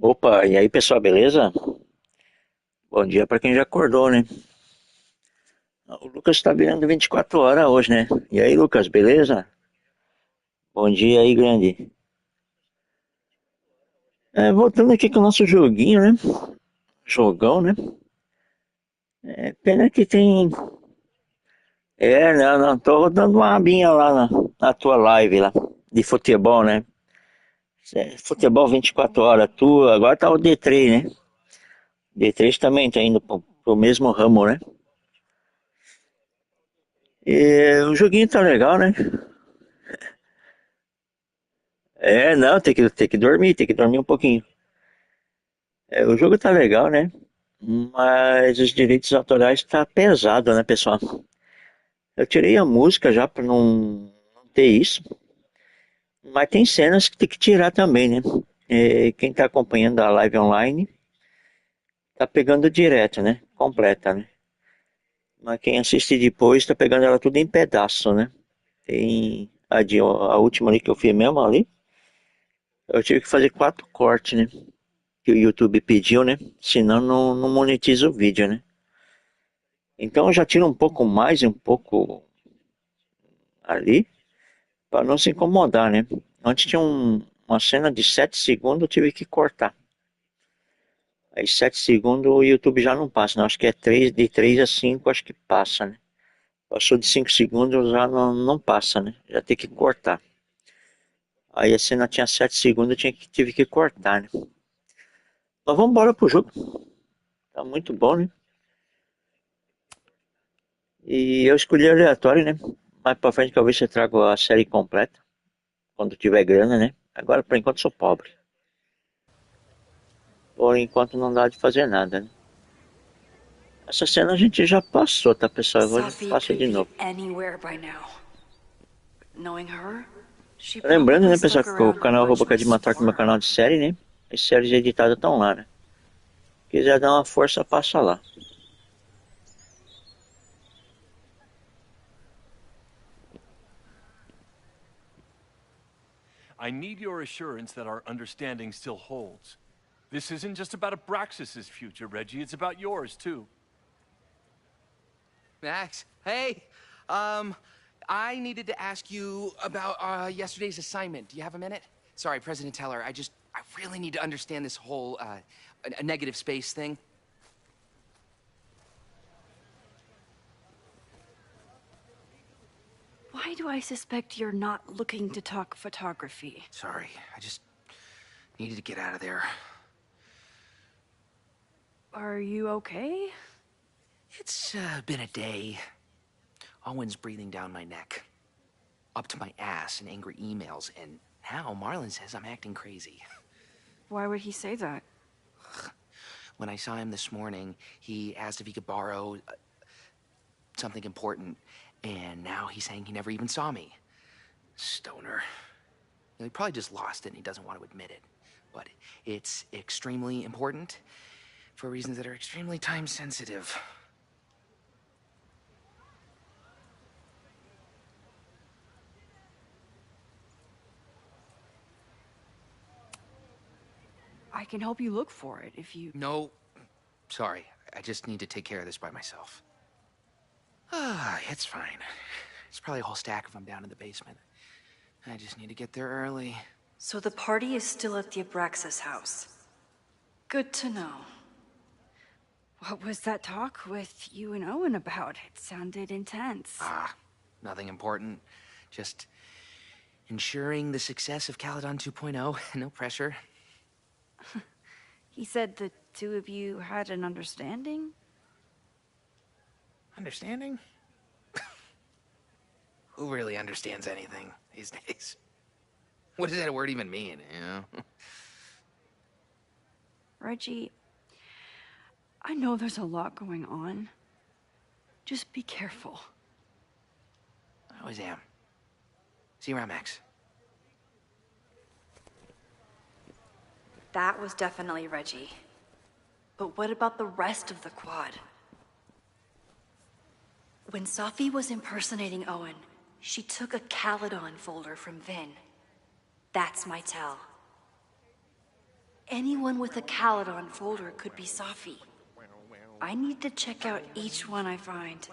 Opa, e aí pessoal, beleza? Bom dia pra quem já acordou, né? O Lucas tá virando 24 horas hoje, né? E aí, Lucas, beleza? Bom dia aí, grande. Voltando aqui com o nosso joguinho, né? Jogão, né? Pena que tem. Não, tô dando uma abinha lá na tua live lá, de futebol, né? Futebol 24 horas, tu, agora tá o D3, né? D3 também tá indo pro mesmo ramo, né? E o joguinho tá legal, né? Não, tem que dormir um pouquinho. O jogo tá legal, né? Mas os direitos autorais tá pesado, né, pessoal? Eu tirei a música já pra não ter isso, mas tem cenas que tem que tirar também, né? Quem tá acompanhando a live online tá pegando direto, né? Completa, né? Mas quem assiste depois tá pegando ela tudo em pedaço, né? Tem a última ali que eu fiz mesmo ali, eu tive que fazer 4 cortes, né? Que o YouTube pediu, né? Senão não monetiza o vídeo, né? Então eu já tiro um pouco mais e um pouco ali, para não se incomodar, né? Antes tinha uma cena de 7 segundos, eu tive que cortar. Aí 7 segundos o YouTube já não passa, né? Acho que é 3 de 3 a 5 acho que passa, né? Passou de 5 segundos já não passa, né? Já tem que cortar. Aí a cena tinha 7 segundos, tive que cortar, né? Mas vamos embora pro jogo. Tá muito bom, né? E eu escolhi aleatório, né? Mais pra frente talvez eu trago a série completa, quando tiver grana, né? Agora por enquanto sou pobre. Por enquanto não dá de fazer nada, né? Essa cena a gente já passou, tá, pessoal? Eu vou Safi passar could de be novo. anywhere by now. Knowing her, she Lembrando, probably né, pessoal, stuck que o around and canal watched Robocad me de Matar com o meu explore. canal de série, né? As séries editadas estão lá, né? Quiser dar uma força, passa lá. I need your assurance that our understanding still holds. This isn't just about Abraxas's future, Reggie. It's about yours, too. Max, hey. Um, I needed to ask you about yesterday's assignment. Do you have a minute? Sorry, President Teller, I really need to understand this whole, a negative space thing. Why do I suspect you're not looking to talk photography? Sorry, I just needed to get out of there. Are you okay? It's been a day. Owen's breathing down my neck, up to my ass in angry emails, and now Marlon says I'm acting crazy. Why would he say that? When I saw him this morning, he asked if he could borrow something important, and now he's saying he never even saw me. Stoner. He probably just lost it and he doesn't want to admit it. But it's extremely important for reasons that are extremely time sensitive. I can help you look for it if you... No, sorry. I just need to take care of this by myself. Ah, it's fine. It's probably a whole stack if I'm down in the basement. I just need to get there early. So the party is still at the Abraxas house. Good to know. What was that talk with you and Owen about? It sounded intense. Ah, nothing important. Just ensuring the success of Caledon 2.0. No pressure. He said the two of you had an understanding? Understanding? Who really understands anything these days? What does that word even mean, you know? Reggie, I know there's a lot going on. Just be careful. I always am. See you around, Max. That was definitely Reggie. But what about the rest of the quad? When Safi was impersonating Owen, she took a Caledon folder from Vin. That's my tell. anyone with a Caledon folder could be Safi. I need to check out each one I find.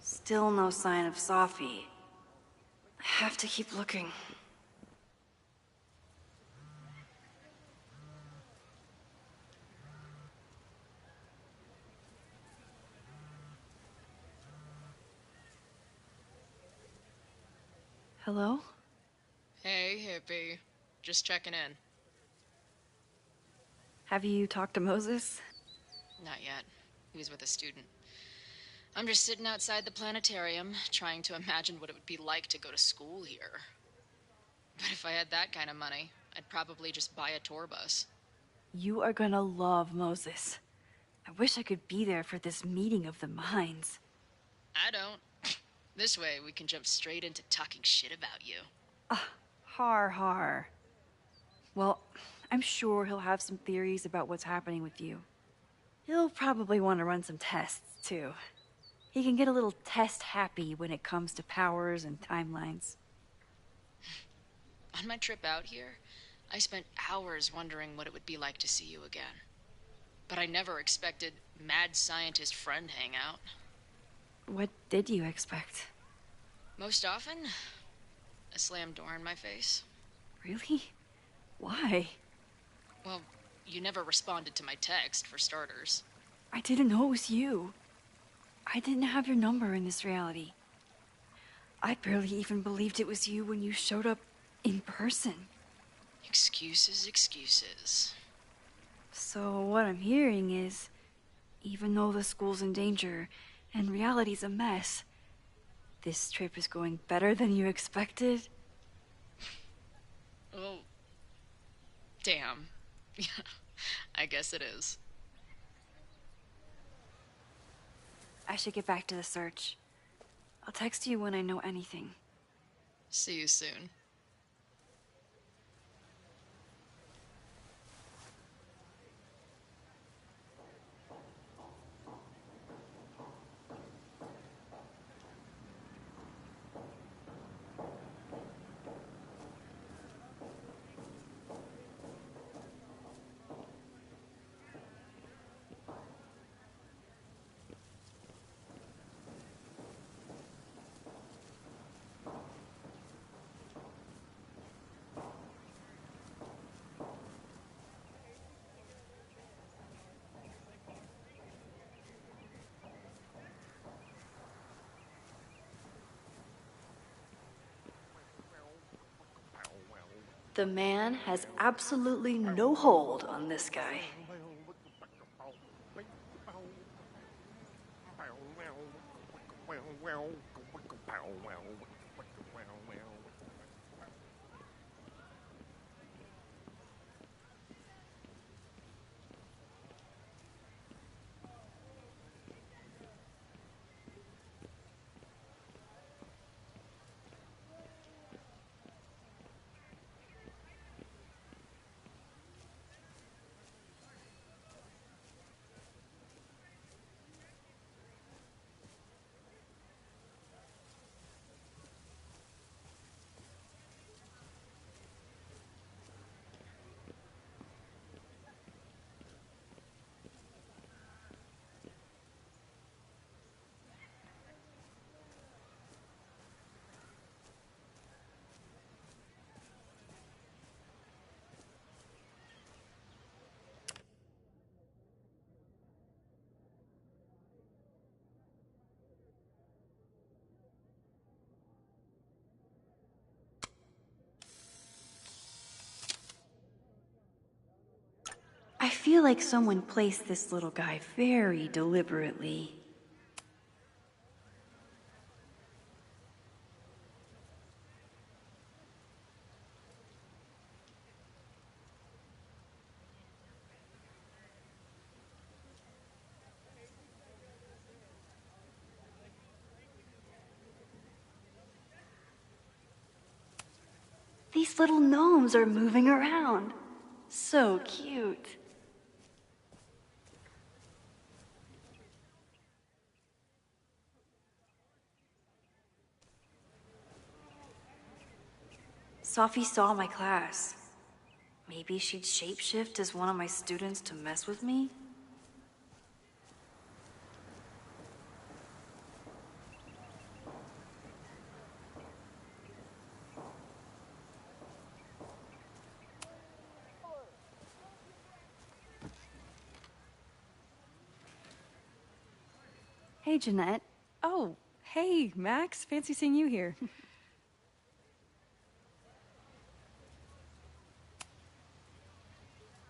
Still no sign of Safi. I have to keep looking. Hello? Hey, hippie. Just checking in. Have you talked to Moses? Not yet. He was with a student. I'm just sitting outside the planetarium, trying to imagine what it would be like to go to school here. But if I had that kind of money, I'd probably just buy a tour bus. You are gonna love Moses. I wish I could be there for this meeting of the minds. I don't. This way, we can jump straight into talking shit about you. Har har. Well, I'm sure he'll have some theories about what's happening with you. He'll probably want to run some tests, too. He can get a little test happy when it comes to powers and timelines. On my trip out here, I spent hours wondering what it would be like to see you again. But I never expected mad scientist friend hangout. What did you expect? Most often, a slammed door in my face. Really? Why? Well, you never responded to my text, for starters. I didn't know it was you. I didn't have your number in this reality. I barely even believed it was you when you showed up in person. Excuses, excuses. So what I'm hearing is, even though the school's in danger and reality's a mess, this trip is going better than you expected? Oh, damn. I guess it is. I should get back to the search. I'll text you when I know anything. See you soon. The man has absolutely no hold on this guy. feel like someone placed this little guy very deliberately. These little gnomes are moving around. So cute. Sophie saw my class. Maybe she'd shapeshift as one of my students to mess with me? Hey, Jeanette. Oh, hey, Max. Fancy seeing you here.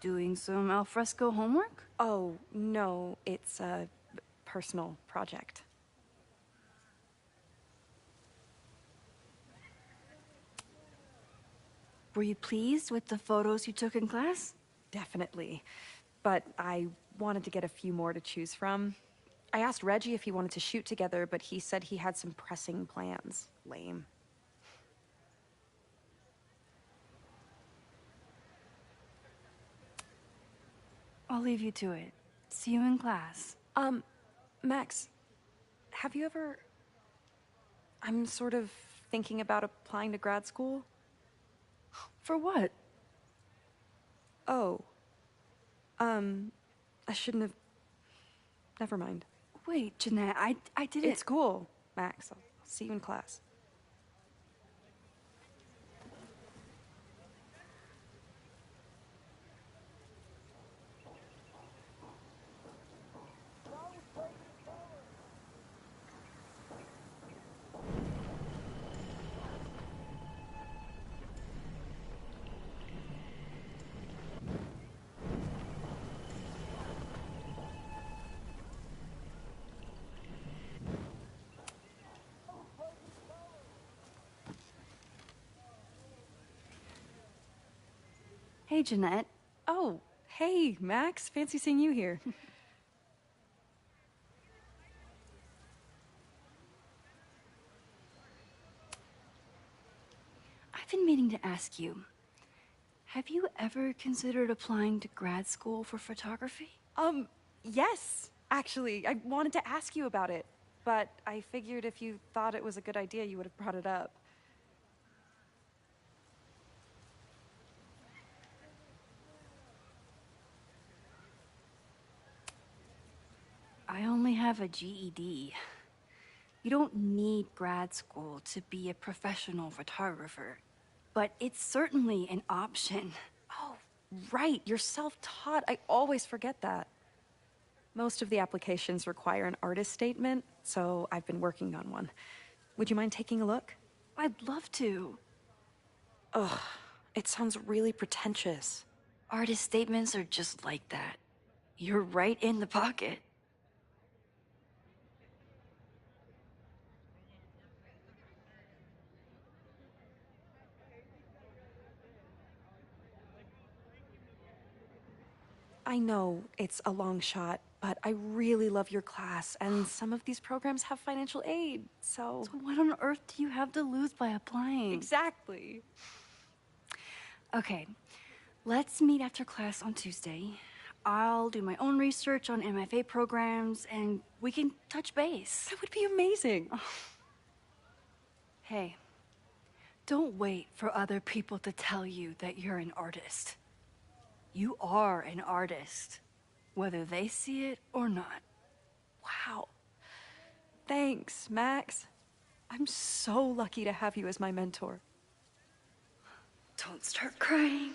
Doing some alfresco homework? Oh, no, it's a personal project. Were you pleased with the photos you took in class? Definitely. But I wanted to get a few more to choose from. I asked Reggie if he wanted to shoot together, but he said he had some pressing plans. Lame. I'll leave you to it. See you in class. Max, have you ever... I'm sort of thinking about applying to grad school. For what? Oh. I shouldn't have... Never mind. Wait, Jeanette, I didn't... It's cool, Max. I'll see you in class. Hey, Jeanette. Oh, hey, Max. Fancy seeing you here. I've been meaning to ask you. Have you ever considered applying to grad school for photography? Yes, actually. I wanted to ask you about it, but I figured if you thought it was a good idea, you would have brought it up. I only have a GED. You don't need grad school to be a professional photographer, but it's certainly an option. Oh, right, you're self-taught. I always forget that. Most of the applications require an artist statement, so I've been working on one. Would you mind taking a look? I'd love to. Ugh, it sounds really pretentious. Artist statements are just like that. You're right in the pocket. I know it's a long shot, but I really love your class, and some of these programs have financial aid, so... So what on earth do you have to lose by applying? Exactly. Okay, let's meet after class on Tuesday. I'll do my own research on MFA programs, and we can touch base. That would be amazing. Hey, don't wait for other people to tell you that you're an artist. You are an artist, whether they see it or not. Wow. Thanks, Max. I'm so lucky to have you as my mentor. Don't start crying.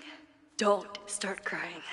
Don't start crying.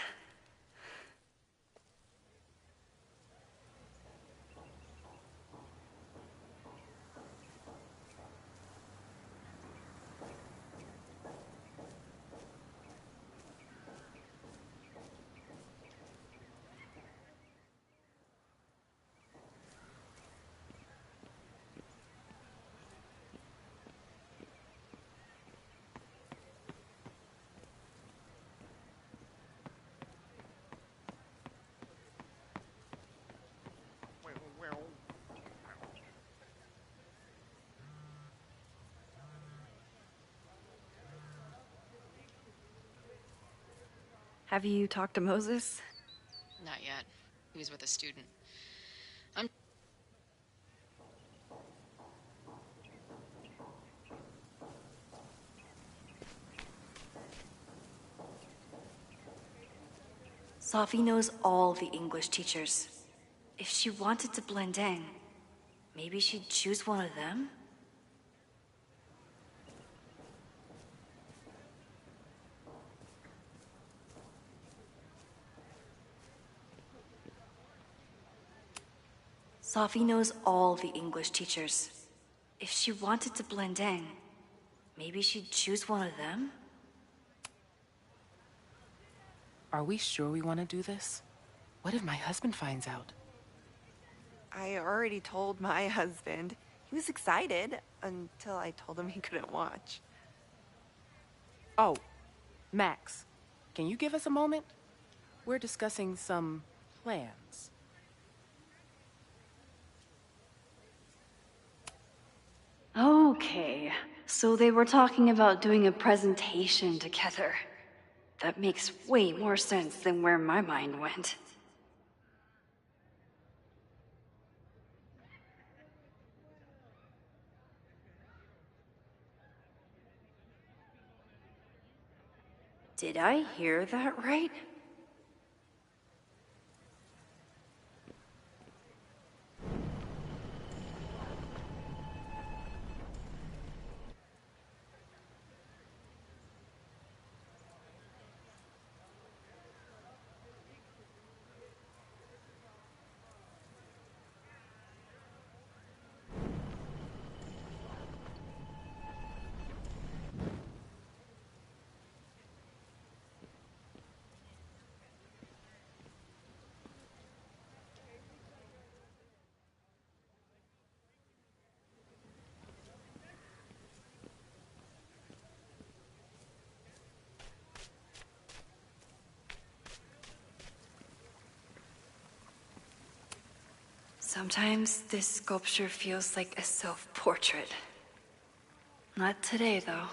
Have you talked to Moses? Not yet. He was with a student. I'm Sophie knows all the English teachers. If she wanted to blend in, maybe she'd choose one of them? Sophie knows all the English teachers. If she wanted to blend in, maybe she'd choose one of them? Are we sure we want to do this? What if my husband finds out? I already told my husband. He was excited until I told him he couldn't watch. Oh, Max, can you give us a moment? We're discussing some plans. Okay, so they were talking about doing a presentation together. That makes way more sense than where my mind went. Did I hear that right? Sometimes this sculpture feels like a self-portrait. Not today, though.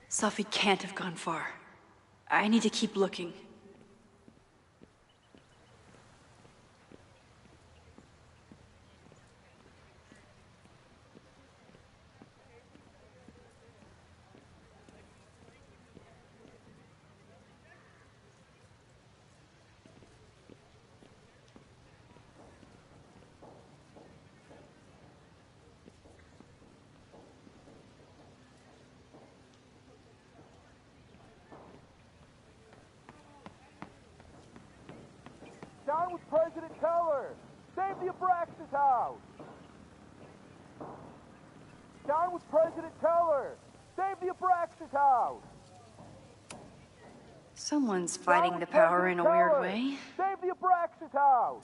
Sophie can't have gone far. I need to keep looking. Down with President Teller! Save the Abraxas house! Down with President Teller! Save the Abraxas house! Someone's fighting the power in a weird way. Save the Abraxas house!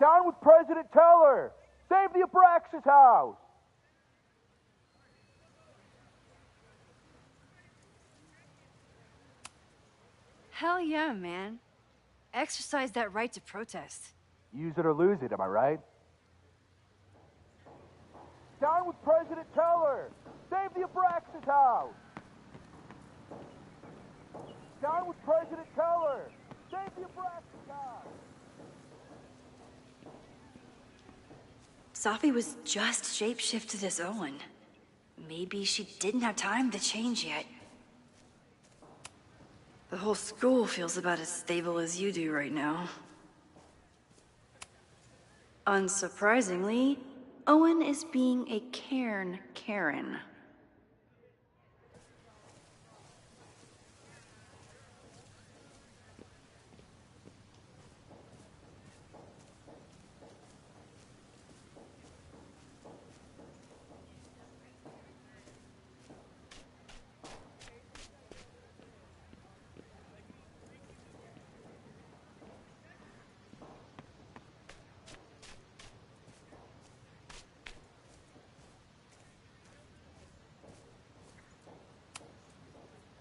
Down with President Teller! Save the Abraxas house! Hell yeah, man. Exercise that right to protest. Use it or lose it, am I right? Down with President Teller! Save the Abraxas house! Down with President Teller! Save the Safi was just shapeshifted as Owen. Maybe she didn't have time to change yet. The whole school feels about as stable as you do right now. Unsurprisingly, Owen is being a cairn Karen.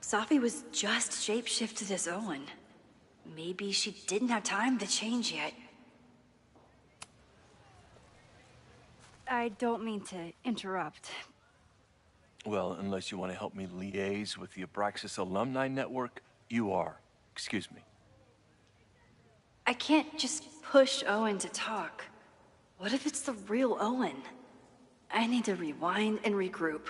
Safi was just shapeshifted as Owen. Maybe she didn't have time to change yet. I don't mean to interrupt. Well, unless you want to help me liaise with the Abraxas Alumni Network, you are. Excuse me. I can't just push Owen to talk. What if it's the real Owen? I need to rewind and regroup.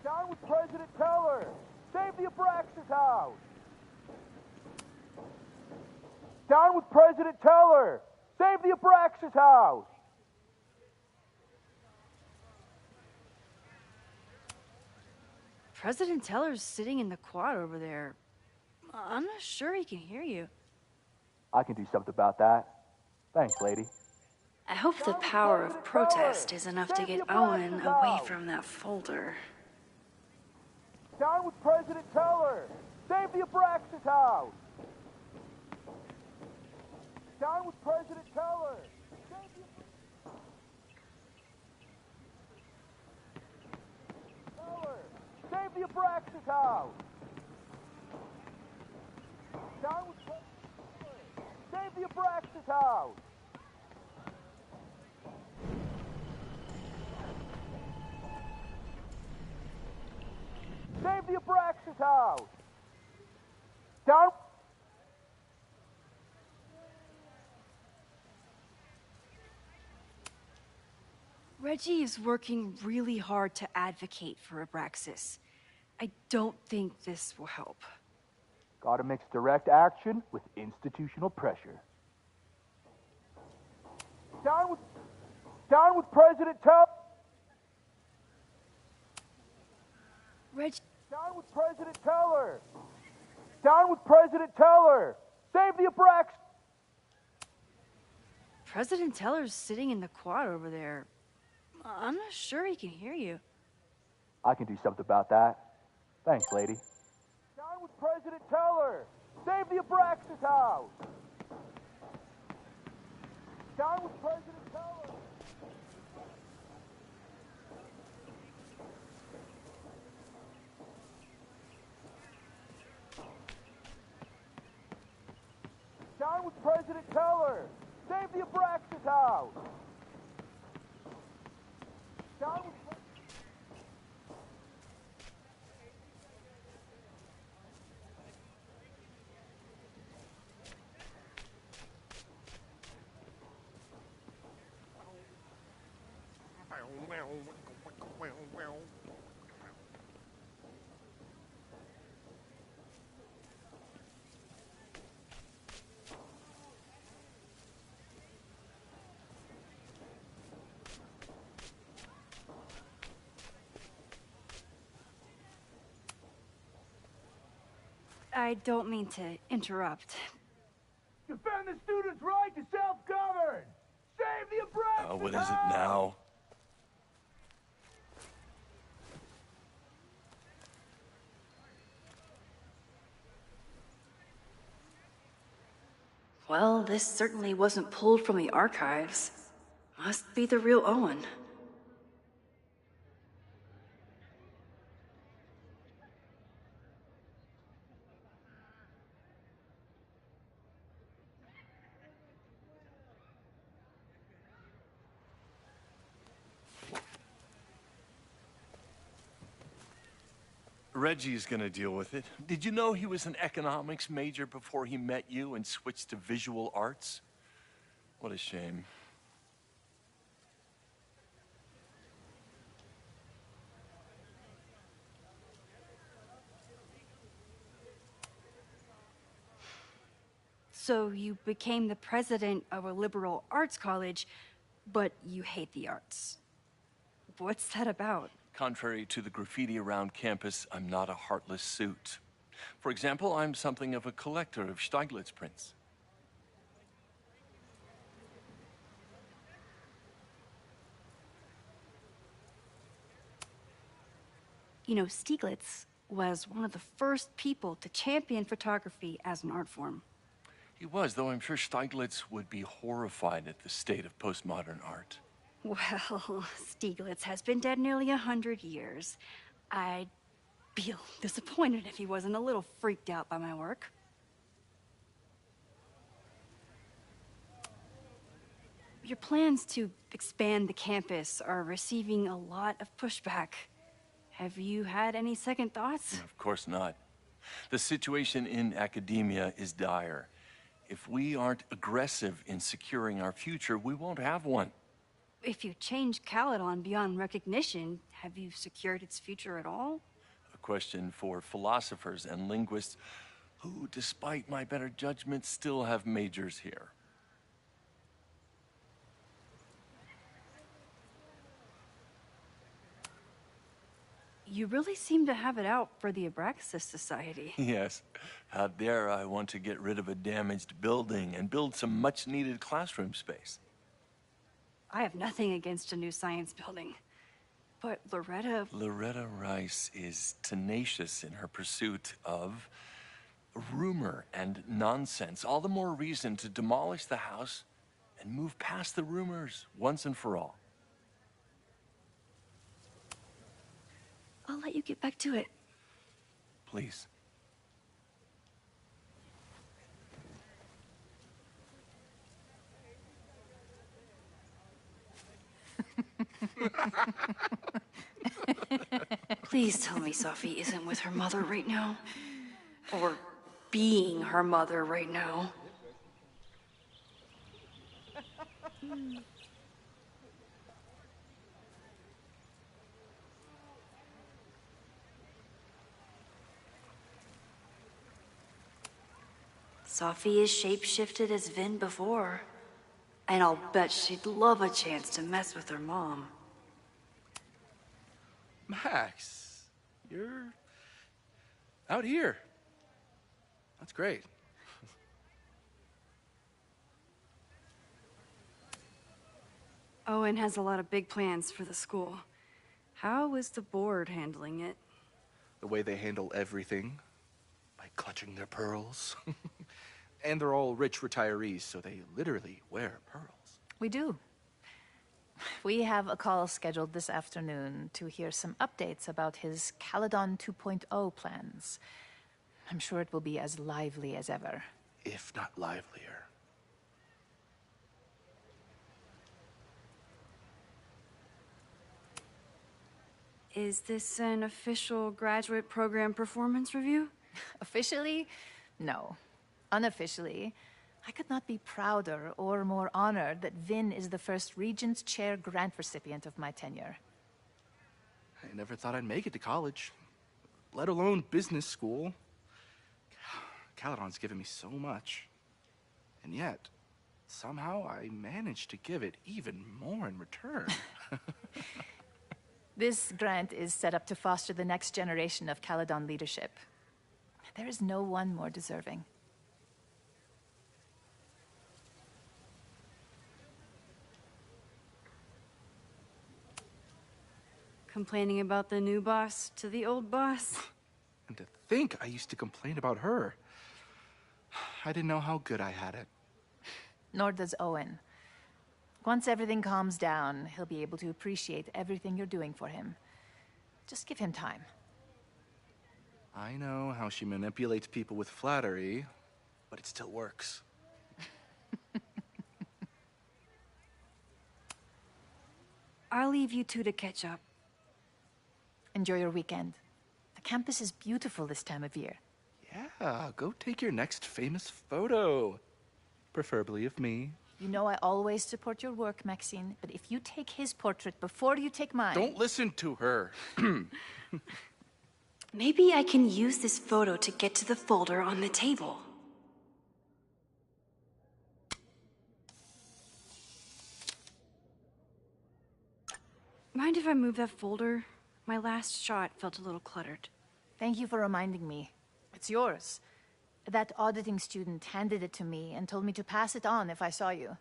Down with President Teller! Save the Abraxas house! Down with President Teller! Save the Abraxas house! President Teller's sitting in the quad over there. I'm not sure he can hear you. I can do something about that. Thanks, lady. I hope the power of protest is enough to get Owen away from that folder. Down with President Teller! Save the Abraxas house! Down with President Teller! Save the Abraxas house! Down with President Teller! Save the Abraxas house! Save the Abraxas house! Down... Reggie is working really hard to advocate for Abraxas. I don't think this will help. Gotta mix direct action with institutional pressure. Down with President Teller! Reggie... Down with President Teller! Down with President Teller! Save the Abraxas! President Teller's sitting in the quad over there. I'm not sure he can hear you. I can do something about that. Thanks, lady. Down with President Teller! Save the Abraxas house! Down with President Teller! Down with President Teller! Save the Abraxas house! Down with... I don't mean to interrupt. Defend the students' right to self-govern! Save the Abraxas What is it now? Well, this certainly wasn't pulled from the archives. Must be the real Owen. Reggie's gonna deal with it. Did you know he was an economics major before he met you and switched to visual arts? What a shame. So you became the president of a liberal arts college, but you hate the arts. What's that about? Contrary to the graffiti around campus, I'm not a heartless suit. For example, I'm something of a collector of Stieglitz prints. You know, Stieglitz was one of the first people to champion photography as an art form. He was, though I'm sure Stieglitz would be horrified at the state of postmodern art. Well, Stieglitz has been dead nearly 100 years. I'd feel disappointed if he wasn't a little freaked out by my work. Your plans to expand the campus are receiving a lot of pushback. Have you had any second thoughts? Of course not. The situation in academia is dire. If we aren't aggressive in securing our future, we won't have one. If you change Caledon beyond recognition, have you secured its future at all? A question for philosophers and linguists who, despite my better judgment, still have majors here. You really seem to have it out for the Abraxas Society. Yes. Out there, I want to get rid of a damaged building and build some much-needed classroom space. I have nothing against a new science building. But Loretta Rice is tenacious in her pursuit of rumor and nonsense. All the more reason to demolish the house and move past the rumors once and for all. I'll let you get back to it. Please. Please tell me Sophie isn't with her mother right now. Or being her mother right now. Sophie is shapeshifted as Vin before. And I'll bet she'd love a chance to mess with her mom. Max, you're out here. That's great. Owen has a lot of big plans for the school. How is the board handling it? The way they handle everything, by clutching their pearls. And they're all rich retirees, so they literally wear pearls. We do. We have a call scheduled this afternoon to hear some updates about his Caledon 2.0 plans. I'm sure it will be as lively as ever. If not livelier. Is this an official graduate program performance review? Officially, no. Unofficially, I could not be prouder or more honored that Vin is the first Regents Chair grant recipient of my tenure. I never thought I'd make it to college, let alone business school. Caledon's given me so much. And yet, somehow I managed to give it even more in return. This grant is set up to foster the next generation of Caledon leadership. There is no one more deserving. Complaining about the new boss to the old boss? And to think I used to complain about her. I didn't know how good I had it. Nor does Owen. Once everything calms down, he'll be able to appreciate everything you're doing for him. Just give him time. I know how she manipulates people with flattery, but it still works. I'll leave you two to catch up. Enjoy your weekend. The campus is beautiful this time of year. Yeah, go take your next famous photo. Preferably of me. You know I always support your work, Maxine, but if you take his portrait before you take mine... Don't listen to her. Maybe I can use this photo to get to the folder on the table. Mind if I move that folder? My last shot felt a little cluttered. Thank you for reminding me. It's yours. That auditing student handed it to me and told me to pass it on if I saw you.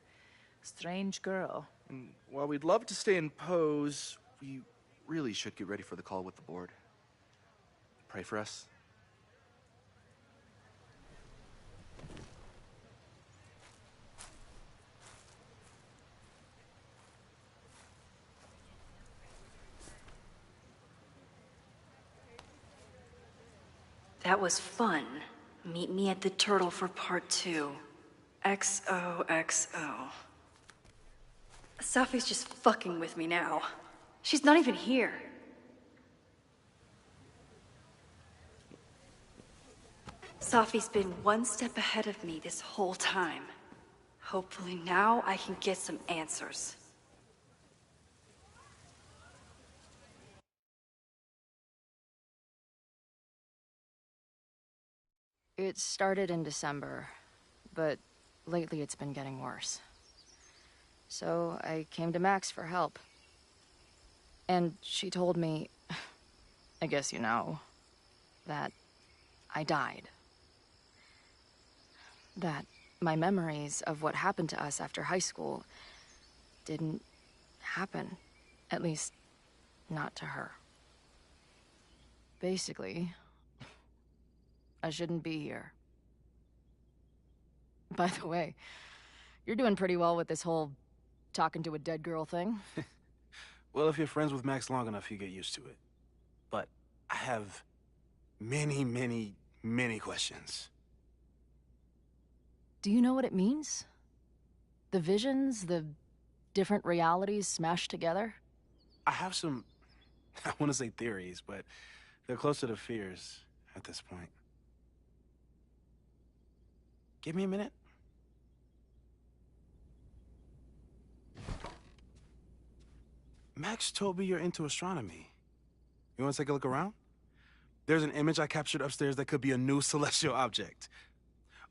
Strange girl. And while we'd love to stay in pose, we really should get ready for the call with the board. Pray for us. That was fun. Meet me at the Turtle for part 2. XOXO. Safi's just fucking with me now. She's not even here. Safi's been one step ahead of me this whole time. Hopefully now I can get some answers. It started in December, but lately it's been getting worse. So I came to Max for help. And she told me, I guess you know, that I died. That my memories of what happened to us after high school didn't happen. At least, not to her. Basically, I shouldn't be here. By the way, you're doing pretty well with this whole talking to a dead girl thing. Well, if you're friends with Max long enough, you get used to it. But I have many, many, many questions. Do you know what it means? The visions, the different realities smashed together? I have some, I want to say theories, but they're closer to fears at this point. Give me a minute. Max told me you're into astronomy. You want to take a look around? There's an image I captured upstairs that could be a new celestial object.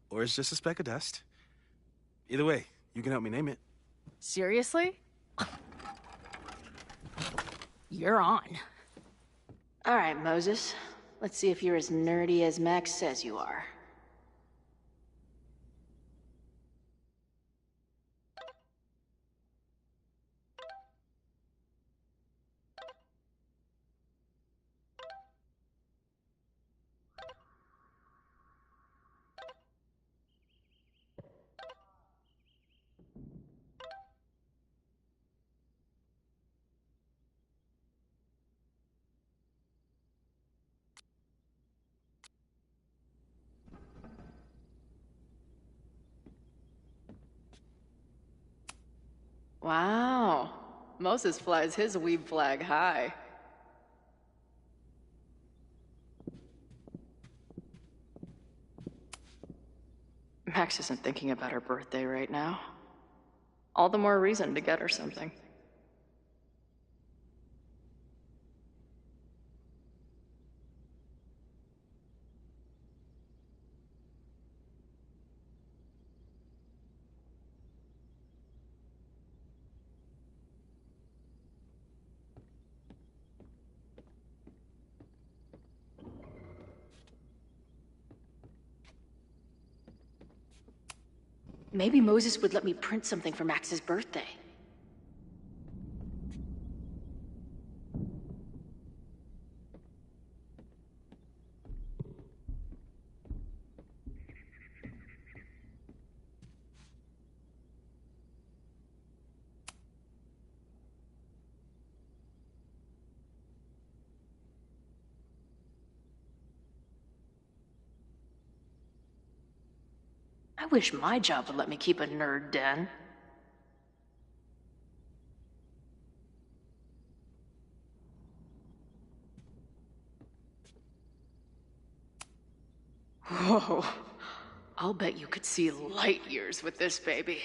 Or it's just a speck of dust. Either way, you can help me name it. Seriously? You're on. All right, Moses. Let's see if you're as nerdy as Max says you are. Wow. Moses flies his weeb flag high. Max isn't thinking about her birthday right now. All the more reason to get her something. Maybe Moses would let me print something for Max's birthday. I wish my job would let me keep a nerd den. Whoa. I'll bet you could see light years with this baby.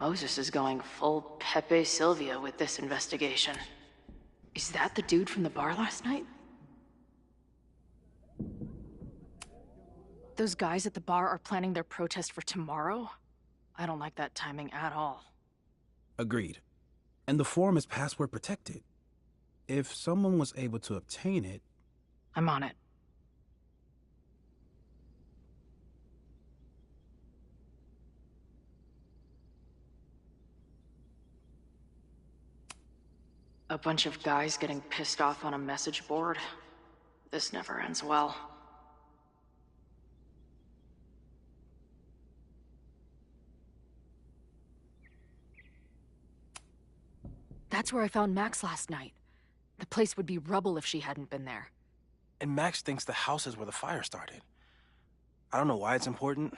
Moses is going full Pepe Sylvia with this investigation. Is that the dude from the bar last night? Those guys at the bar are planning their protest for tomorrow? I don't like that timing at all. Agreed. And the form is password protected. If someone was able to obtain it... I'm on it. A bunch of guys getting pissed off on a message board. This never ends well. That's where I found Max last night. The place would be rubble if she hadn't been there. And Max thinks the house is where the fire started. I don't know why it's important,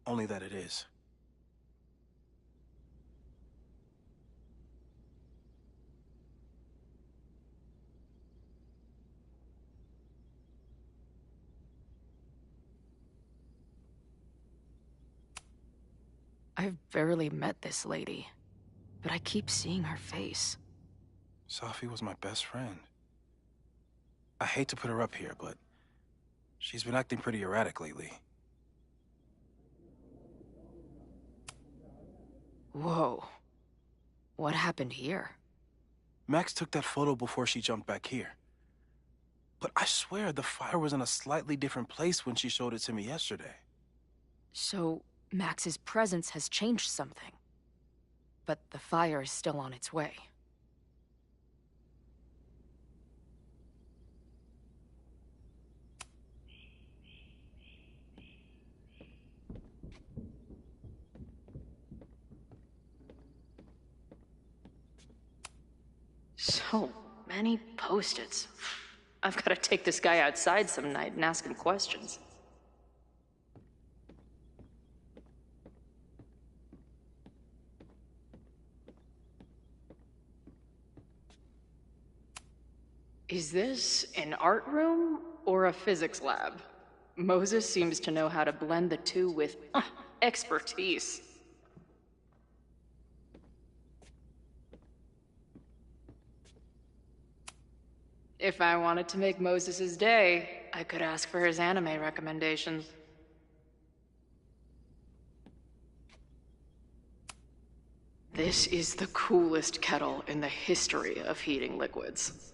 only that it is. I've barely met this lady, but I keep seeing her face. Safi was my best friend. I hate to put her up here, but she's been acting pretty erratic lately. Whoa. What happened here? Max took that photo before she jumped back here. But I swear the fire was in a slightly different place when she showed it to me yesterday. So, Max's presence has changed something. But the fire is still on its way. So many post-its. I've got to take this guy outside some night and ask him questions. Is this an art room or a physics lab? Moses seems to know how to blend the two with expertise. If I wanted to make Moses's day, I could ask for his anime recommendations. This is the coolest kettle in the history of heating liquids.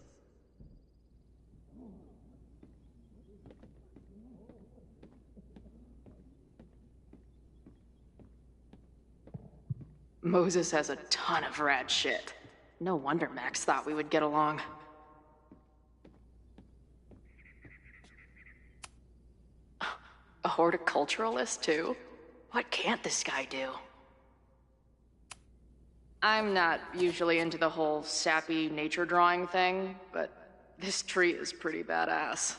Moses has a ton of rad shit. No wonder Max thought we would get along. A horticulturalist, too? What can't this guy do? I'm not usually into the whole sappy nature drawing thing, but this tree is pretty badass.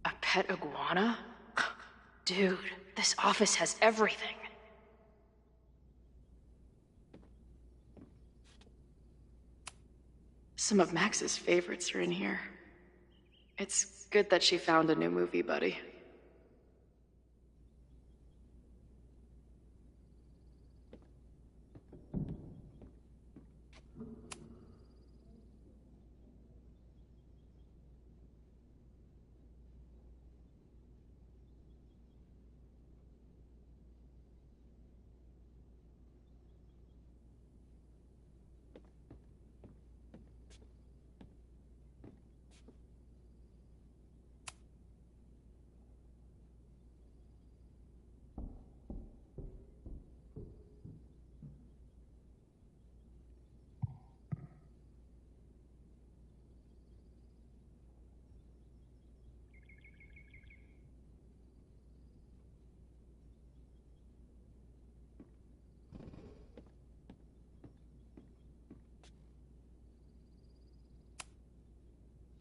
A pet iguana? Dude, this office has everything. Some of Max's favorites are in here. It's good that she found a new movie buddy.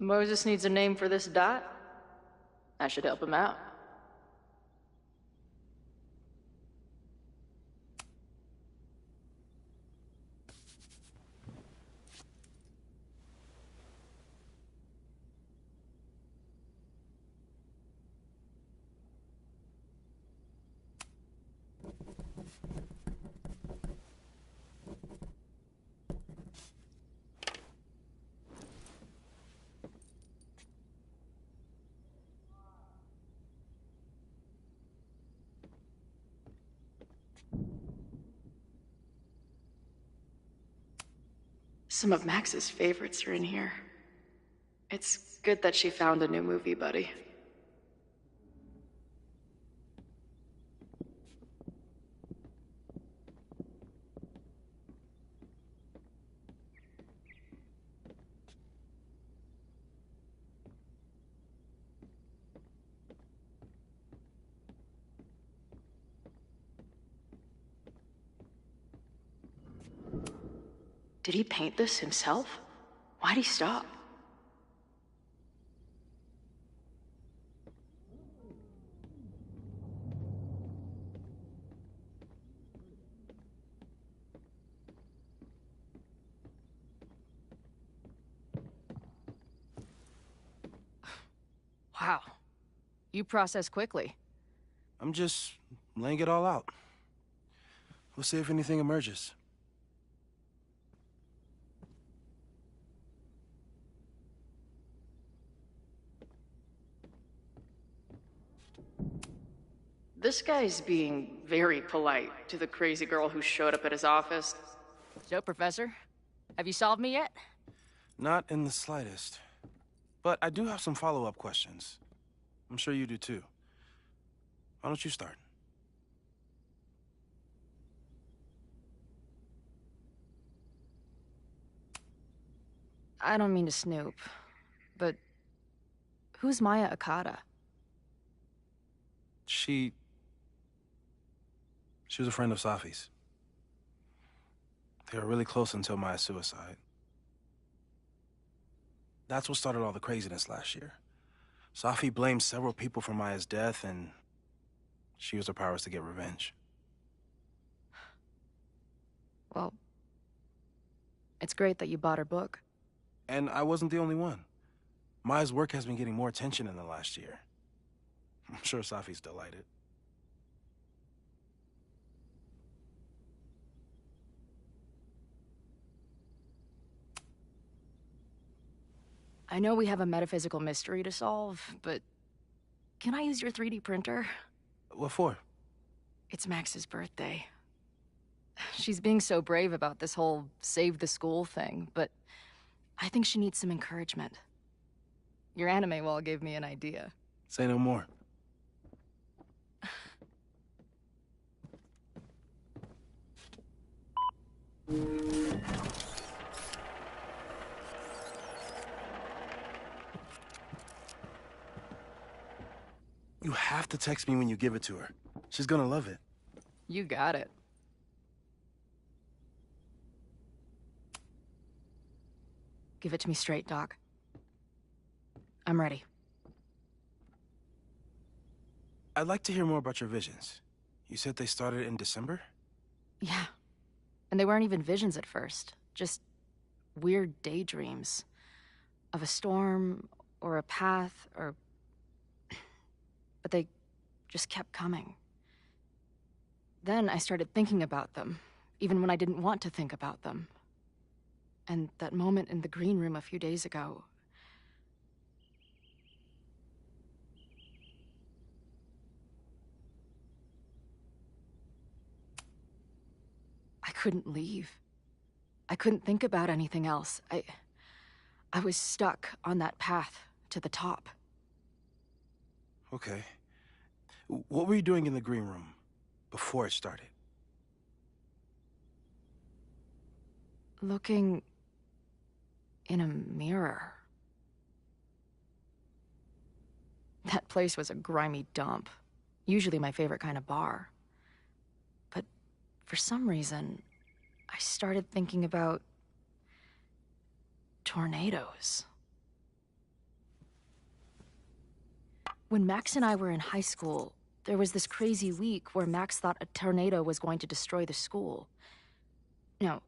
Moses needs a name for this dot. I should help him out. Some of Max's favorites are in here. It's good that she found a new movie buddy. Did he paint this himself? Why'd he stop? Wow. You process quickly. I'm just laying it all out. We'll see if anything emerges. This guy's being very polite to the crazy girl who showed up at his office. So, Professor, have you solved me yet? Not in the slightest. But I do have some follow-up questions. I'm sure you do too. Why don't you start? I don't mean to snoop, but who's Maya Akata? She was a friend of Safi's. They were really close until Maya's suicide. That's what started all the craziness last year. Safi blamed several people for Maya's death, and she used her powers to get revenge. Well, it's great that you bought her book. And I wasn't the only one. Maya's work has been getting more attention in the last year. I'm sure Safi's delighted. I know we have a metaphysical mystery to solve, but can I use your 3D printer? What for? It's Max's birthday. She's being so brave about this whole save the school thing, but I think she needs some encouragement. Your anime wall gave me an idea. Say no more. You have to text me when you give it to her. She's gonna love it. You got it. Give it to me straight, Doc. I'm ready. I'd like to hear more about your visions. You said they started in December? Yeah. And they weren't even visions at first. Just weird daydreams. Of a storm, or a path, or... But they just kept coming. Then I started thinking about them, even when I didn't want to think about them. And that moment in the green room a few days ago... I couldn't leave. I couldn't think about anything else. I was stuck on that path to the top. Okay. What were you doing in the green room before it started? Looking in a mirror. That place was a grimy dump. Usually my favorite kind of bar. But for some reason, I started thinking about tornadoes. When Max and I were in high school, there was this crazy week where Max thought a tornado was going to destroy the school. No,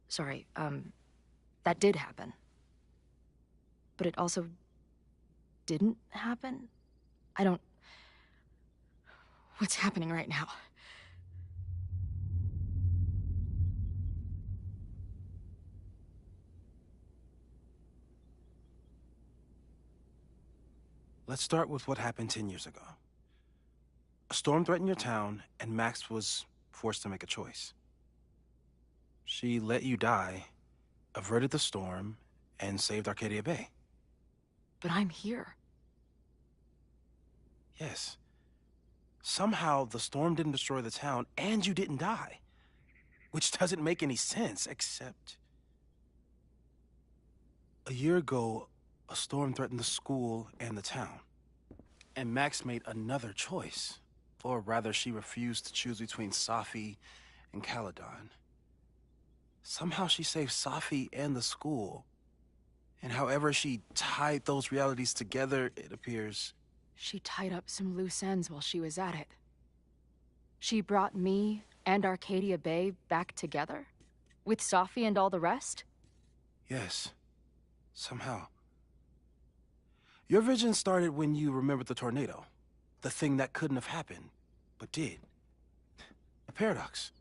sorry, that did happen. But it also didn't happen? I don't... What's happening right now? Let's start with what happened 10 years ago. A storm threatened your town, and Max was forced to make a choice. She let you die, averted the storm, and saved Arcadia Bay. But I'm here. Yes. Somehow, the storm didn't destroy the town, and you didn't die. Which doesn't make any sense, except... A year ago, a storm threatened the school and the town. And Max made another choice. Or rather, she refused to choose between Safi and Caledon. Somehow she saved Safi and the school. And however she tied those realities together, it appears... She tied up some loose ends while she was at it. She brought me and Arcadia Bay back together? With Safi and all the rest? Yes. Somehow. Your vision started when you remembered the tornado. The thing that couldn't have happened, but did. A paradox.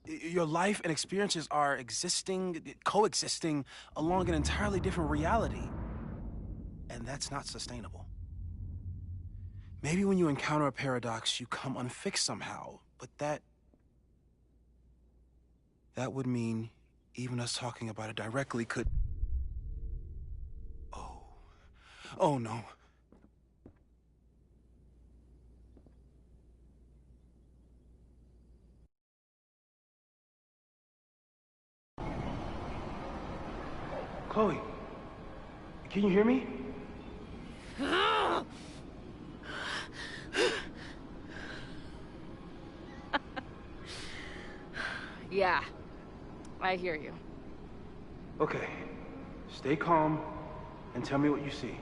Your life and experiences are coexisting along an entirely different reality. And that's not sustainable. Maybe when you encounter a paradox, you come unfixed somehow, but that would mean even us talking about it directly could... Oh no. Chloe, can you hear me? Yeah, I hear you. Okay, stay calm and tell me what you see.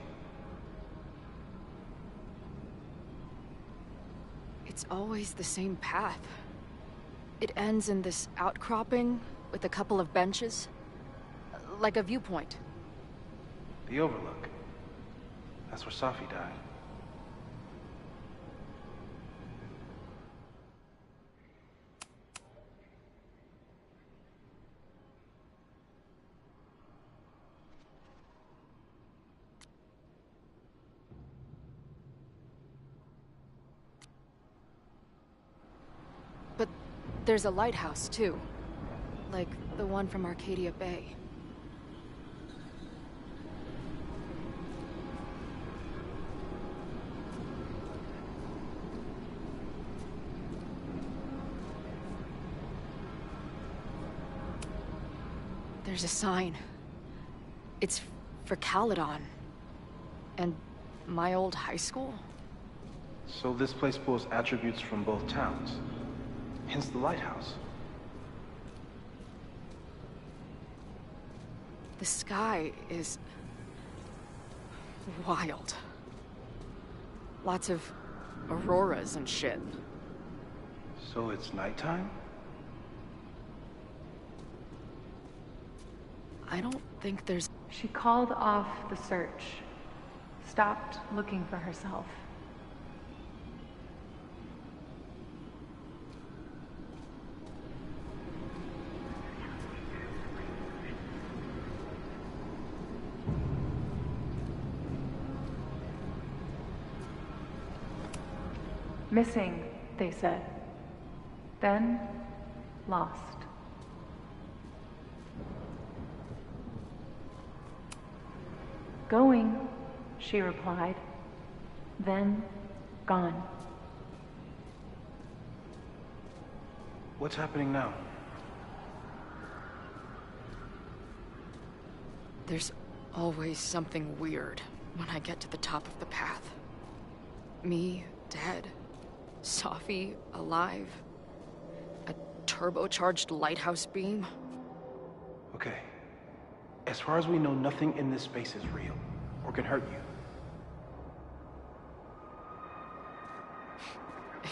It's always the same path. It ends in this outcropping with a couple of benches. Like a viewpoint. The Overlook. That's where Safi died. But there's a lighthouse, too. Like the one from Arcadia Bay. There's a sign. It's for Caledon. And my old high school? So this place pulls attributes from both towns. Hence the lighthouse. The sky is... wild. Lots of auroras and shit. So it's nighttime? I don't think there's... She called off the search. Stopped looking for herself. Missing, they said. Then, lost. Going, she replied. Then, gone. What's happening now? There's always something weird when I get to the top of the path. Me, dead. Safi, alive. A turbocharged lighthouse beam. Okay. As far as we know, nothing in this space is real, or can hurt you.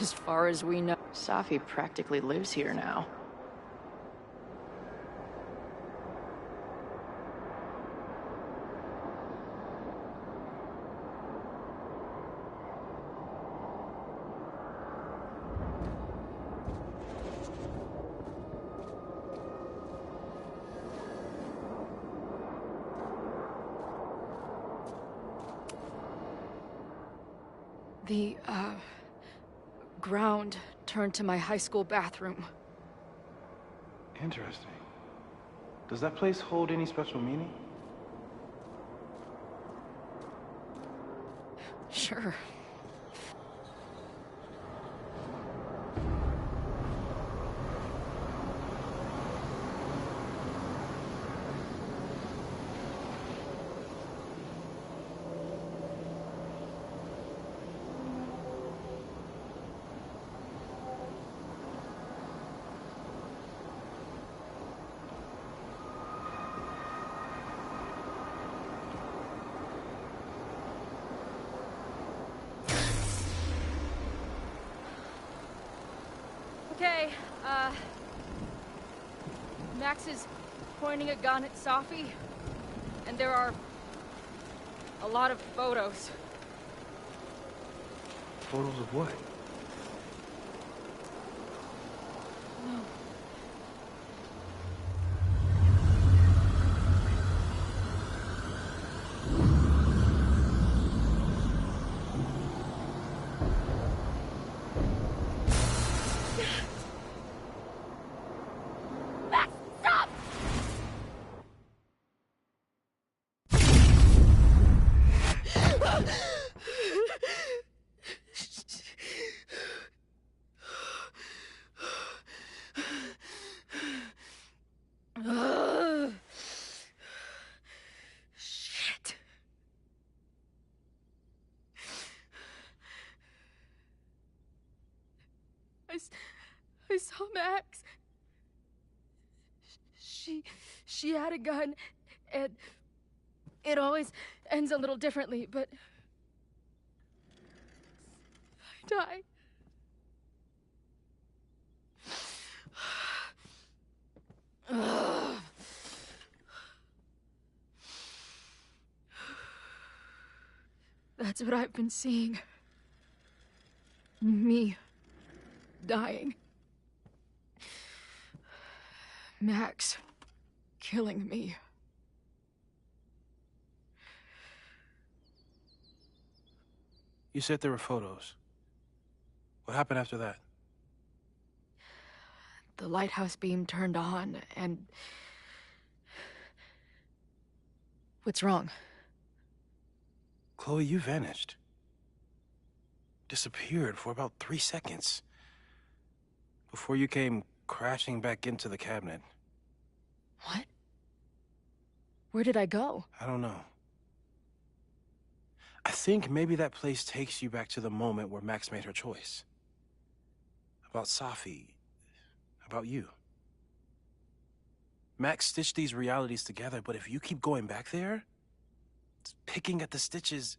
As far as we know, Safi practically lives here now. The, ground turned to my high school bathroom. Interesting. Does that place hold any special meaning? Sure. Okay, Max is pointing a gun at Safi, and there are a lot of photos. Photos of what? No. Max, stop! Shit. I saw Max. She had a gun, and it always ends a little differently, but I died. Ugh. That's what I've been seeing. Me dying. Max killing me. You said there were photos. What happened after that? The lighthouse beam turned on, and... What's wrong? Chloe, you vanished. Disappeared for about 3 seconds. Before you came crashing back into the cabinet. What? Where did I go? I don't know. I think maybe that place takes you back to the moment where Max made her choice. About Safi. About you. Max stitched these realities together, but if you keep going back there, picking at the stitches,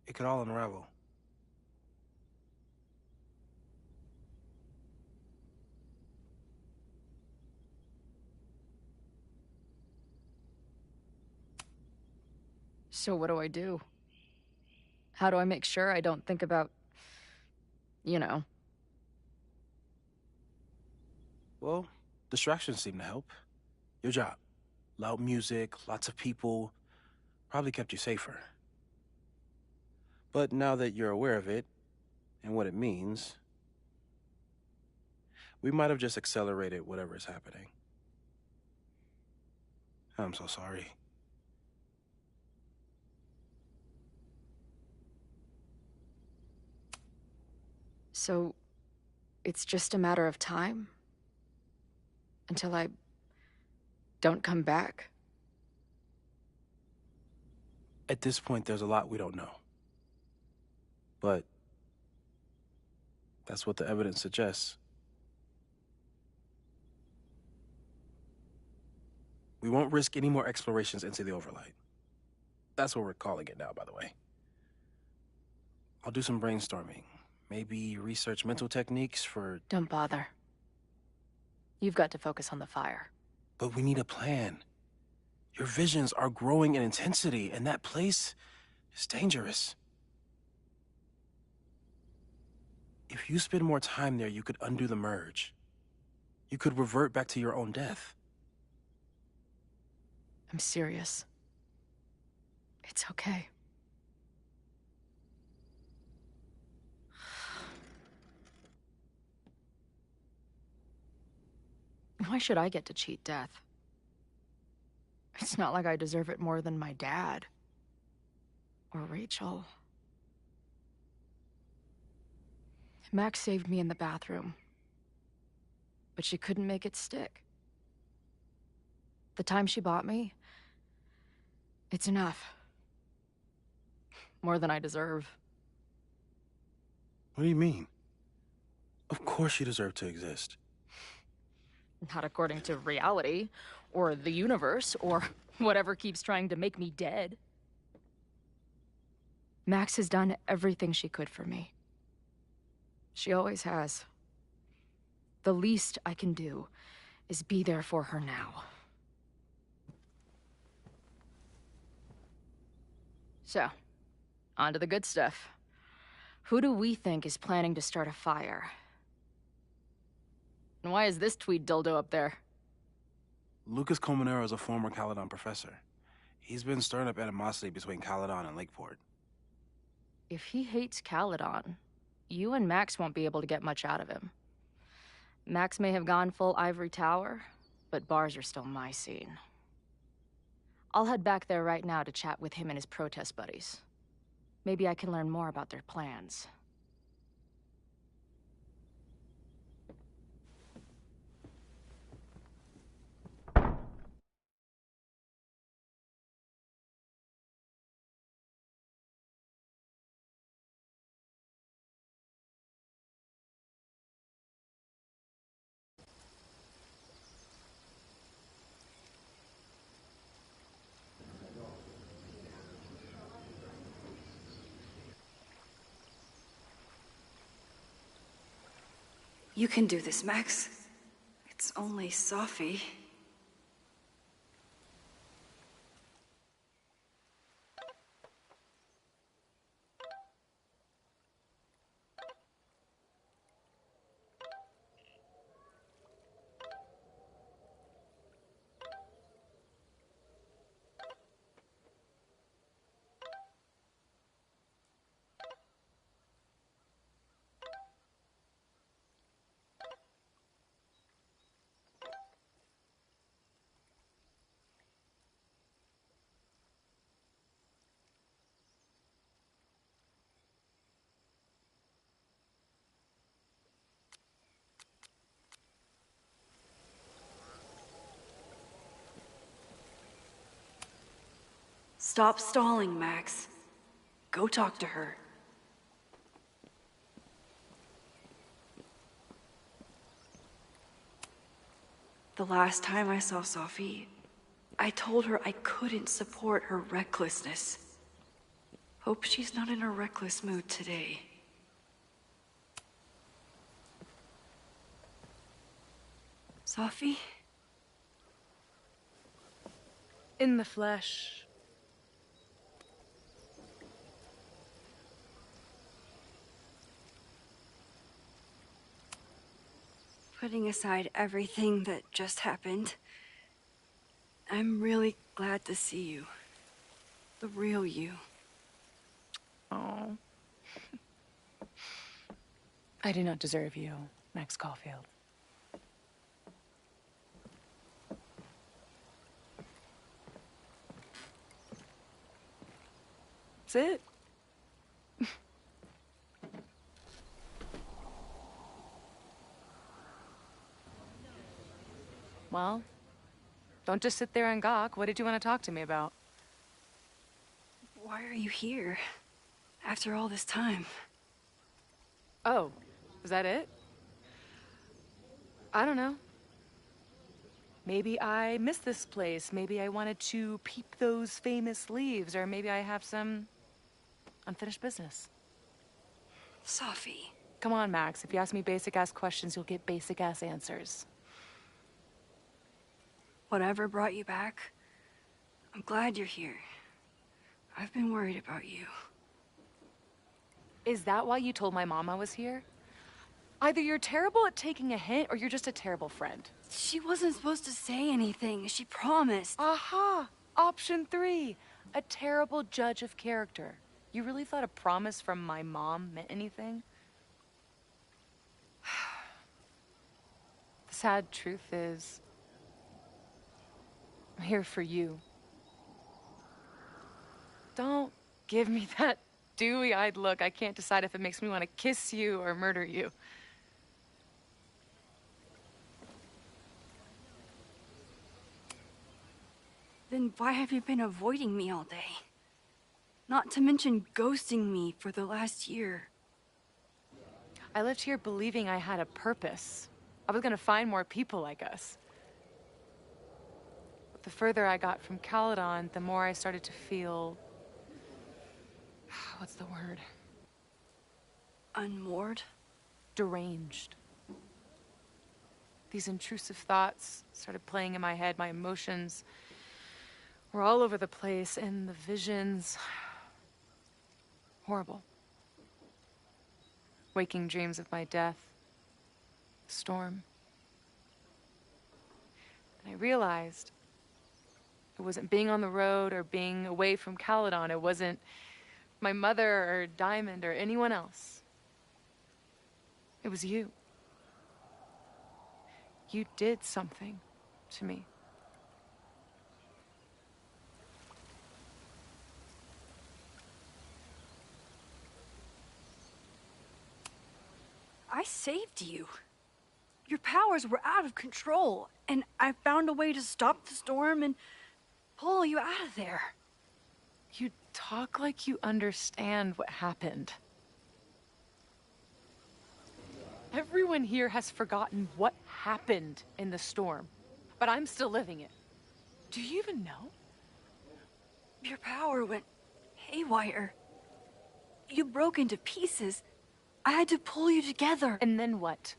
it could all unravel. So what do I do? How do I make sure I don't think about... you know? Well, distractions seem to help. Your job. Loud music, lots of people, probably kept you safer. But now that you're aware of it, and what it means, we might have just accelerated whatever is happening. I'm so sorry. So, it's just a matter of time? Until I don't come back? At this point, there's a lot we don't know. But that's what the evidence suggests. We won't risk any more explorations into the overlight. That's what we're calling it now, by the way. I'll do some brainstorming. Maybe research mental techniques for... Don't bother. You've got to focus on the fire. But we need a plan. Your visions are growing in intensity, and that place is dangerous. If you spend more time there, you could undo the merge. You could revert back to your own death. I'm serious. It's okay. Why should I get to cheat death? It's not like I deserve it more than my dad. Or Rachel. Max saved me in the bathroom. But she couldn't make it stick. The time she bought me, it's enough. More than I deserve. What do you mean? Of course you deserve to exist. Not according to reality, or the universe, or whatever keeps trying to make me dead. Max has done everything she could for me. She always has. The least I can do is be there for her now. So, on to the good stuff. Who do we think is planning to start a fire? And why is this tweed dildo up there? Lucas Colmenero is a former Caledon professor. He's been stirring up animosity between Caledon and Lakeport. If he hates Caledon, you and Max won't be able to get much out of him. Max may have gone full ivory tower, but bars are still my scene. I'll head back there right now to chat with him and his protest buddies. Maybe I can learn more about their plans. You can do this, Max. It's only Sophie. Stop stalling, Max. Go talk to her. The last time I saw Sophie, I told her I couldn't support her recklessness. Hope she's not in a reckless mood today. Sophie? In the flesh. Putting aside everything that just happened, I'm really glad to see you. The real you. Oh. I do not deserve you, Max Caulfield. That's it. Well, don't just sit there and gawk. What did you want to talk to me about? Why are you here? After all this time? Oh, is that it? I don't know. Maybe I missed this place. Maybe I wanted to peep those famous leaves, or maybe I have some unfinished business. Sophie. Come on, Max. If you ask me basic-ass questions, you'll get basic-ass answers. Whatever brought you back, I'm glad you're here. I've been worried about you. Is that why you told my mom I was here? Either you're terrible at taking a hint, or you're just a terrible friend. She wasn't supposed to say anything. She promised. Aha! Option 3. A terrible judge of character. You really thought a promise from my mom meant anything? The sad truth is, I'm here for you. Don't give me that dewy-eyed look. I can't decide if it makes me want to kiss you or murder you. Then why have you been avoiding me all day? Not to mention ghosting me for the last year. I left here believing I had a purpose. I was gonna find more people like us. But the further I got from Caledon, the more I started to feel... what's the word? Unmoored? Deranged. These intrusive thoughts started playing in my head. My emotions were all over the place, and the visions... horrible. Waking dreams of my death. Storm. And I realized it wasn't being on the road or being away from Caledon. It wasn't my mother or Diamond or anyone else. It was you. You did something to me. I saved you. Your powers were out of control, and I found a way to stop the storm and pull you out of there. You talk like you understand what happened. Everyone here has forgotten what happened in the storm, but I'm still living it. Do you even know? Your power went haywire. You broke into pieces. I had to pull you together. And then what?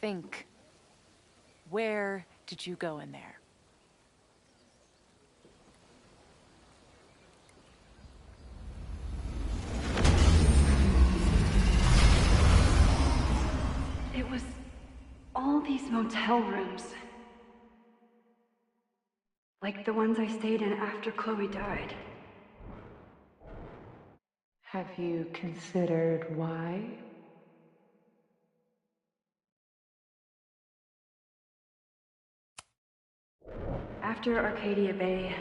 Think. Where did you go in there? It was all these motel rooms. Like the ones I stayed in after Chloe died. Have you considered why? After Arcadia Bay,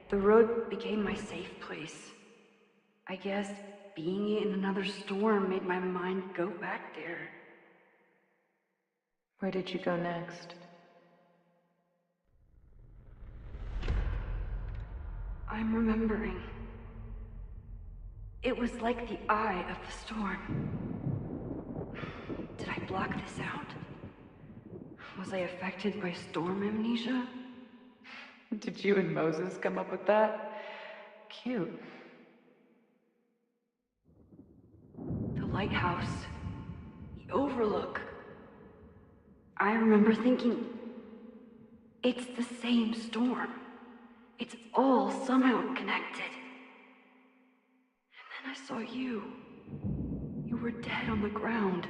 the road became my safe place. I guess being in another storm made my mind go back there. Where did you go next? I'm remembering. It was like the eye of the storm. Did I block this out? Was I affected by storm amnesia? Did you and Moses come up with that? Cute. The lighthouse. The overlook. I remember thinking, it's the same storm. It's all somehow connected. And then I saw you. You were dead on the ground.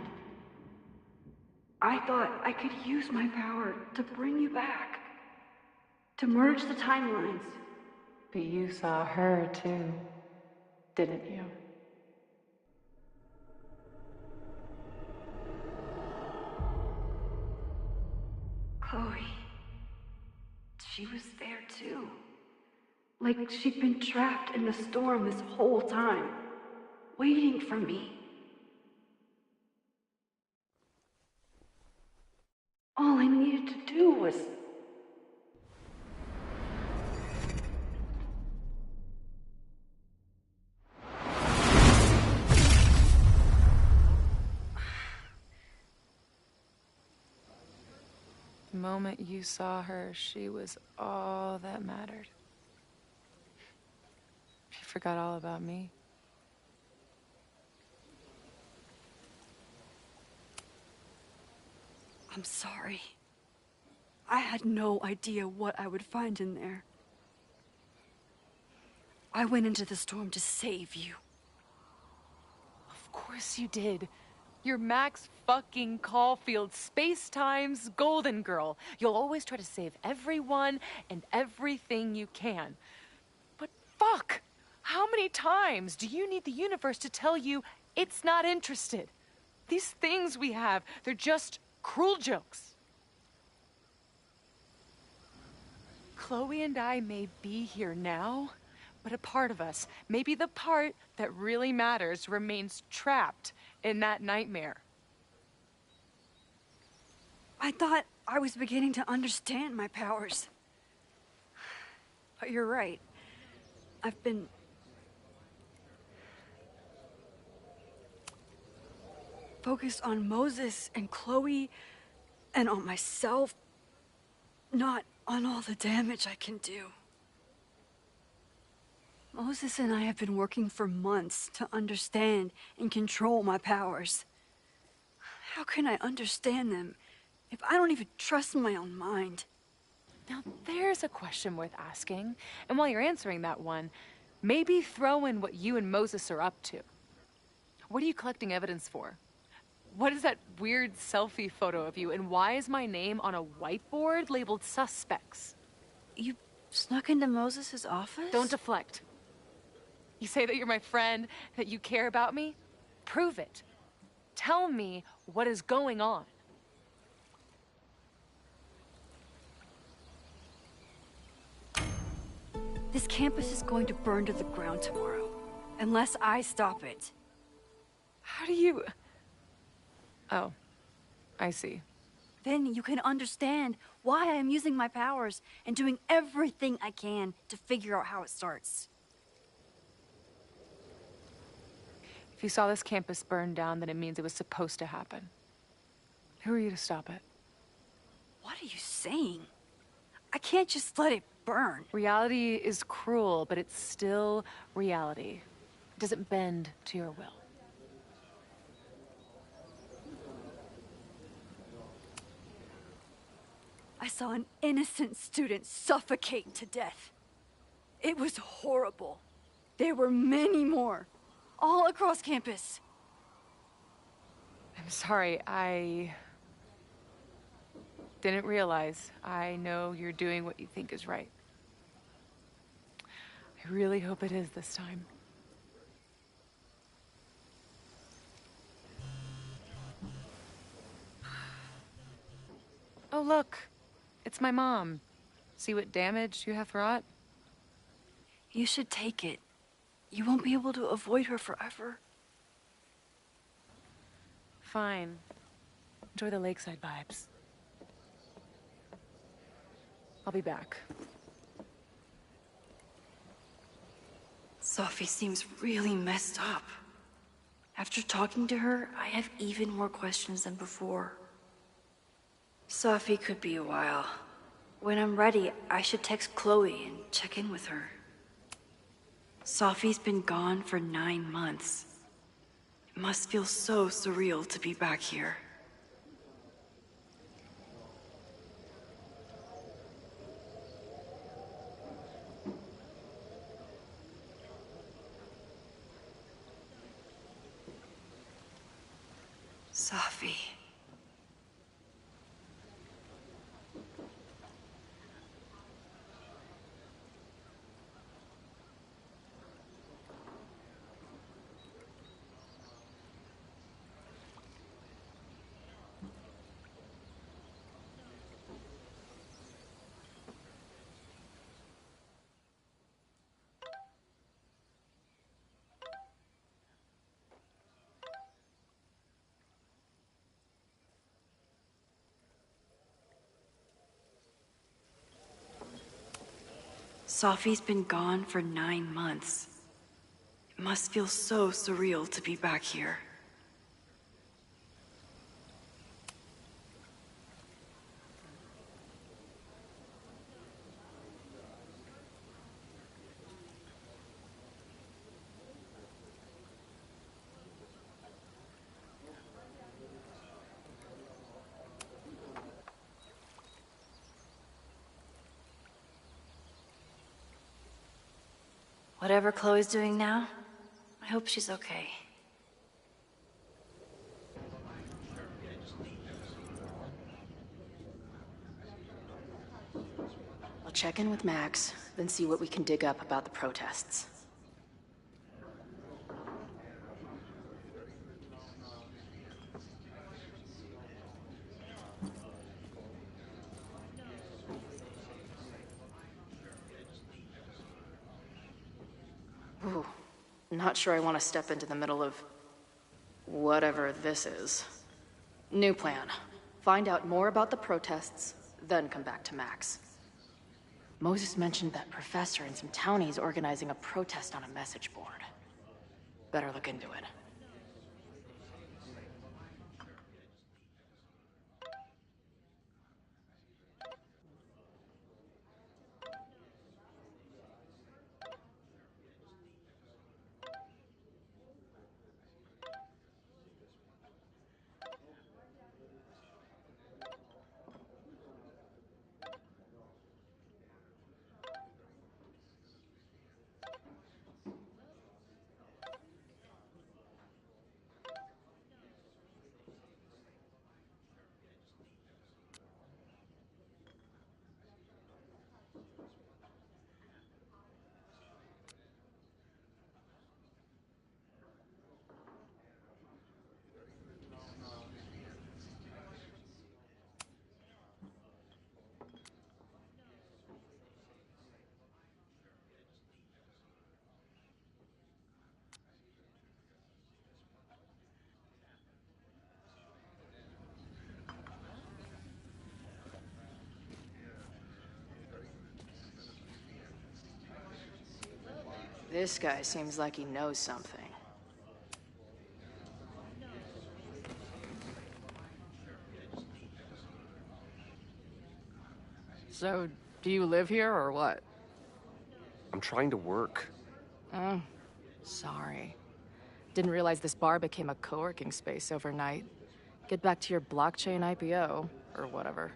I thought I could use my power to bring you back. To merge the timelines. But you saw her too, didn't you? Chloe. She was there too. Like she'd been trapped in the storm this whole time, waiting for me. All I needed to do was... The moment you saw her, she was all that mattered. You forgot all about me. I'm sorry. I had no idea what I would find in there. I went into the storm to save you. Of course you did. You're Max fucking Caulfield, Space-Time's golden girl. You'll always try to save everyone and everything you can. But fuck! How many times do you need the universe to tell you it's not interested? These things we have, they're just cruel jokes. Chloe and I may be here now, but a part of us, maybe the part that really matters, remains trapped in that nightmare. I thought I was beginning to understand my powers. But you're right. I've been... focused on Moses and Chloe and on myself, not on all the damage I can do. Moses and I have been working for months to understand and control my powers. How can I understand them if I don't even trust my own mind? Now there's a question worth asking, and while you're answering that one, maybe throw in what you and Moses are up to. What are you collecting evidence for? What is that weird selfie photo of you, and why is my name on a whiteboard labeled suspects? You snuck into Moses' office? Don't deflect. You say that you're my friend, that you care about me? Prove it. Tell me what is going on. This campus is going to burn to the ground tomorrow, unless I stop it. How do you... Oh, I see. Then you can understand why I am using my powers and doing everything I can to figure out how it starts. If you saw this campus burn down, then it means it was supposed to happen. Who are you to stop it? What are you saying? I can't just let it burn. Reality is cruel, but it's still reality. It doesn't bend to your will. I saw an innocent student suffocate to death. It was horrible. There were many more, all across campus. I'm sorry, I didn't realize. I know you're doing what you think is right. I really hope it is this time. Oh, look. It's my mom. See what damage you have wrought? You should take it. You won't be able to avoid her forever. Fine. Enjoy the lakeside vibes. I'll be back. Sophie seems really messed up. After talking to her, I have even more questions than before. Sophie could be a while. When I'm ready, I should text Chloe and check in with her. Sophie's been gone for 9 months. It must feel so surreal to be back here. Sophie. Sophie's been gone for 9 months. It must feel so surreal to be back here. Whatever Chloe's doing now, I hope she's okay. I'll check in with Max, then see what we can dig up about the protests. Ooh, not sure I want to step into the middle of whatever this is. New plan. Find out more about the protests, then come back to Max. Moses mentioned that professor and some townies organizing a protest on a message board. Better look into it. This guy seems like he knows something. So, do you live here or what? I'm trying to work. Oh, sorry. Didn't realize this bar became a co-working space overnight. Get back to your blockchain IPO, or whatever.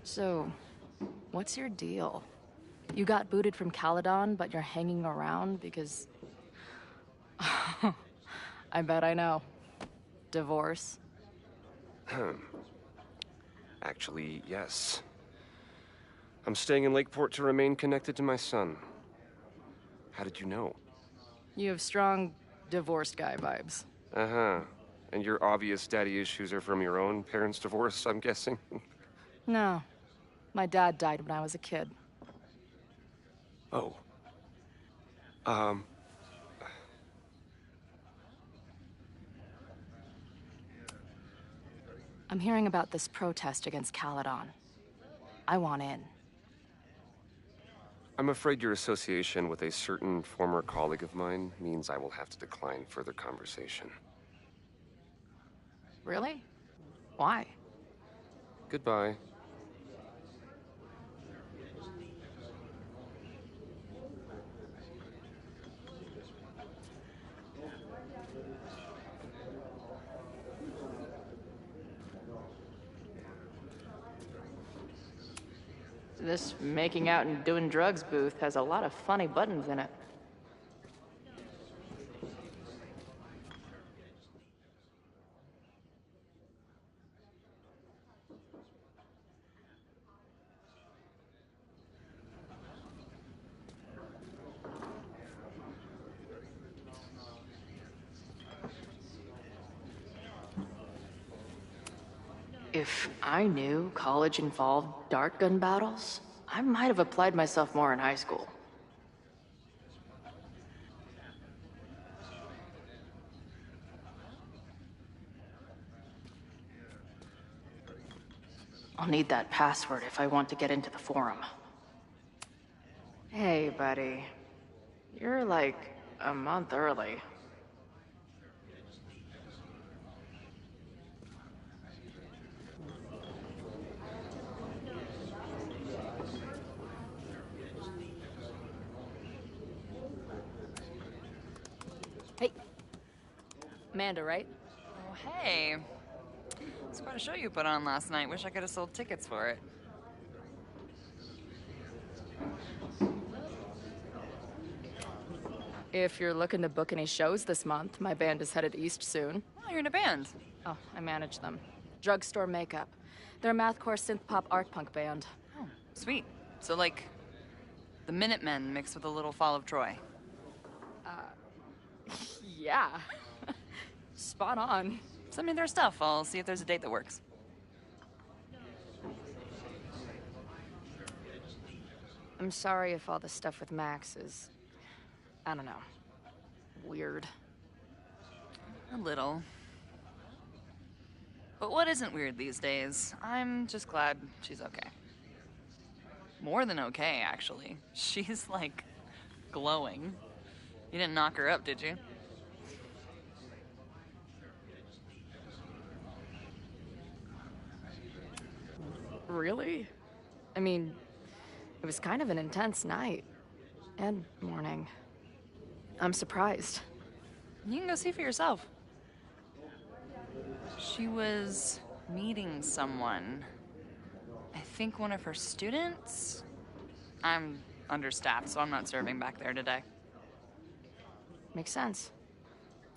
So, what's your deal? You got booted from Caledon, but you're hanging around because... I bet I know. Divorce? Actually, yes. I'm staying in Lakeport to remain connected to my son. How did you know? You have strong divorced guy vibes. Uh-huh. And your obvious daddy issues are from your own parents' divorce, I'm guessing? No. My dad died when I was a kid. Oh. I'm hearing about this protest against Caledon. I want in. I'm afraid your association with a certain former colleague of mine means I will have to decline further conversation. Really? Why? Goodbye. This making out and doing drugs booth has a lot of funny buttons in it. If I knew college involved dart gun battles, I might have applied myself more in high school. I'll need that password if I want to get into the forum. Hey, buddy. You're like a month early. Hey. Amanda, right? Oh, hey. quite a show you put on last night. Wish I could have sold tickets for it. If you're looking to book any shows this month, my band is headed east soon. Oh, you're in a band. Oh, I manage them. Drugstore Makeup. They're a mathcore synth-pop art punk band. Oh, sweet. So, like, the Minutemen mixed with a little Fall of Troy. Yeah. Spot on. Send me their stuff. I'll see if there's a date that works. I'm sorry if all the stuff with Max is, I don't know, weird. A little. But what isn't weird these days? I'm just glad she's okay. More than okay, actually. She's, like, glowing. You didn't knock her up, did you? Really? I mean, it was kind of an intense night. And morning. I'm surprised. You can go see for yourself. She was meeting someone. I think one of her students? I'm understaffed, so I'm not serving back there today. Makes sense.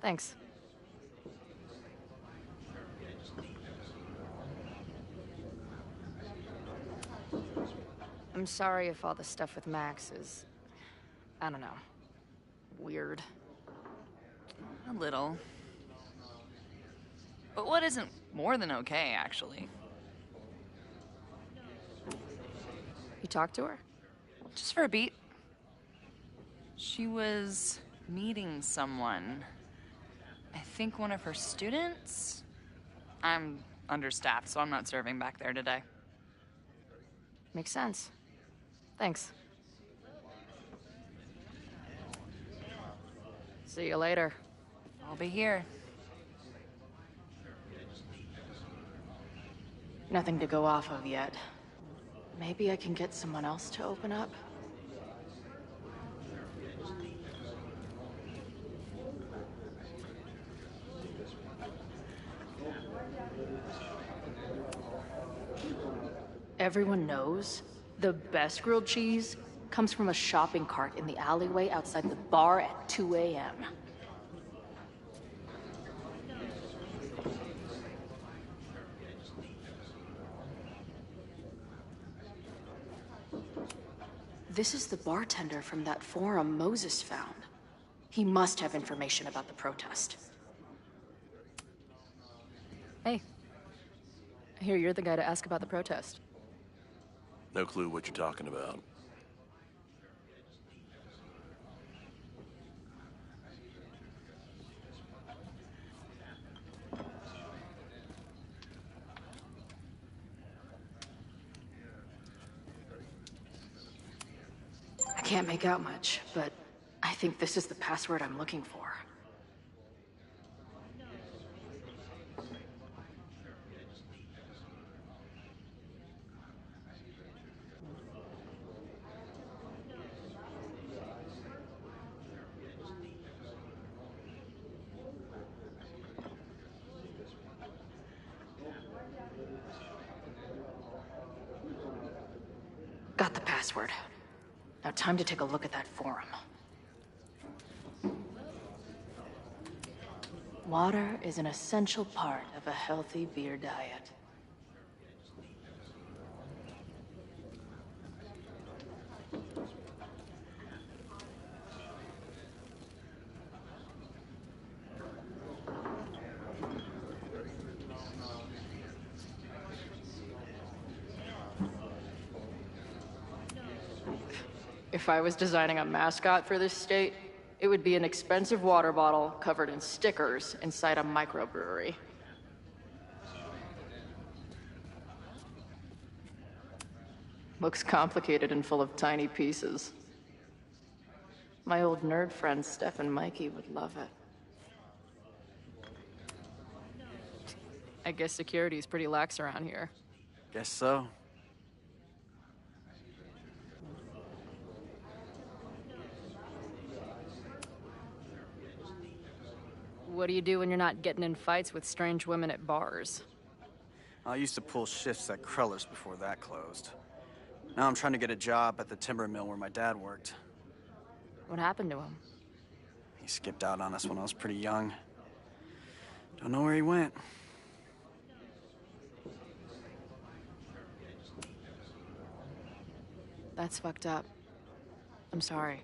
Thanks. I'm sorry if all the stuff with Max is, I don't know, weird. A little. But what isn't more than okay, actually? You talked to her? Just for a beat. She was meeting someone. I think one of her students? I'm understaffed, so I'm not serving back there today. Makes sense. Thanks. See you later. I'll be here. Nothing to go off of yet. Maybe I can get someone else to open up? Everyone knows the best grilled cheese comes from a shopping cart in the alleyway outside the bar at 2 a.m. This is the bartender from that forum Moses found. He must have information about the protest. Hey. I hear you're the guy to ask about the protest. No clue what you're talking about. I can't make out much, but I think this is the password I'm looking for. Got the password. Now time to take a look at that forum. Water is an essential part of a healthy beer diet. If I was designing a mascot for this state, it would be an expensive water bottle covered in stickers inside a microbrewery. Looks complicated and full of tiny pieces. My old nerd friends Steph and Mikey would love it. I guess security's pretty lax around here. Guess so. What do you do when you're not getting in fights with strange women at bars? I used to pull shifts at Kreller's before that closed. Now I'm trying to get a job at the timber mill where my dad worked. What happened to him? He skipped out on us when I was pretty young. Don't know where he went. That's fucked up. I'm sorry.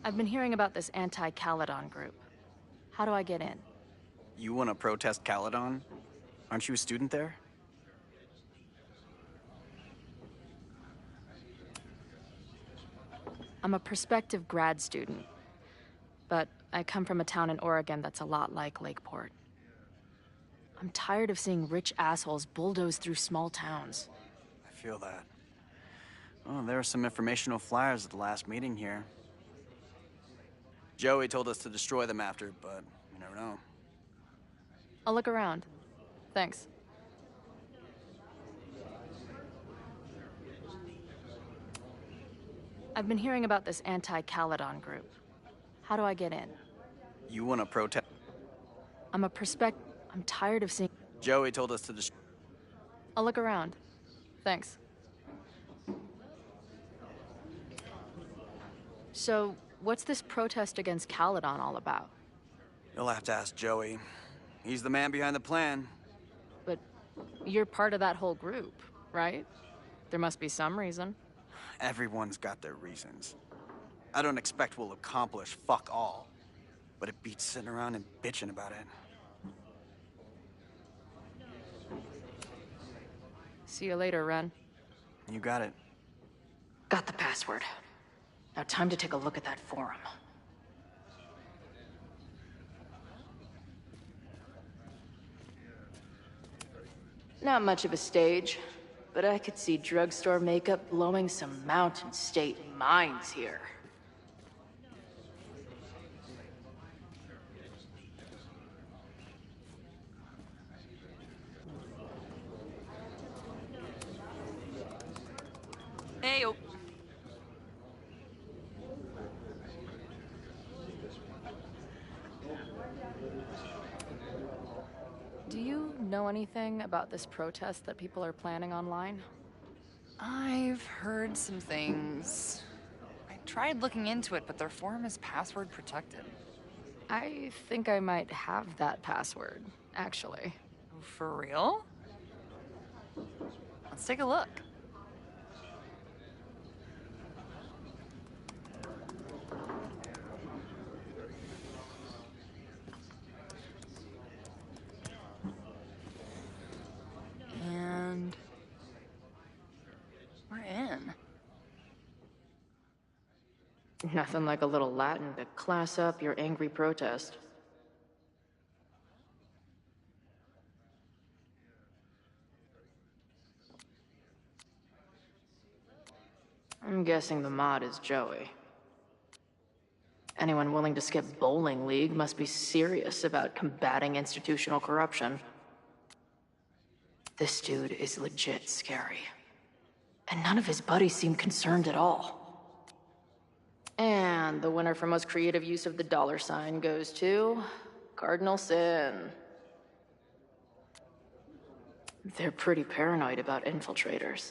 I've been hearing about this anti-Caledon group. How do I get in? You want to protest Caledon? Aren't you a student there? I'm a prospective grad student, but I come from a town in Oregon that's a lot like Lakeport. I'm tired of seeing rich assholes bulldoze through small towns. I feel that. Oh, there were some informational flyers at the last meeting here. Joey told us to destroy them after, but you never know. I'll look around. Thanks. I've been hearing about this anti-Caledon group. How do I get in? You want to protest? I'm tired of seeing... Joey told us to destroy... I'll look around. Thanks. So, what's this protest against Caledon all about? You'll have to ask Joey. He's the man behind the plan. But you're part of that whole group, right? There must be some reason. Everyone's got their reasons. I don't expect we'll accomplish fuck all, but it beats sitting around and bitching about it. See you later, Ren. You got it. Got the password. Now time to take a look at that forum. Not much of a stage, but I could see drugstore makeup blowing some Mountain State minds here. Hey-o. Do you know anything about this protest that people are planning online? I've heard some things. I tried looking into it, but their forum is password protected. I think I might have that password, actually. For real? Let's take a look. And we're in. Nothing like a little Latin to class up your angry protest. I'm guessing the mod is Joey. Anyone willing to skip bowling league must be serious about combating institutional corruption. This dude is legit scary. And none of his buddies seem concerned at all. And the winner for most creative use of the $sign goes to Cardinal Sin. They're pretty paranoid about infiltrators.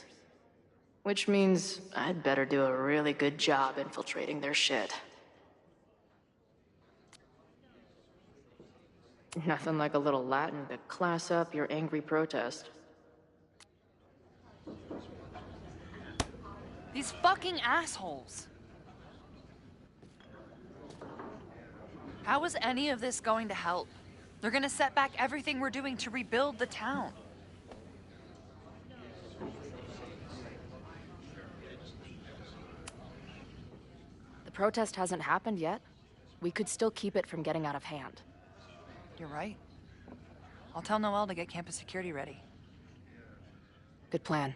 Which means I'd better do a really good job infiltrating their shit. Nothing like a little Latin to class up your angry protest. These fucking assholes. How is any of this going to help? They're gonna set back everything we're doing to rebuild the town. The protest hasn't happened yet. We could still keep it from getting out of hand. You're right. I'll tell Noelle to get campus security ready. Good plan.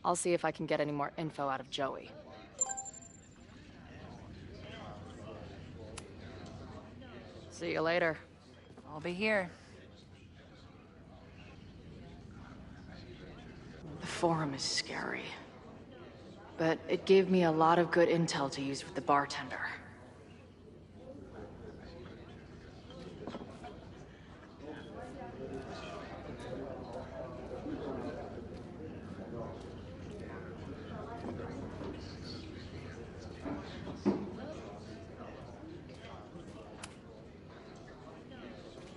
I'll see if I can get any more info out of Joey. See you later. I'll be here. The forum is scary. But it gave me a lot of good intel to use with the bartender.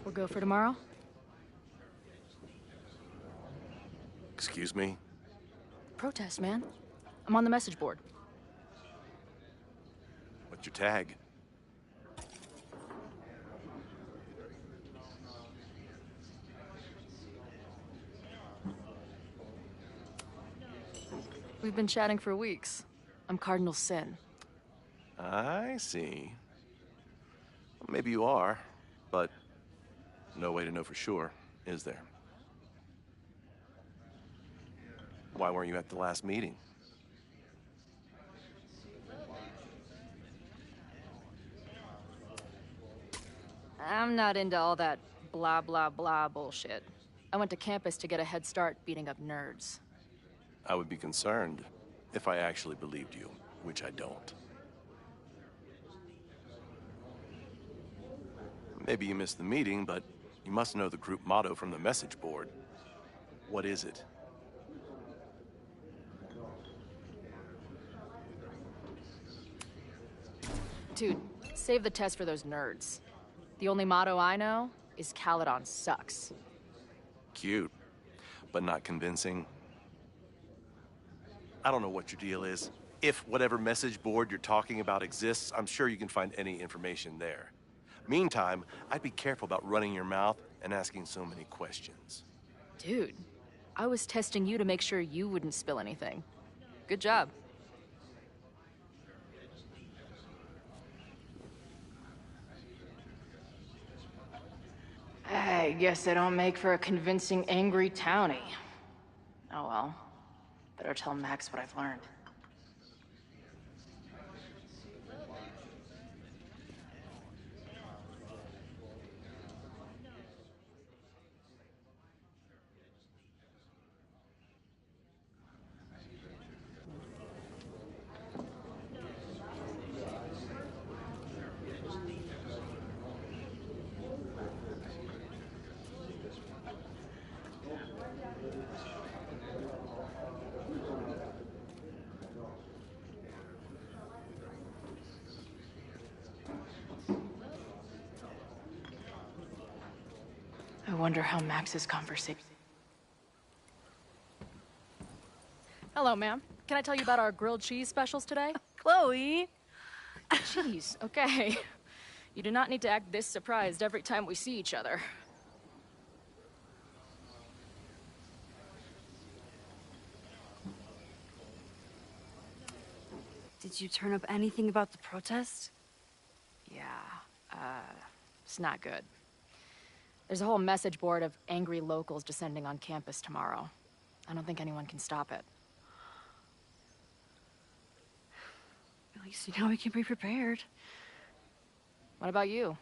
We'll go for tomorrow? Excuse me? Protest, man. I'm on the message board. What's your tag? We've been chatting for weeks. I'm Cardinal Sin. I see. Well, maybe you are, but no way to know for sure, is there? Why weren't you at the last meeting? I'm not into all that blah blah blah bullshit. I went to campus to get a head start beating up nerds. I would be concerned if I actually believed you, which I don't. Maybe you missed the meeting, but you must know the group motto from the message board. What is it? Dude, save the test for those nerds. The only motto I know is Caledon sucks. Cute, but not convincing. I don't know what your deal is. If whatever message board you're talking about exists, I'm sure you can find any information there. Meantime, I'd be careful about running your mouth and asking so many questions. Dude, I was testing you to make sure you wouldn't spill anything. Good job. I guess I don't make for a convincing angry townie. Oh well. Better tell Max what I've learned. I wonder how Max's conversation... Hello, ma'am. Can I tell you about our grilled cheese specials today? Chloe! Cheese, okay. You do not need to act this surprised every time we see each other. Did you turn up anything about the protest? Yeah, it's not good. There's a whole message board of angry locals descending on campus tomorrow. I don't think anyone can stop it. At least now we can be prepared. What about you?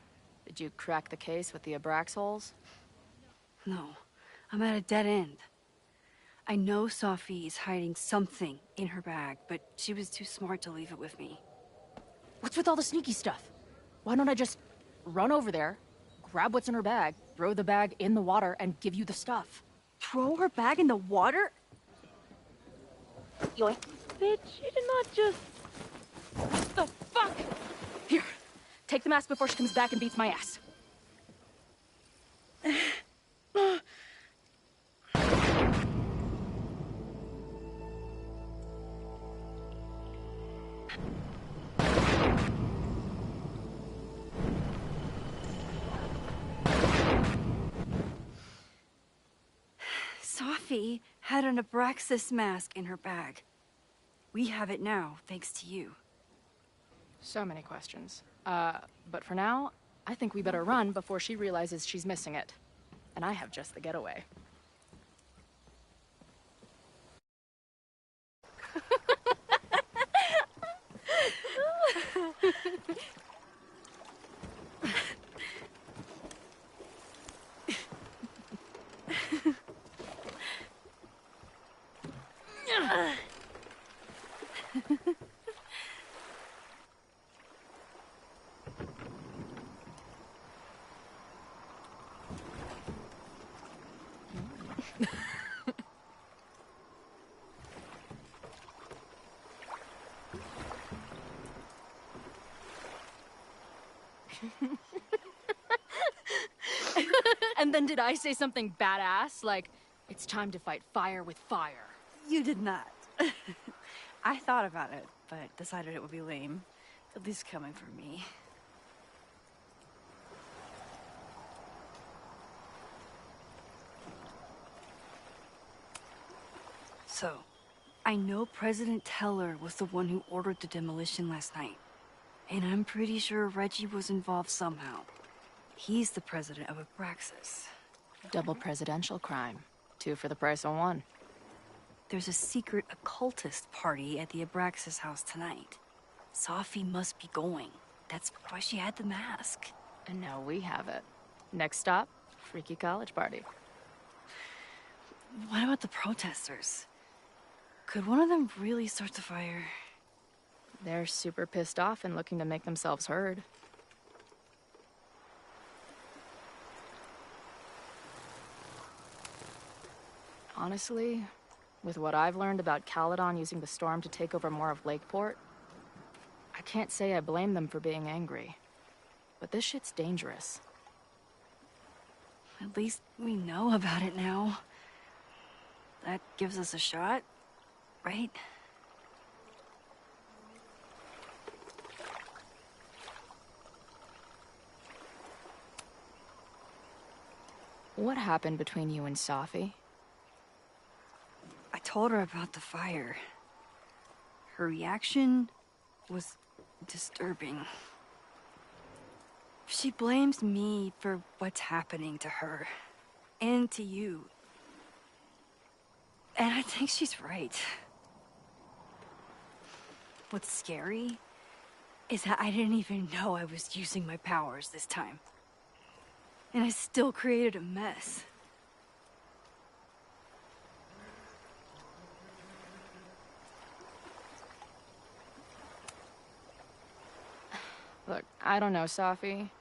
Did you crack the case with the Abrax holes? No, I'm at a dead end. I know Sophie is hiding something in her bag, but she was too smart to leave it with me. What's with all the sneaky stuff? Why don't I just run over there, grab what's in her bag, throw the bag in the water, and give you the stuff? Throw her bag in the water? Yoink. Bitch, you did not just... What the fuck? Here, take the mask before she comes back and beats my ass. Sophie had an Abraxas mask in her bag. We have it now, thanks to you. So many questions. But for now, I think we better run before she realizes she's missing it. And I have just the getaway. And then did I say something badass? Like, it's time to fight fire with fire. You did not. I thought about it, but decided it would be lame. At least coming from me. So, I know President Teller was the one who ordered the demolition last night. And I'm pretty sure Reggie was involved somehow. He's the president of Abraxas. Double presidential crime. 2 for the price of 1. There's a secret occultist party at the Abraxas house tonight. Sophie must be going. That's why she had the mask. And now we have it. Next stop, freaky college party. What about the protesters? Could one of them really start the fire? They're super pissed off and looking to make themselves heard. Honestly, with what I've learned about Caledon using the storm to take over more of Lakeport, I can't say I blame them for being angry. But this shit's dangerous. At least we know about it now. That gives us a shot, right? What happened between you and Sophie? I told her about the fire. Her reaction was disturbing. She blames me for what's happening to her. And to you. And I think she's right. What's scary is that I didn't even know I was using my powers this time. And I still created a mess. Look, I don't know Sophie,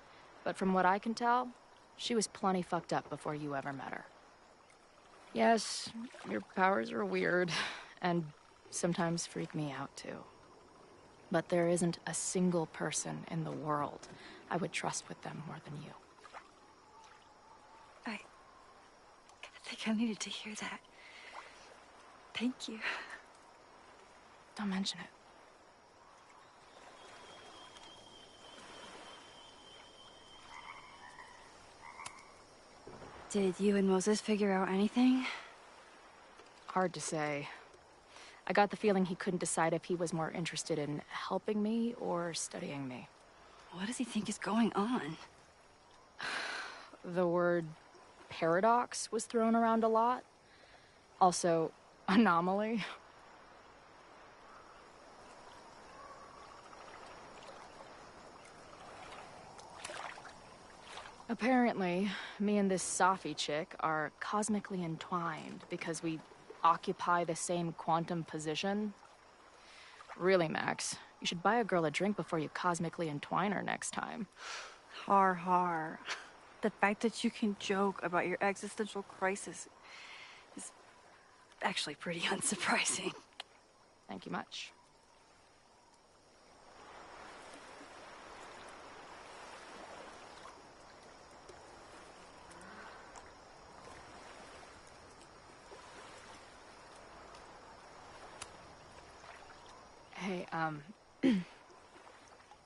but from what I can tell, she was plenty fucked up before you ever met her. Yes, your powers are weird, and sometimes freak me out too. But there isn't a single person in the world I would trust with them more than you. I think I needed to hear that. Thank you. Don't mention it. Did you and Moses figure out anything? Hard to say. I got the feeling he couldn't decide if he was more interested in helping me or studying me. What does he think is going on? The word paradox was thrown around a lot. Also, anomaly. Apparently, me and this Sophie chick are cosmically entwined because we occupy the same quantum position. Really, Max, you should buy a girl a drink before you cosmically entwine her next time. Har har. The fact that you can joke about your existential crisis is actually pretty unsurprising. Thank you much. Hey,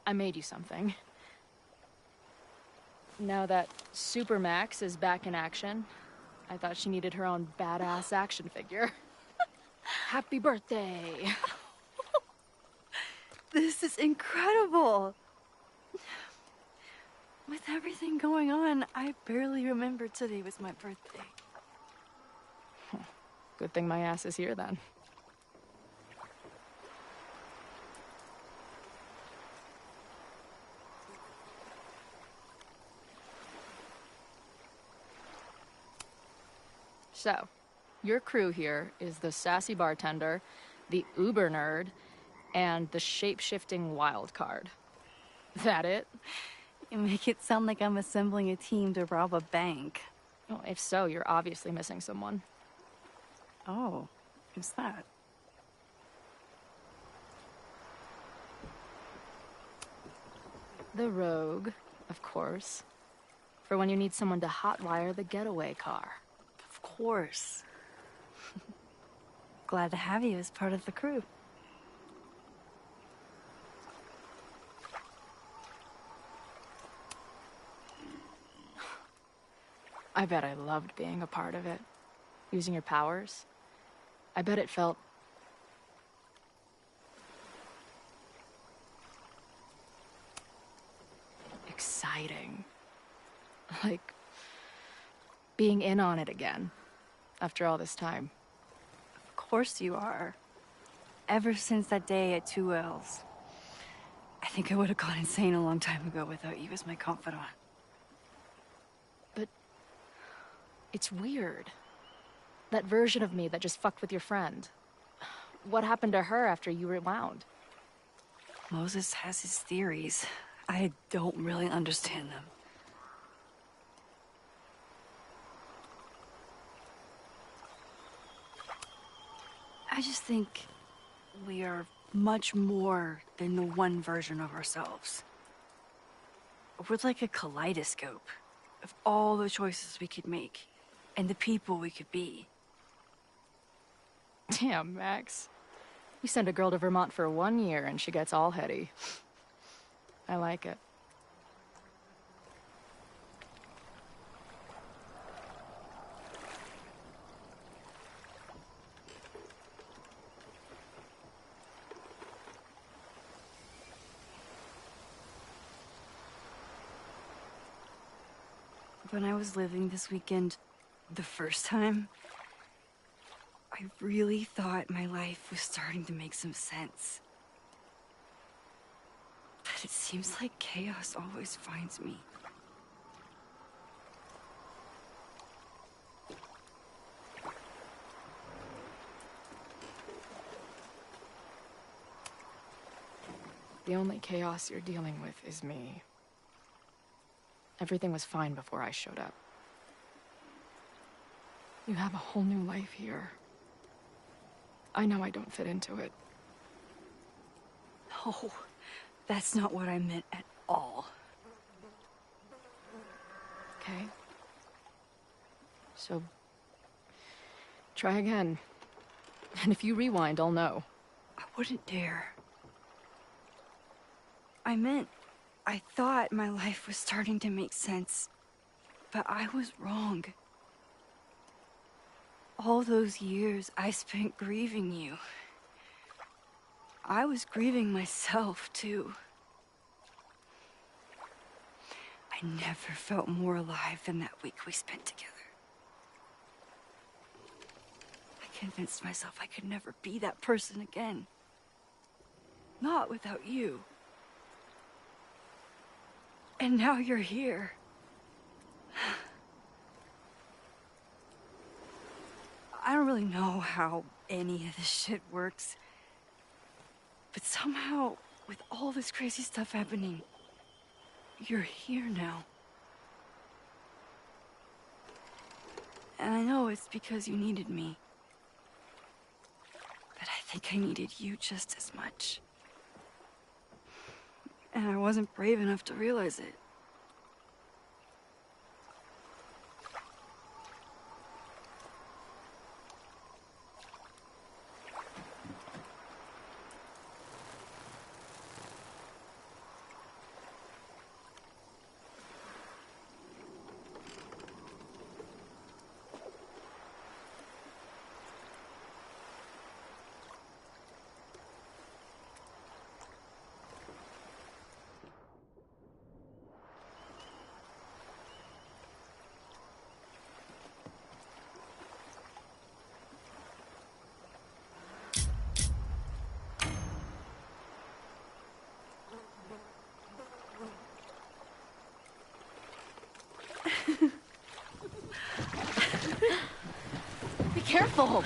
I made you something. Now that Super Max is back in action, I thought she needed her own badass action figure. Happy birthday! This is incredible! With everything going on, I barely remember today was my birthday. Good thing my ass is here then. So, your crew here is the sassy bartender, the uber nerd, and the shape-shifting wild card. That it? You make it sound like I'm assembling a team to rob a bank. Well, if so, you're obviously missing someone. Oh, who's that? The rogue, of course. For when you need someone to hotwire the getaway car. Of course. Glad to have you as part of the crew. I bet I loved being a part of it. Using your powers. I bet it felt... exciting. Like... being in on it again. After all this time. Of course you are. Ever since that day at 2L's. I think I would have gone insane a long time ago without you as my confidant. But... it's weird. That version of me that just fucked with your friend. What happened to her after you rewound? Moses has his theories. I don't really understand them. I just think we are much more than the one version of ourselves. We're like a kaleidoscope of all the choices we could make and the people we could be. Damn, Max. You send a girl to Vermont for 1 year and she gets all heady. I like it. When I was living this weekend, the first time, I really thought my life was starting to make some sense. But it seems like chaos always finds me. The only chaos you're dealing with is me. Everything was fine before I showed up. You have a whole new life here. I know I don't fit into it. No, that's not what I meant at all. Okay. So, try again. And if you rewind, I'll know. I wouldn't dare. I meant, I thought my life was starting to make sense, but I was wrong. All those years I spent grieving you. I was grieving myself, too. I never felt more alive than that week we spent together. I convinced myself I could never be that person again. Not without you. And now you're here. I don't really know how any of this shit works. But somehow, with all this crazy stuff happening, you're here now. And I know it's because you needed me. But I think I needed you just as much. And I wasn't brave enough to realize it. Be careful!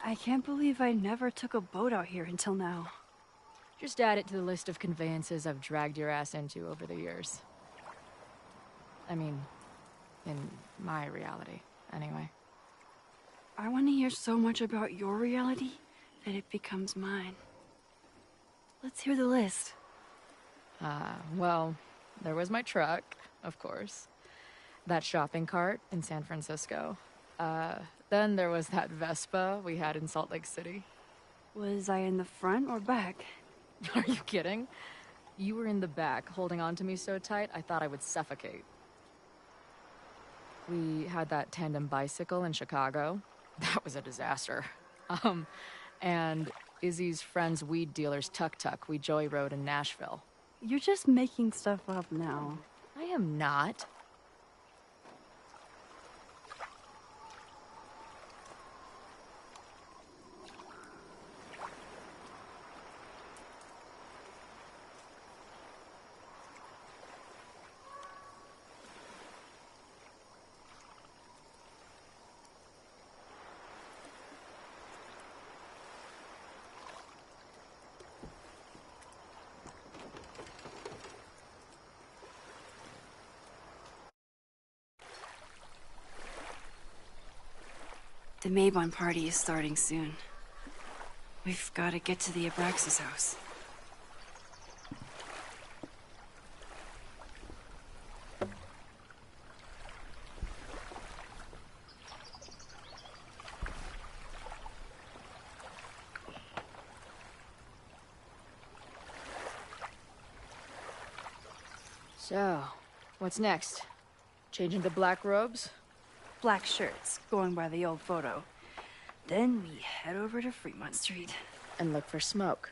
I can't believe I never took a boat out here until now. Just add it to the list of conveyances I've dragged your ass into over the years. I mean, in my reality, anyway. I want to hear so much about your reality that it becomes mine. Let's hear the list. Well, there was my truck, of course. That shopping cart in San Francisco. Then there was that Vespa we had in Salt Lake City. Was I in the front or back? Are you kidding? You were in the back, holding on to me so tight, I thought I would suffocate. We had that tandem bicycle in Chicago. That was a disaster. And Izzy's friend's weed dealer's tuk-tuk we joyrode in Nashville. You're just making stuff up now. I am not. The Mabon party is starting soon. We've got to get to the Abraxas house. So, what's next? Changing to black robes? Black shirts, going by the old photo. Then we head over to Fremont Street. And look for smoke.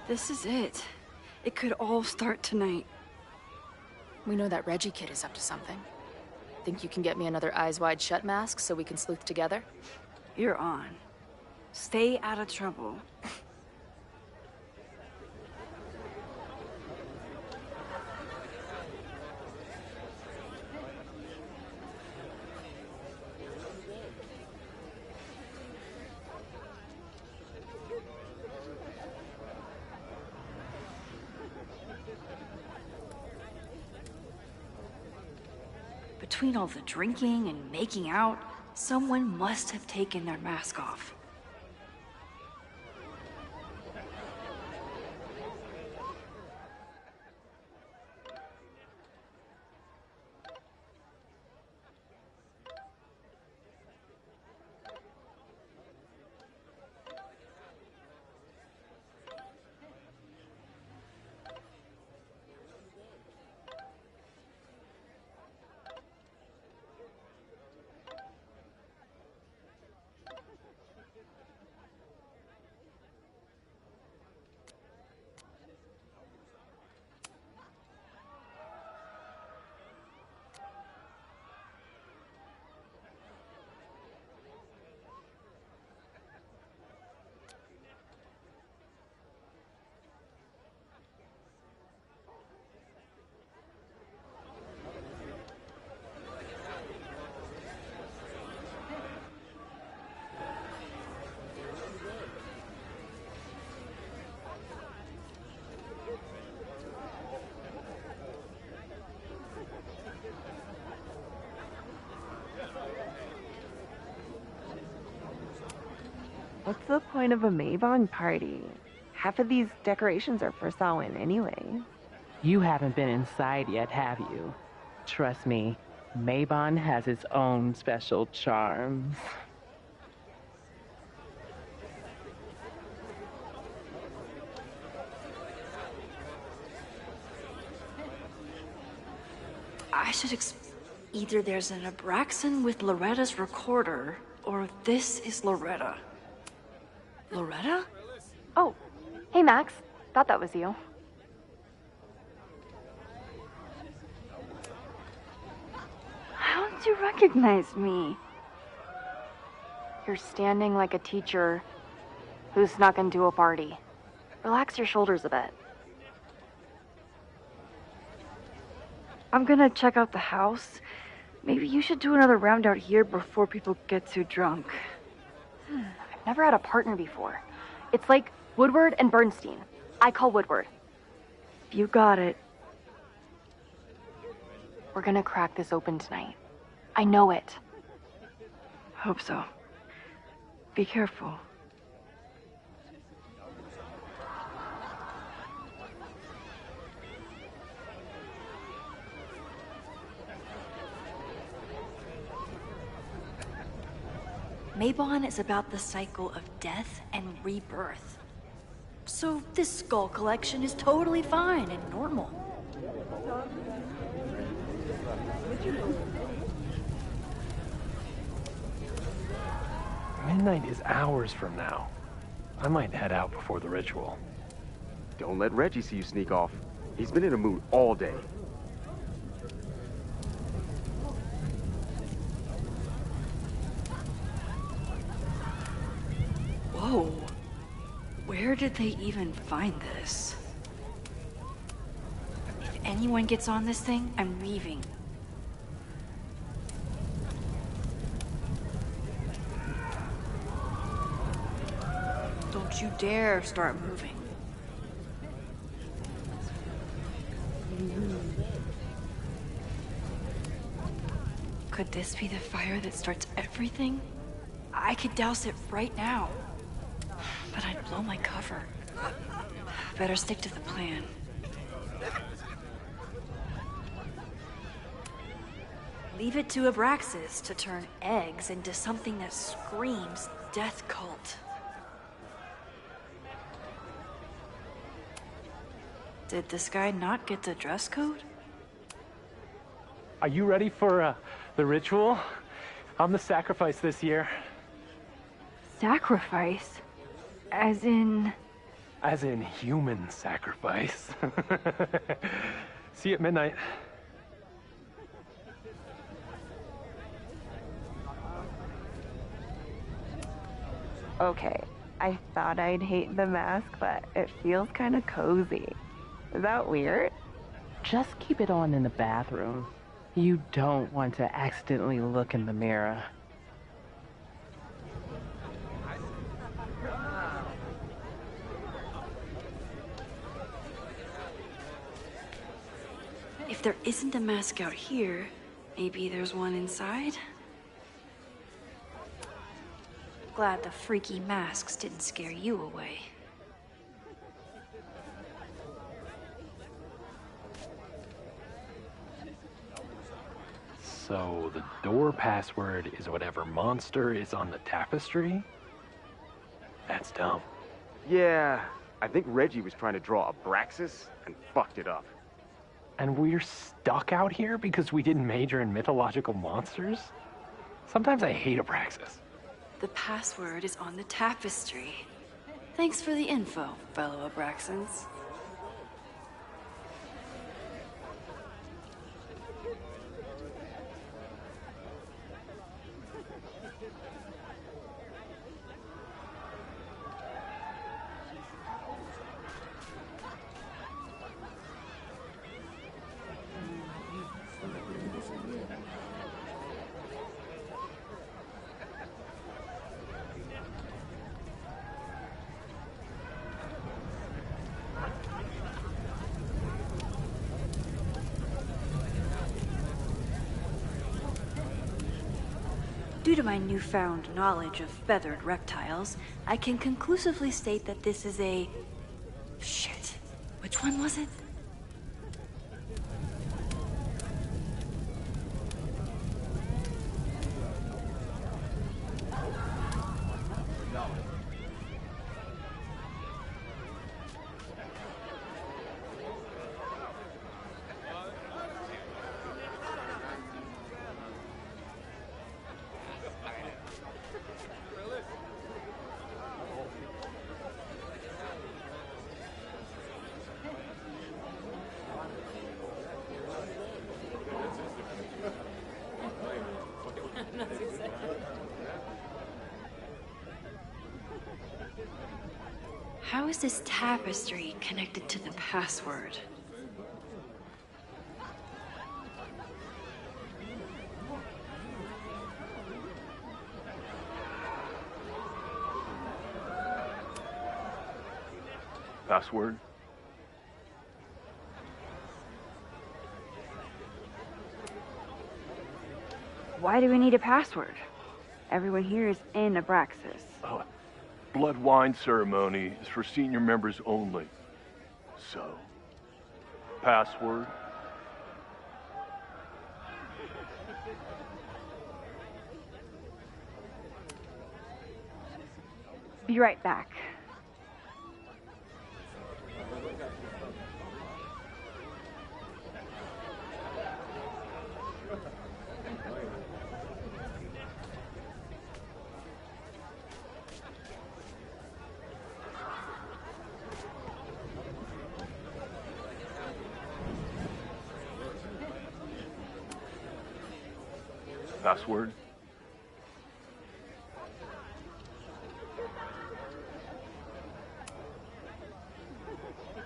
This is it. It could all start tonight. We know that Reggie kid is up to something. Think you can get me another Eyes Wide Shut mask so we can sleuth together? You're on. Stay out of trouble. Between all the drinking and making out, someone must have taken their mask off. What's the point of a Mabon party? Half of these decorations are for Samhain anyway. You haven't been inside yet, have you? Trust me, Mabon has its own special charms. I should Either there's an Abraxan with Loretta's recorder, or this is Loretta. Loretta? Oh, hey Max. Thought that was you. How'd you recognize me? You're standing like a teacher who snuck into a party. Relax your shoulders a bit. I'm gonna check out the house. Maybe you should do another round out here before people get too drunk. I've never had a partner before. It's like Woodward and Bernstein. I call Woodward. You got it. We're gonna crack this open tonight. I know it. Hope so. Be careful. Mabon is about the cycle of death and rebirth. So this skull collection is totally fine and normal. Midnight is hours from now. I might head out before the ritual. Don't let Reggie see you sneak off. He's been in a mood all day. Whoa. Where did they even find this? If anyone gets on this thing, I'm leaving. Don't you dare start moving. Could this be the fire that starts everything? I could douse it right now. But I'd blow my cover. Better stick to the plan. Leave it to Abraxas to turn eggs into something that screams death cult. Did this guy not get the dress code? Are you ready for the ritual? I'm the sacrifice this year. Sacrifice? As in... As in human sacrifice. See you at midnight. Okay, I thought I'd hate the mask, but it feels kind of cozy. Is that weird? Just keep it on in the bathroom. You don't want to accidentally look in the mirror. If there isn't a mask out here, maybe there's one inside? Glad the freaky masks didn't scare you away. So the door password is whatever monster is on the tapestry? That's dumb. Yeah, I think Reggie was trying to draw Abraxas and fucked it up. And we're stuck out here because we didn't major in mythological monsters? Sometimes I hate Abraxas. The password is on the tapestry. Thanks for the info, fellow Abraxans. Due to my newfound knowledge of feathered reptiles, I can conclusively state that this is a... Shit. Which one was it? How is this tapestry connected to the password? Password? Why do we need a password? Everyone here is in Abraxas. Blood wine ceremony is for senior members only. So, password? Be right back. Password?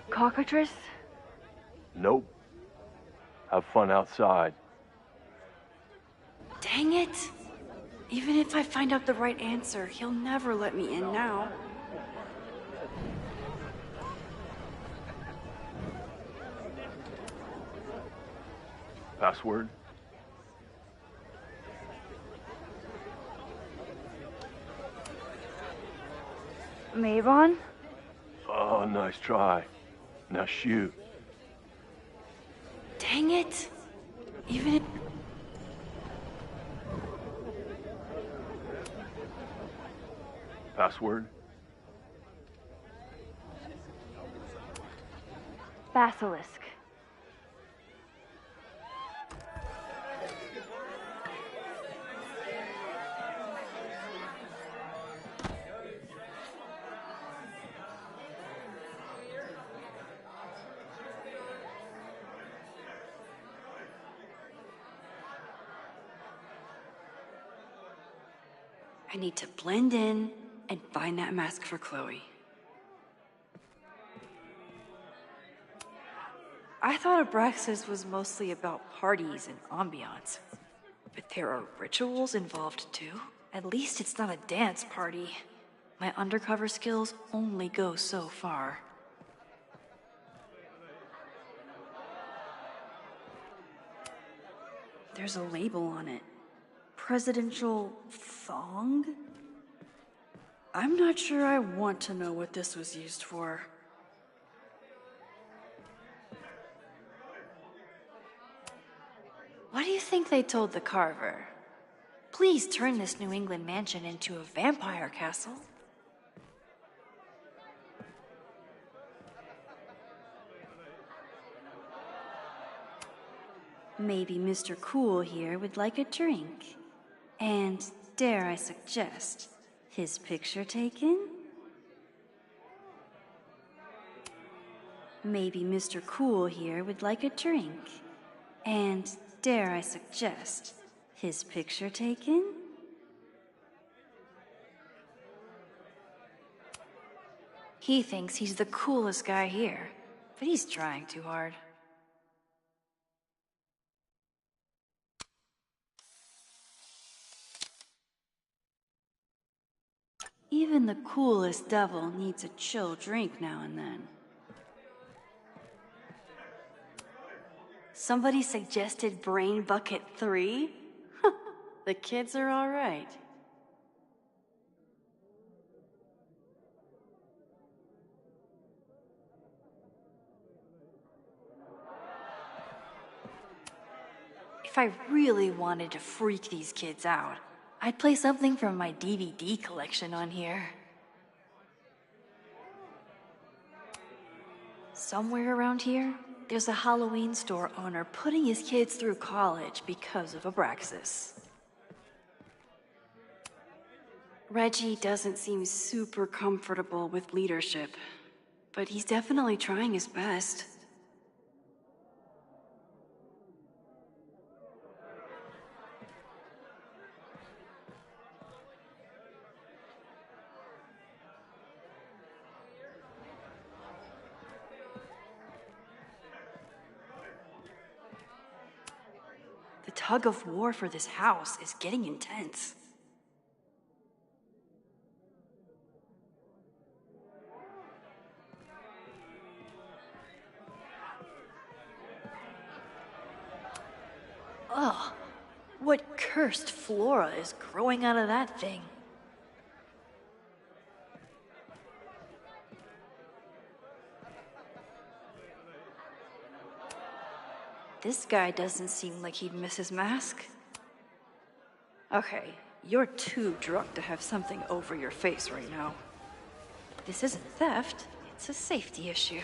Cockatrice? Nope. Have fun outside. Dang it! Even if I find out the right answer, he'll never let me in now. Password? Mavon? Oh, nice try. Now shoot. Dang it! Even if... Password? Basilisk. I need to blend in and find that mask for Chloe. I thought Abraxas was mostly about parties and ambiance. But there are rituals involved too. At least it's not a dance party. My undercover skills only go so far. There's a label on it. Presidential thong? I'm not sure I want to know what this was used for. What do you think they told the carver? Please turn this New England mansion into a vampire castle. Maybe Mr. Cool here would like a drink. And dare I suggest, his picture taken? Maybe Mr. Cool here would like a drink. And dare I suggest, his picture taken? He thinks he's the coolest guy here, but he's trying too hard. Even the coolest devil needs a chill drink now and then. Somebody suggested Brain Bucket 3? The kids are all right. If I really wanted to freak these kids out, I'd play something from my DVD collection on here. Somewhere around here, there's a Halloween store owner putting his kids through college because of Abraxas. Reggie doesn't seem super comfortable with leadership, but he's definitely trying his best. tug of war for this house is getting intense. Ugh, what cursed flora is growing out of that thing? This guy doesn't seem like he'd miss his mask. Okay, you're too drunk to have something over your face right now. This isn't theft, it's a safety issue.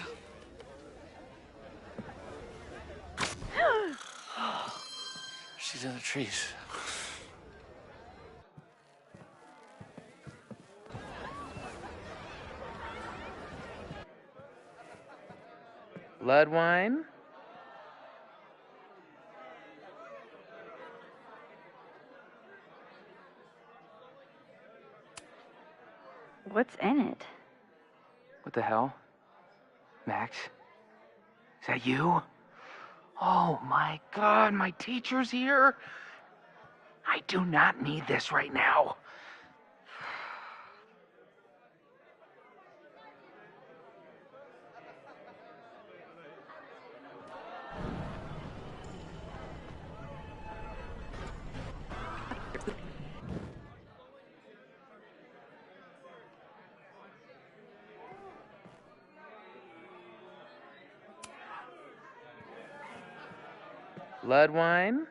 She's in the trees. Blood wine? What's in it? What the hell? Max? Is that you? Oh my god, my teacher's here? I do not need this right now. Blood wine?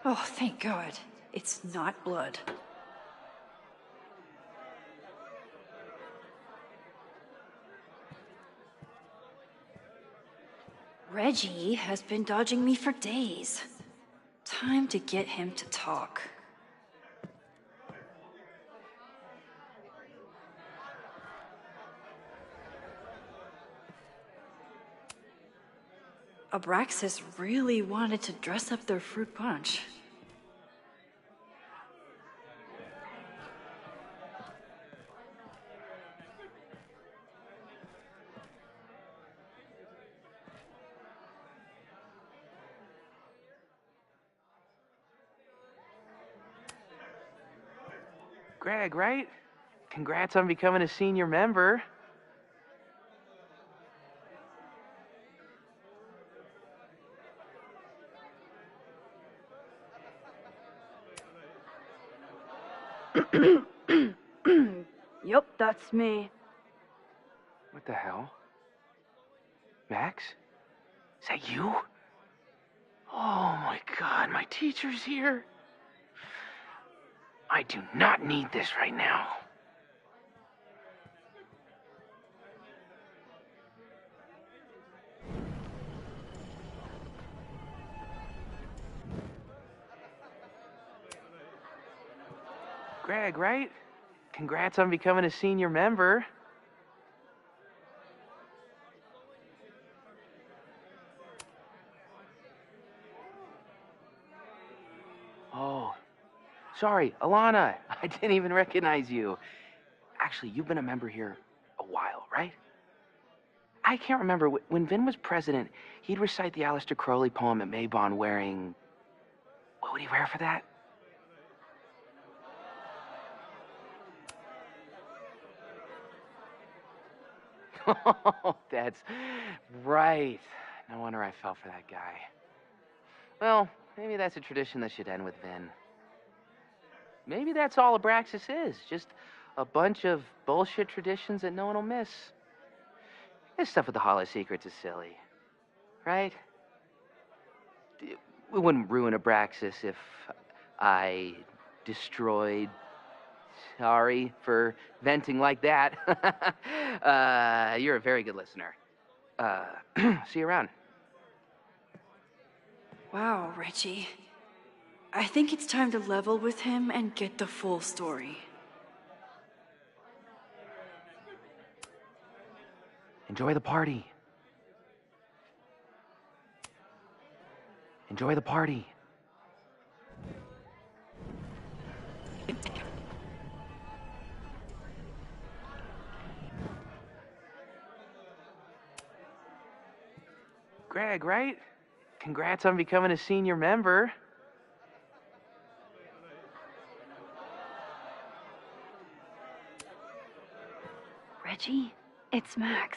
Oh, thank God. It's not blood. Reggie has been dodging me for days. Time to get him to talk. Abraxas really wanted to dress up their fruit punch. Greg, right? Congrats on becoming a senior member. Yep, that's me. What the hell? Max? Is that you? Oh my god, my teacher's here. I do not need this right now. Greg, right? Congrats on becoming a senior member. Oh, sorry, Alana. I didn't even recognize you. Actually, you've been a member here a while, right? I can't remember. When Vin was president, he'd recite the Aleister Crowley poem at Maybon wearing... What would he wear for that? Oh, that's right. No wonder I fell for that guy. Well, maybe that's a tradition that should end with Vin. Maybe that's all Abraxas is. Just a bunch of bullshit traditions that no one will miss. This stuff with the Hollow Secrets is silly. Right? We wouldn't ruin Abraxas if I destroyed... Sorry for venting like that. You're a very good listener. See you around. Wow, Reggie. I think it's time to level with him and get the full story. Enjoy the party. Enjoy the party. Greg, right? Congrats on becoming a senior member. Reggie, it's Max.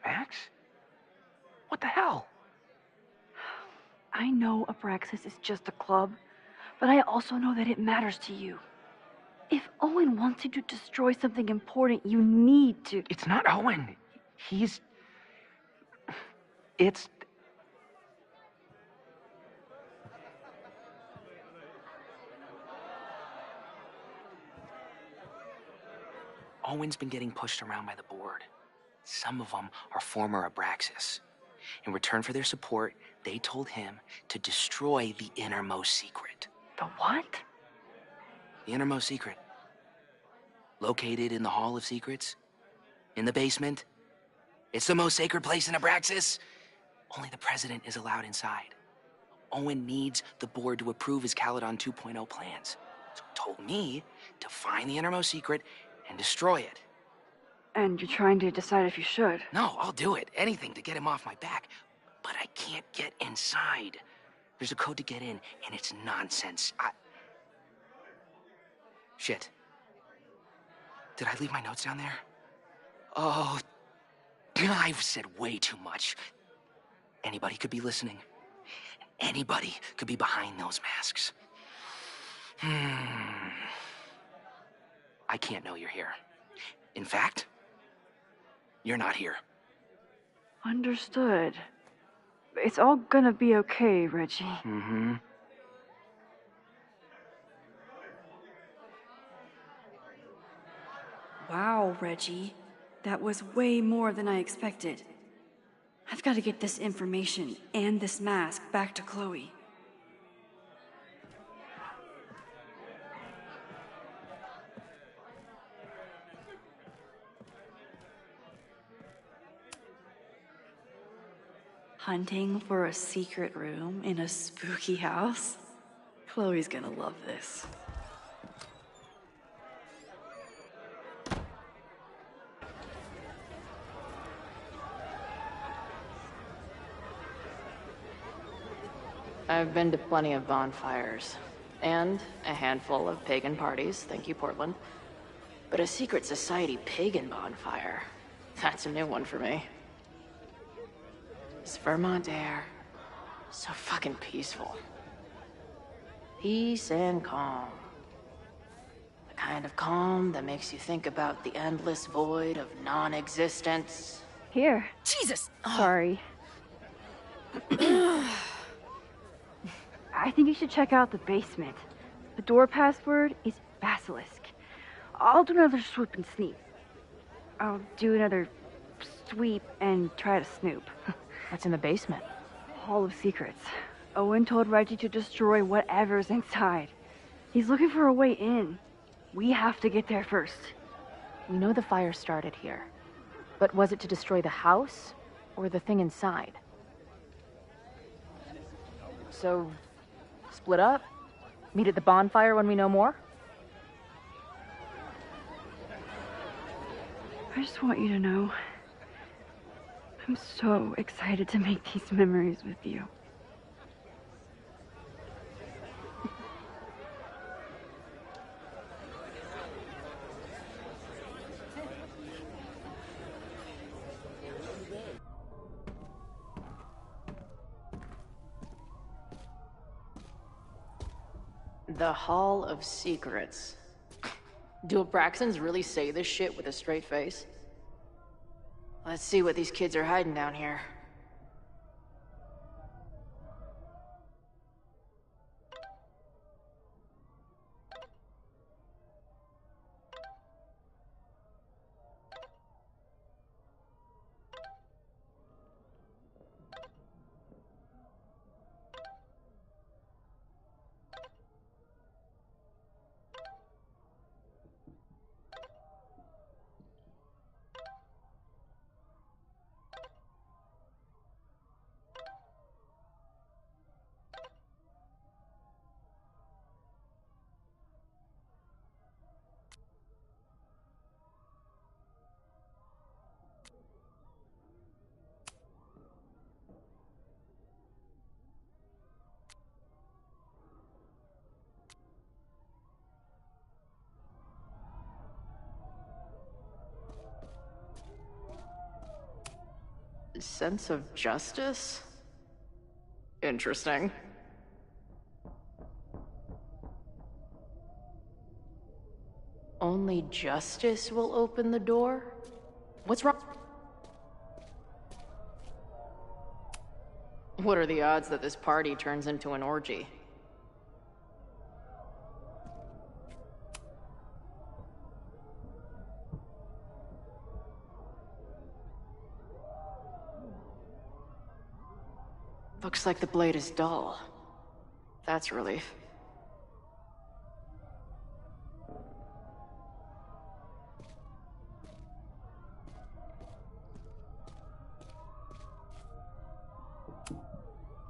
Max? What the hell? I know Abraxas is just a club, but I also know that it matters to you. If Owen wants you to destroy something important, you need to... It's not Owen. It's... Owen's been getting pushed around by the board. Some of them are former Abraxas. In return for their support, they told him to destroy the innermost secret. The what? The innermost secret. Located in the Hall of Secrets. In the basement. It's the most sacred place in Abraxas. Only the president is allowed inside. Owen needs the board to approve his Caledon 2.0 plans. So he told me to find the innermost secret and destroy it. And you're trying to decide if you should. No, I'll do it. Anything to get him off my back. But I can't get inside. There's a code to get in, and it's nonsense. Shit. Did I leave my notes down there? Oh, I've said way too much. Anybody could be listening. Anybody could be behind those masks. I can't know you're here. In fact, you're not here. Understood. It's all gonna be okay, Reggie. Mm-hmm. Wow, Reggie. That was way more than I expected. I've got to get this information and this mask back to Chloe. Hunting for a secret room in a spooky house? Chloe's gonna love this. I've been to plenty of bonfires, and a handful of pagan parties, thank you, Portland. But a secret society pagan bonfire, that's a new one for me. This Vermont air, so fucking peaceful. Peace and calm. The kind of calm that makes you think about the endless void of non-existence. Here. Jesus! Sorry. I think you should check out the basement. The door password is Basilisk. I'll do another swoop and sneak. I'll do another sweep and try to snoop. What's in the basement? Hall of Secrets. Owen told Reggie to destroy whatever's inside. He's looking for a way in. We have to get there first. We know the fire started here. But was it to destroy the house or the thing inside? So, split up? Meet at the bonfire when we know more? I just want you to know, I'm so excited to make these memories with you. The Hall of Secrets. Do Abraxans really say this shit with a straight face? Let's see what these kids are hiding down here. Sense of justice? Interesting. Only justice will open the door? What's wrong? What are the odds that this party turns into an orgy? Looks like the blade is dull. That's a relief.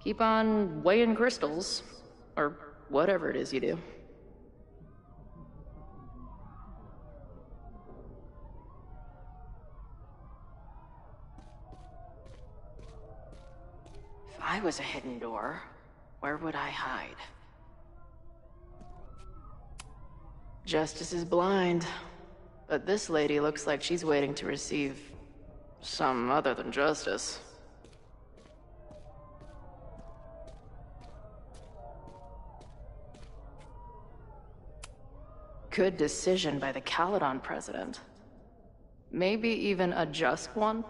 Keep on weighing crystals, or whatever it is you do. If I was a hidden door, where would I hide? Justice is blind, but this lady looks like she's waiting to receive some other than justice. Good decision by the Caledon president. Maybe even a just one?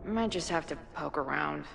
Might just have to poke around.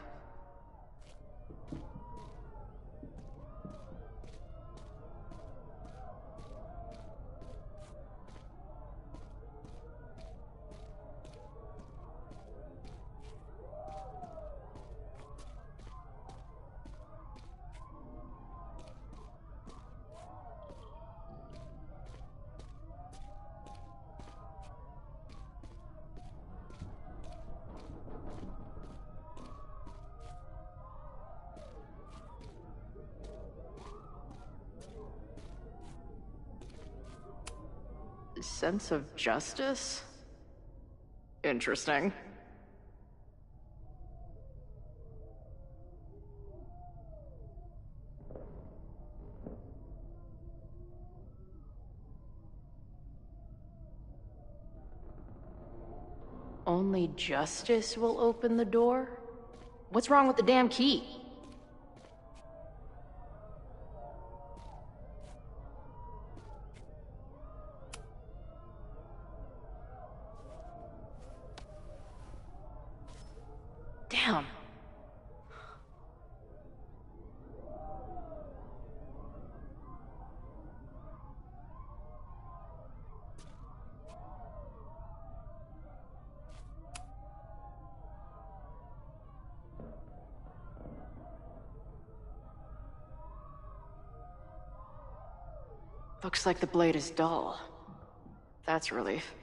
Sense of justice? Interesting. Only justice will open the door? What's wrong with the damn key? Damn. Looks like the blade is dull. That's a relief.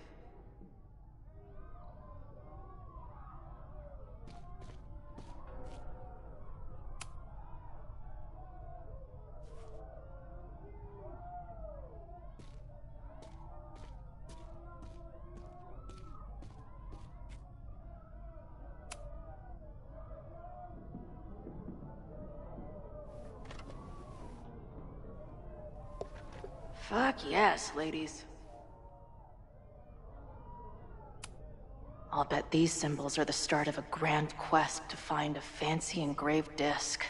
Fuck yes, ladies. I'll bet these symbols are the start of a grand quest to find a fancy engraved disc.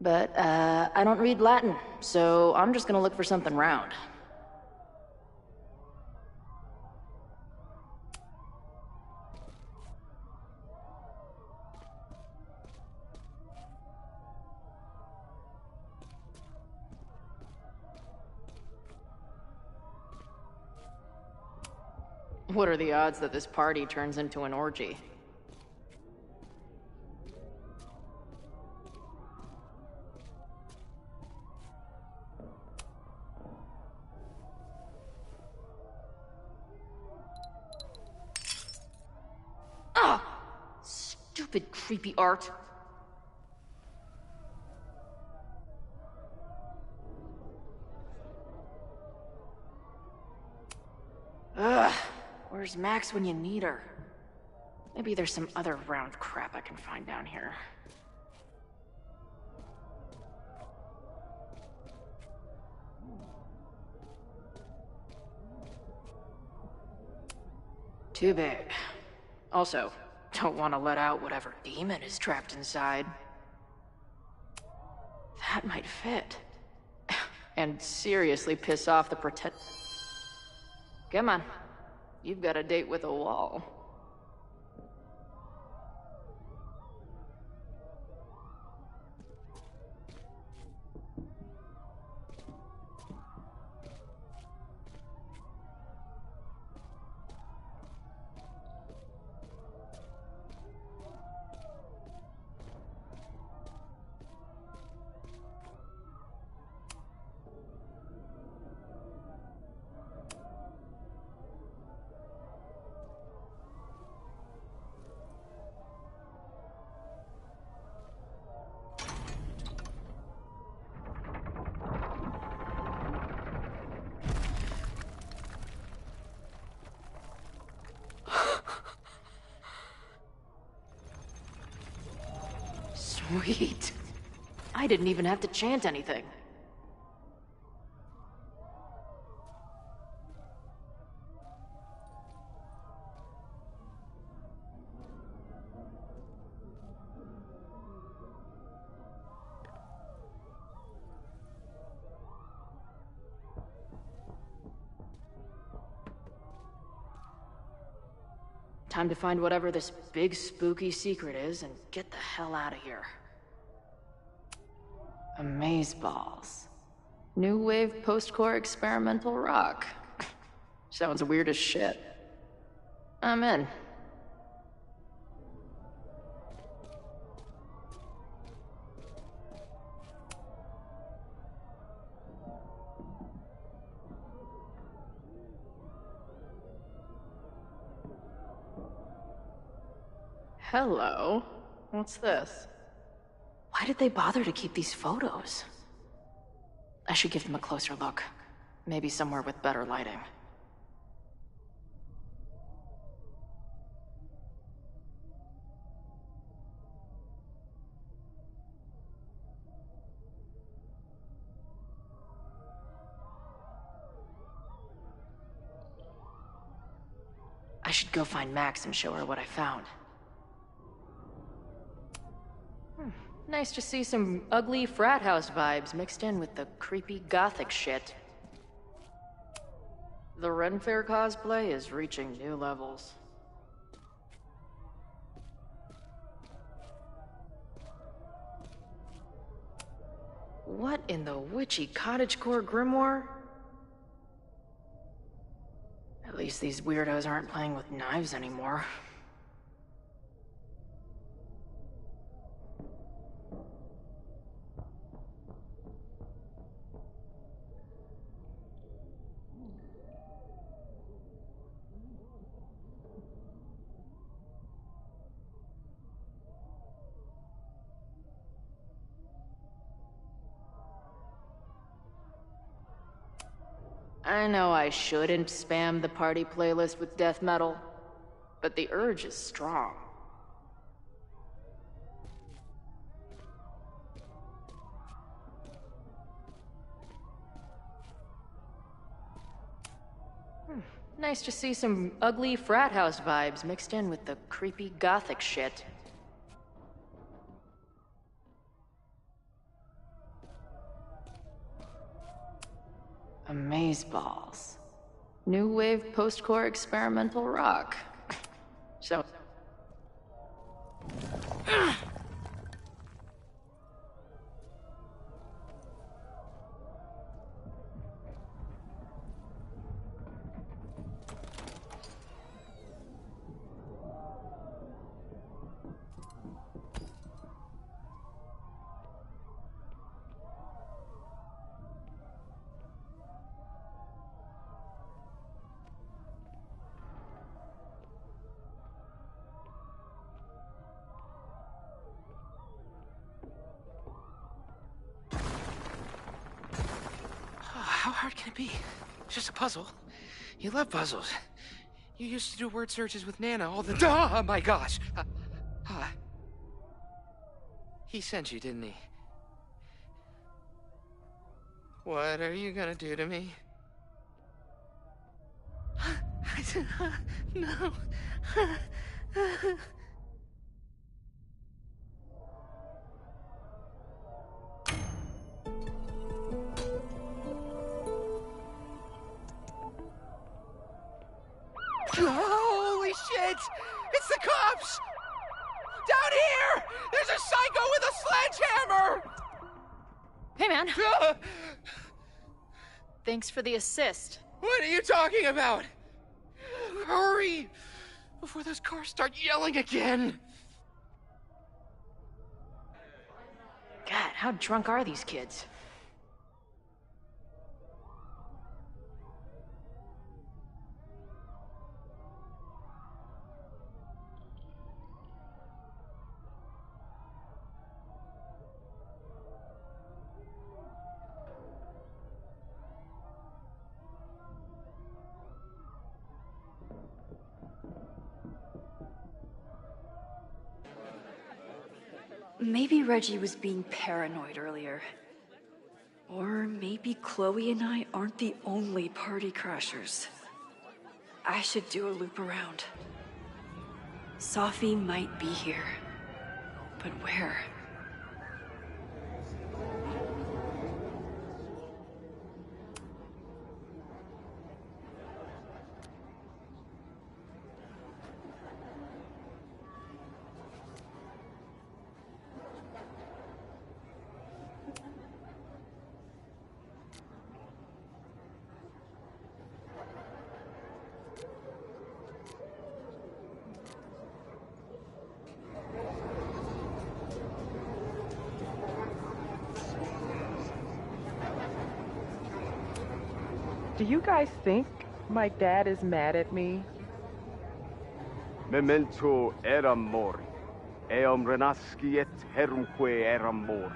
But, I don't read Latin, so I'm just gonna look for something round. What are the odds that this party turns into an orgy? Ah! Stupid, creepy art. Ugh. Where's Max when you need her? Maybe there's some other round crap I can find down here. Too big. Also, don't want to let out whatever demon is trapped inside. That might fit. And seriously piss off the Come on. You've got a date with a wall. Sweet. I didn't even have to chant anything. Time to find whatever this big spooky secret is and get the hell out of here. Amazeballs. New wave post-core experimental rock. Sounds weird as shit. I'm in. Hello. What's this? Why did they bother to keep these photos? I should give them a closer look. Maybe somewhere with better lighting. I should go find Max and show her what I found. Nice to see some ugly frat house vibes mixed in with the creepy gothic shit. The Ren Fair cosplay is reaching new levels. What in the witchy cottagecore grimoire? At least these weirdos aren't playing with knives anymore. I know I shouldn't spam the party playlist with death metal, but the urge is strong. Nice to see some ugly frat house vibes mixed in with the creepy gothic shit. Amazeballs. New wave post-core experimental rock. So... How hard can it be? It's just a puzzle. You love puzzles. You used to do word searches with Nana all the time. Oh my gosh. He sent you, didn't he? What are you gonna do to me? I said, no. Holy shit! It's the cops! Down here! There's a psycho with a sledgehammer! Hey, man. Thanks for the assist. What are you talking about? Hurry! Before those cars start yelling again! God, how drunk are these kids? Maybe Reggie was being paranoid earlier. Or maybe Chloe and I aren't the only party crashers. I should do a loop around. Sophie might be here. But where? Do you guys think my dad is mad at me? Memento eram mori. Eum renasciet herumque eram mori.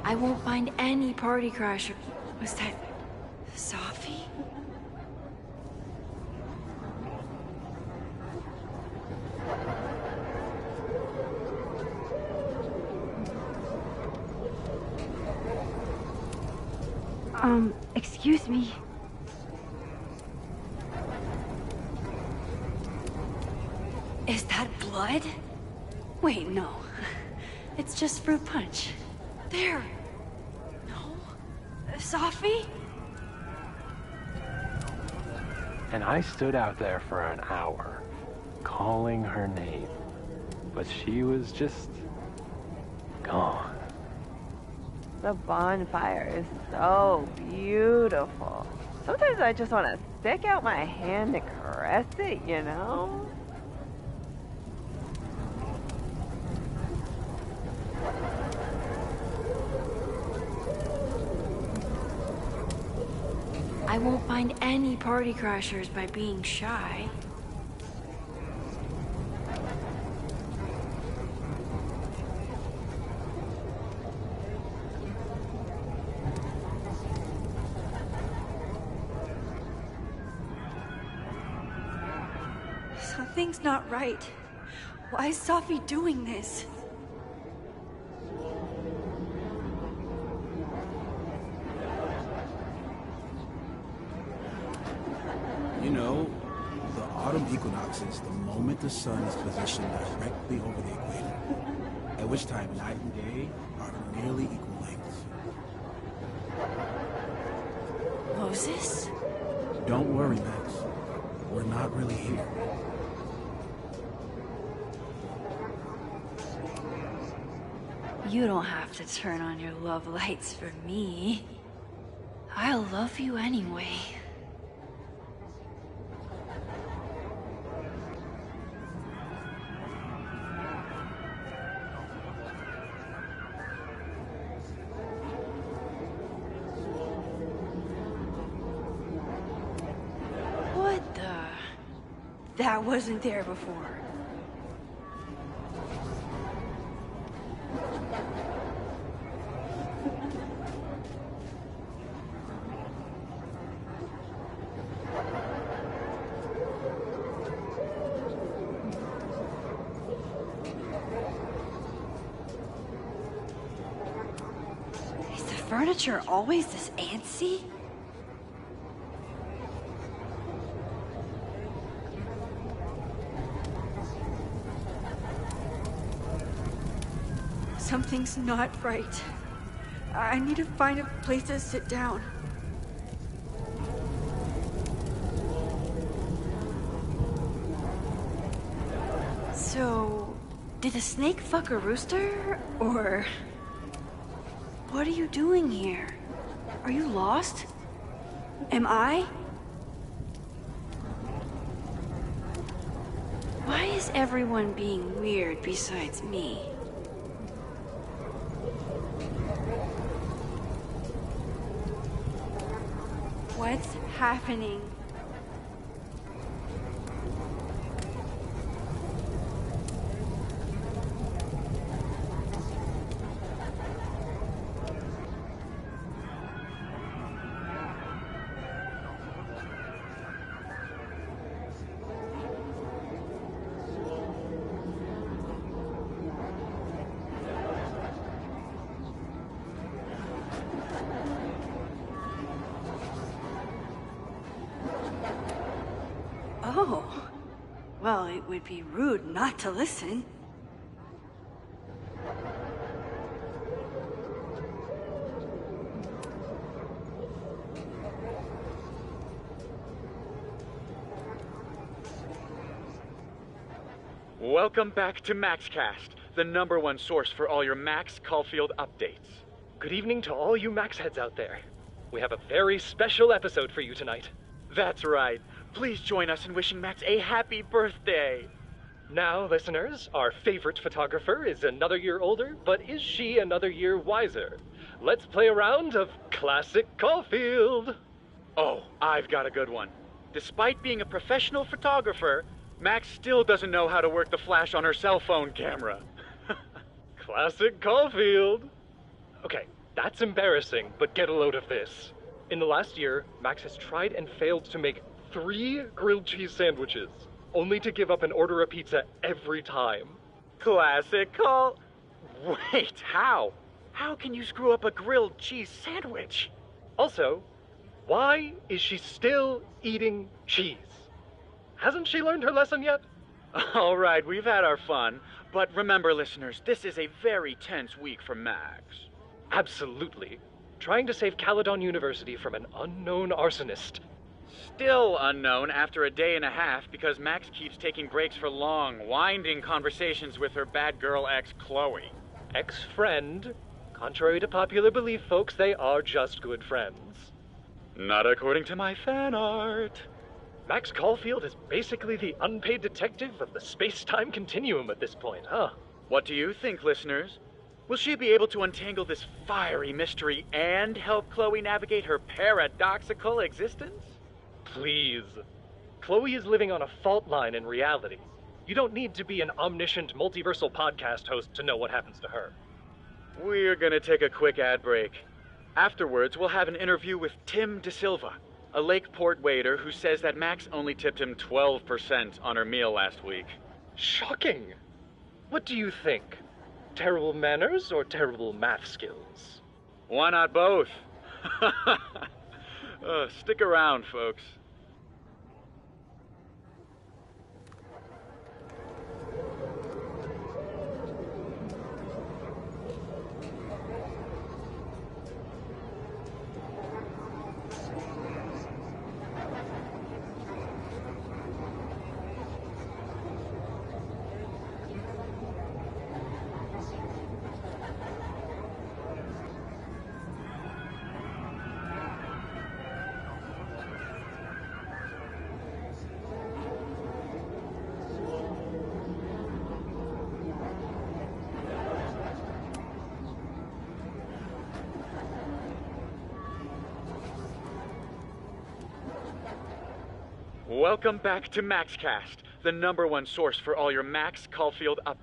I won't find any party crasher. Was that Sophie? Excuse me. Is that blood? Wait, no. It's just fruit punch. There. No. Sophie? And I stood out there for an hour, calling her name. But she was just gone. The bonfire is so beautiful. Sometimes I just want to stick out my hand to caress it, you know? I won't find any party crashers by being shy. Something's not right. Why is Sophie doing this? You know, the autumn equinox is the moment the sun is positioned directly over the equator, at which time night and day are nearly equal lengths. Moses? Don't worry, Max. We're not really here. You don't have to turn on your love lights for me. I'll love you anyway. that wasn't there before. Is the furniture always this antsy? Something's not right. I need to find a place to sit down. So, did the snake fuck a rooster? Or... what are you doing here? Are you lost? Am I? Why is everyone being weird besides me? What's happening? Oh, well, it would be rude not to listen. Welcome back to MaxCast, the #1 source for all your Max Caulfield updates. Good evening to all you Max heads out there. We have a very special episode for you tonight. That's right. Please join us in wishing Max a happy birthday. Now, listeners, our favorite photographer is another year older, but is she another year wiser? Let's play a round of Classic Caulfield. Oh, I've got a good one. Despite being a professional photographer, Max still doesn't know how to work the flash on her cell phone camera. Classic Caulfield. Okay, that's embarrassing, but get a load of this. In the last year, Max has tried and failed to make 3 grilled cheese sandwiches, only to give up and order a pizza every time. Classic Caul... Wait, how? How can you screw up a grilled cheese sandwich? Also, why is she still eating cheese? Hasn't she learned her lesson yet? All right, we've had our fun, but remember, listeners, this is a very tense week for Max. Absolutely. Trying to save Caledon University from an unknown arsonist. Still unknown after a day and a half because Max keeps taking breaks for long, winding conversations with her bad girl ex, Chloe. Ex-friend? Contrary to popular belief, folks, they are just good friends. Not according to my fan art. Max Caulfield is basically the unpaid detective of the space-time continuum at this point, huh? What do you think, listeners? Will she be able to untangle this fiery mystery and help Chloe navigate her paradoxical existence? Please. Chloe is living on a fault line in reality. You don't need to be an omniscient multiversal podcast host to know what happens to her. We're gonna take a quick ad break. Afterwards, we'll have an interview with Tim DeSilva, a Lakeport waiter who says that Max only tipped him 12% on her meal last week. Shocking! What do you think? Terrible manners or terrible math skills? Why not both? Stick around, folks. Welcome back to MaxCast, the #1 source for all your Max Caulfield up.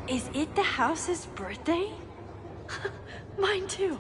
Is it the house's birthday? Mine too.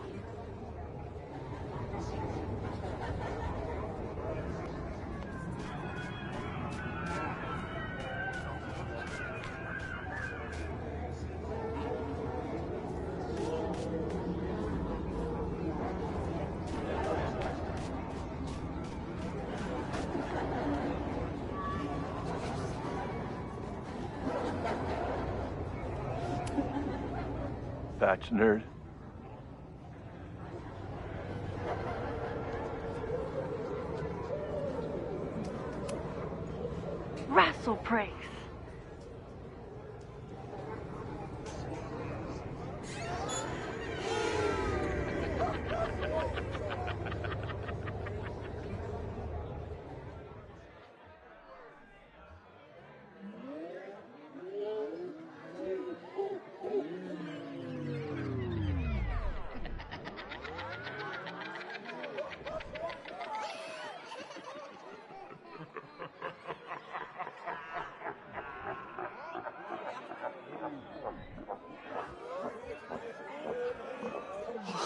Batch nerd. Rassle Praise.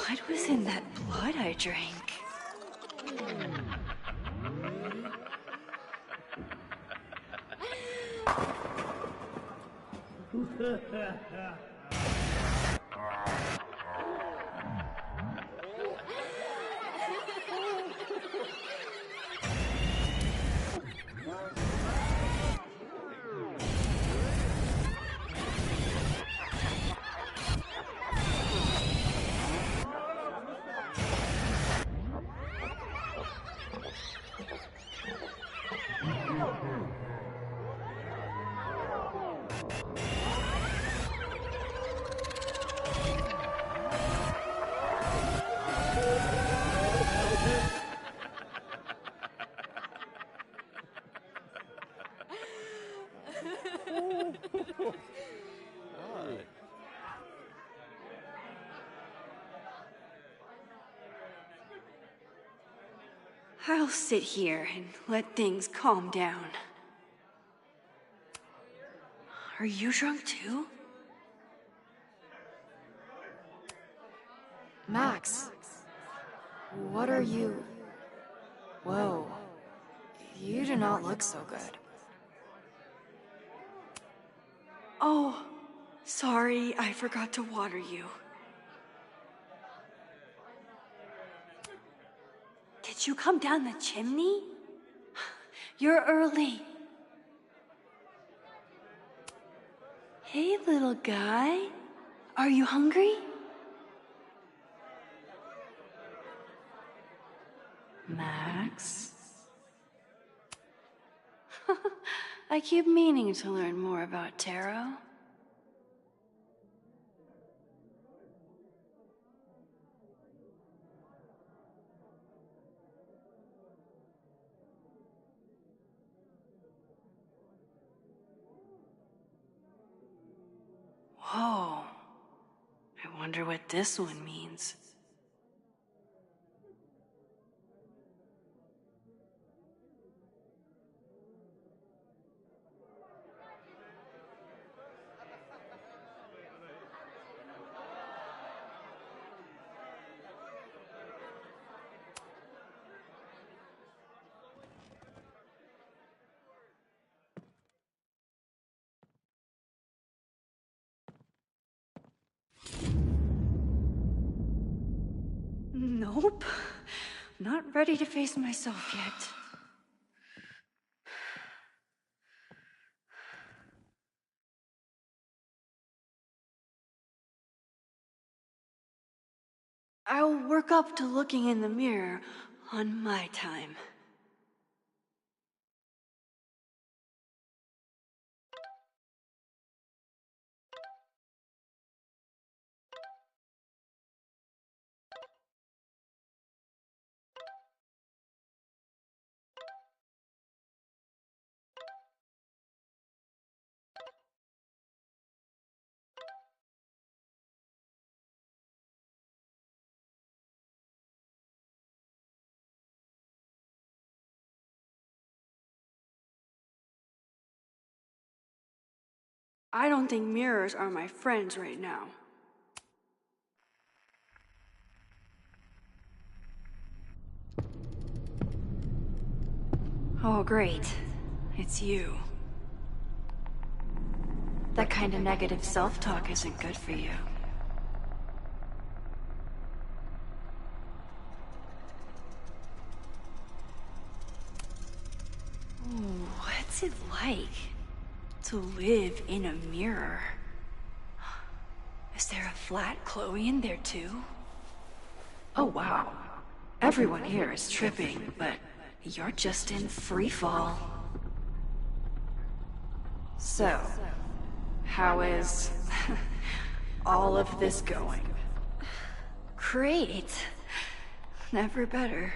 What was in that blood I drank? I'll sit here and let things calm down. Are you drunk too? Max, what are you... Whoa. You do not look so good. Oh, sorry, I forgot to water you. Did you come down the chimney? You're early. Hey, little guy. Are you hungry? Max? I keep meaning to learn more about tarot. Whoa. I wonder what this one means. Nope. Not ready to face myself yet. I'll work up to looking in the mirror on my time. I don't think mirrors are my friends right now. Oh, great. It's you. That kind of negative self-talk isn't good for you. Ooh, what's it like to live in a mirror? Is there a flat Chloe in there too? Oh wow. Everyone here is tripping, but you're just in free fall. So, how is all of this going? Great. Never better.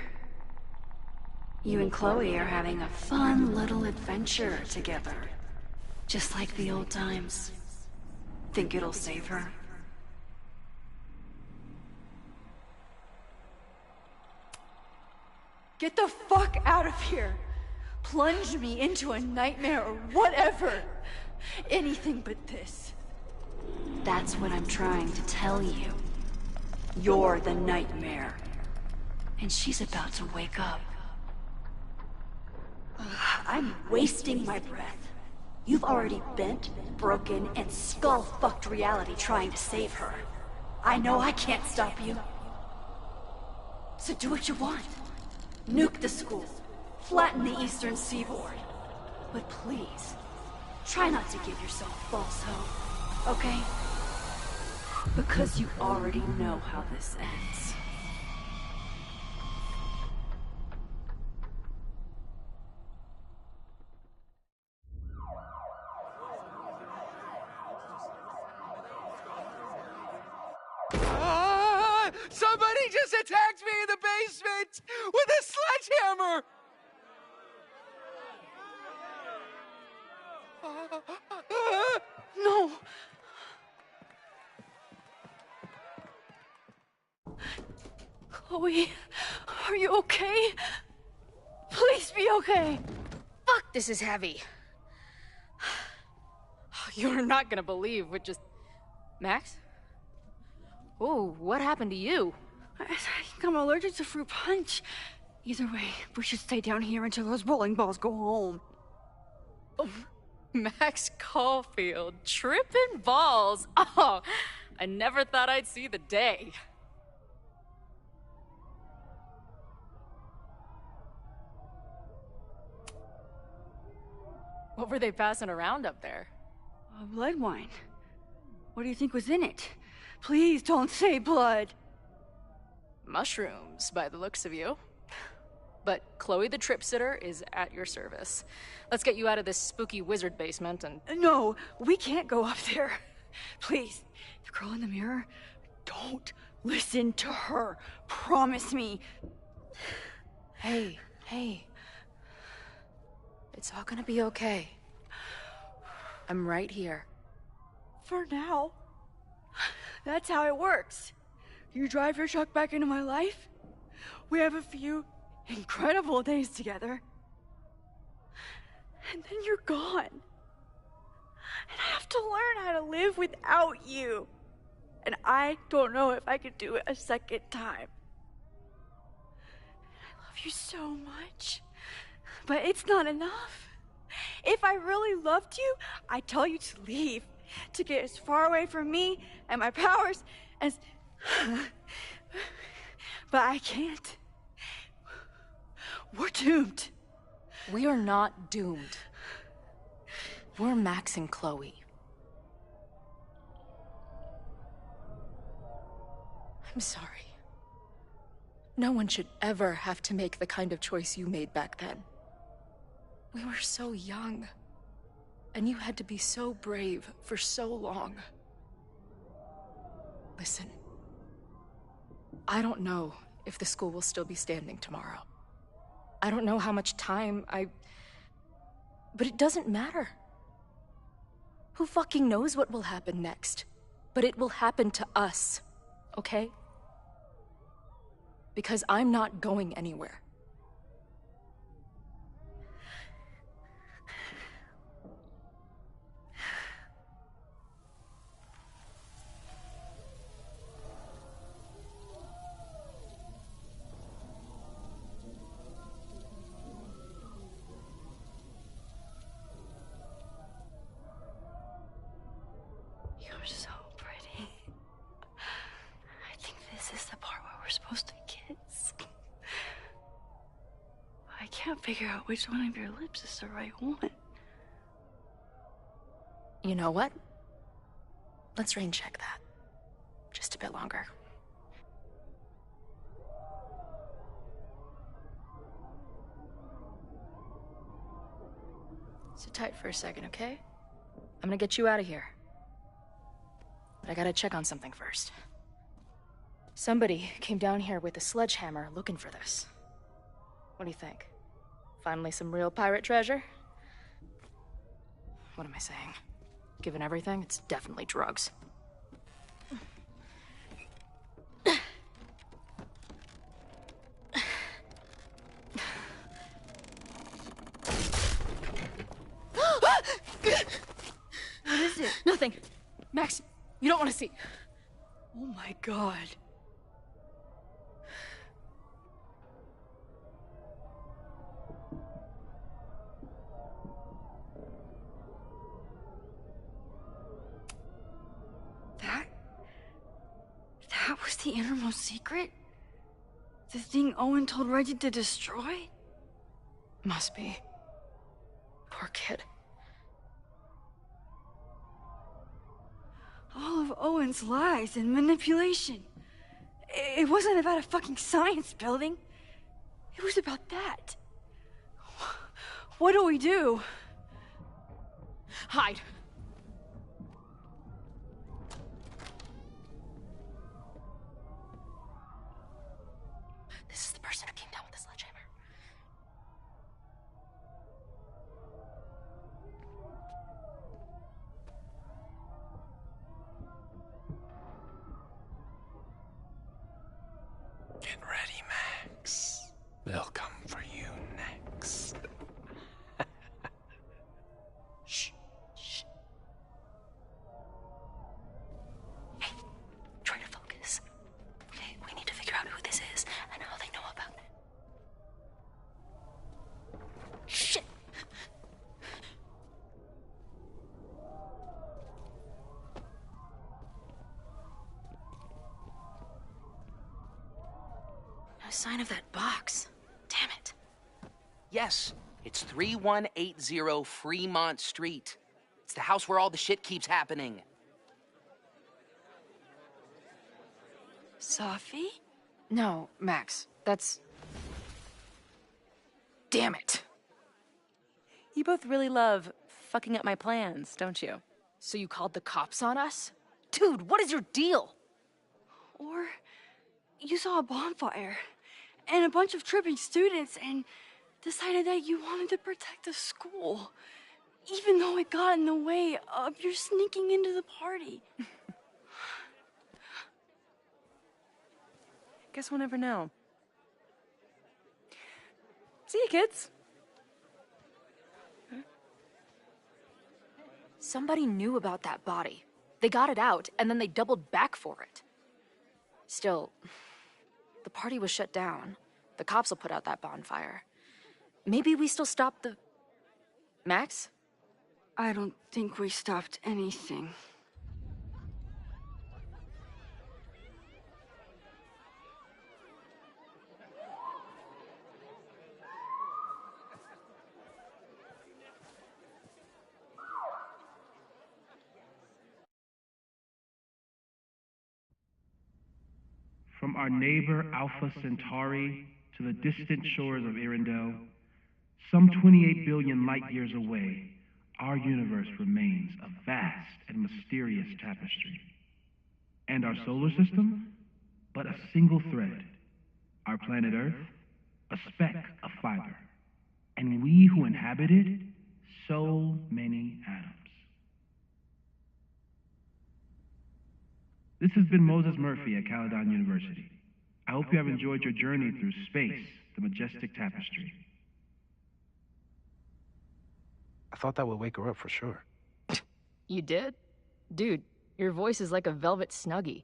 You and Chloe are having a fun little adventure together. Just like the old times. Think it'll save her? Get the fuck out of here! Plunge me into a nightmare or whatever! Anything but this. That's what I'm trying to tell you. You're the nightmare. And she's about to wake up. I'm wasting my breath. You've already bent, broken, and skull-fucked reality trying to save her. I know I can't stop you. So do what you want. Nuke the school. Flatten the eastern seaboard. But please, try not to give yourself false hope, okay? Because you already know how this ends. Somebody just attacked me in the basement with a sledgehammer! No! Chloe, are you okay? Please be okay! Fuck, this is heavy. You're not gonna believe what just... Max? Ooh, what happened to you? I think I'm allergic to fruit punch. Either way, we should stay down here until those bowling balls go home. Oh, Max Caulfield, tripping balls. Oh, I never thought I'd see the day. What were they passing around up there? Blood wine. What do you think was in it? Please don't say blood. Mushrooms, by the looks of you. But Chloe the Trip Sitter is at your service. Let's get you out of this spooky wizard basement and... No, we can't go up there. Please, the girl in the mirror, don't listen to her. Promise me. Hey. It's all gonna be okay. I'm right here. For now. That's how it works. You drive your truck back into my life. We have a few incredible days together. And then you're gone. And I have to learn how to live without you. And I don't know if I could do it a second time. I love you so much. But it's not enough. If I really loved you, I'd tell you to leave. To get as far away from me and my powers as... But I can't. We're doomed. We are not doomed. We're Max and Chloe. I'm sorry. No one should ever have to make the kind of choice you made back then. We were so young. And you had to be so brave for so long. Listen. I don't know if the school will still be standing tomorrow. I don't know how much time But it doesn't matter. Who fucking knows what will happen next? But it will happen to us, okay? Because I'm not going anywhere. You're so pretty. I think this is the part where we're supposed to kiss. I can't figure out which one of your lips is the right one. You know what? Let's rain check that. Just a bit longer. Sit tight for a second, okay? I'm gonna get you out of here. But I gotta check on something first. Somebody came down here with a sledgehammer looking for this. What do you think? Finally some real pirate treasure? What am I saying? Given everything, it's definitely drugs. What is it? Nothing. Max, you don't want to see. Oh my god. That was the innermost secret? The thing Owen told Reggie to destroy? Must be. Poor kid. All of Owen's lies and manipulation. It wasn't about a fucking science building. It was about that. What do we do? Hide. This is the person who came down with the sledgehammer. Get ready, Max. They'll come for you next. Shh. Shh. Hey, try to focus. Okay, we need to figure out who this is and how they know about it. Shit! No sign of that box. Damn it. Yes, it's 3180 Fremont Street. It's the house where all the shit keeps happening. Sophie? No, Max, that's... Damn it. You both really love fucking up my plans, don't you? So you called the cops on us? Dude, what is your deal? Or you saw a bonfire and a bunch of tripping students and decided that you wanted to protect the school, even though it got in the way of your sneaking into the party. Guess we'll never know. See you, kids. Somebody knew about that body. They got it out, and then they doubled back for it. Still, the party was shut down. The cops will put out that bonfire. Maybe we still stopped the... Max? I don't think we stopped anything. From our neighbor Alpha Centauri to the distant shores of Arendelle, some 28 billion light years away, our universe remains a vast and mysterious tapestry. And our solar system, but a single thread. Our planet Earth, a speck of fiber. And we who inhabit it, so many atoms. This has been Moses Murphy at Caledon University. I hope you have enjoyed your journey through space, the majestic tapestry. I thought that would wake her up for sure. You did? Dude, your voice is like a velvet snuggie.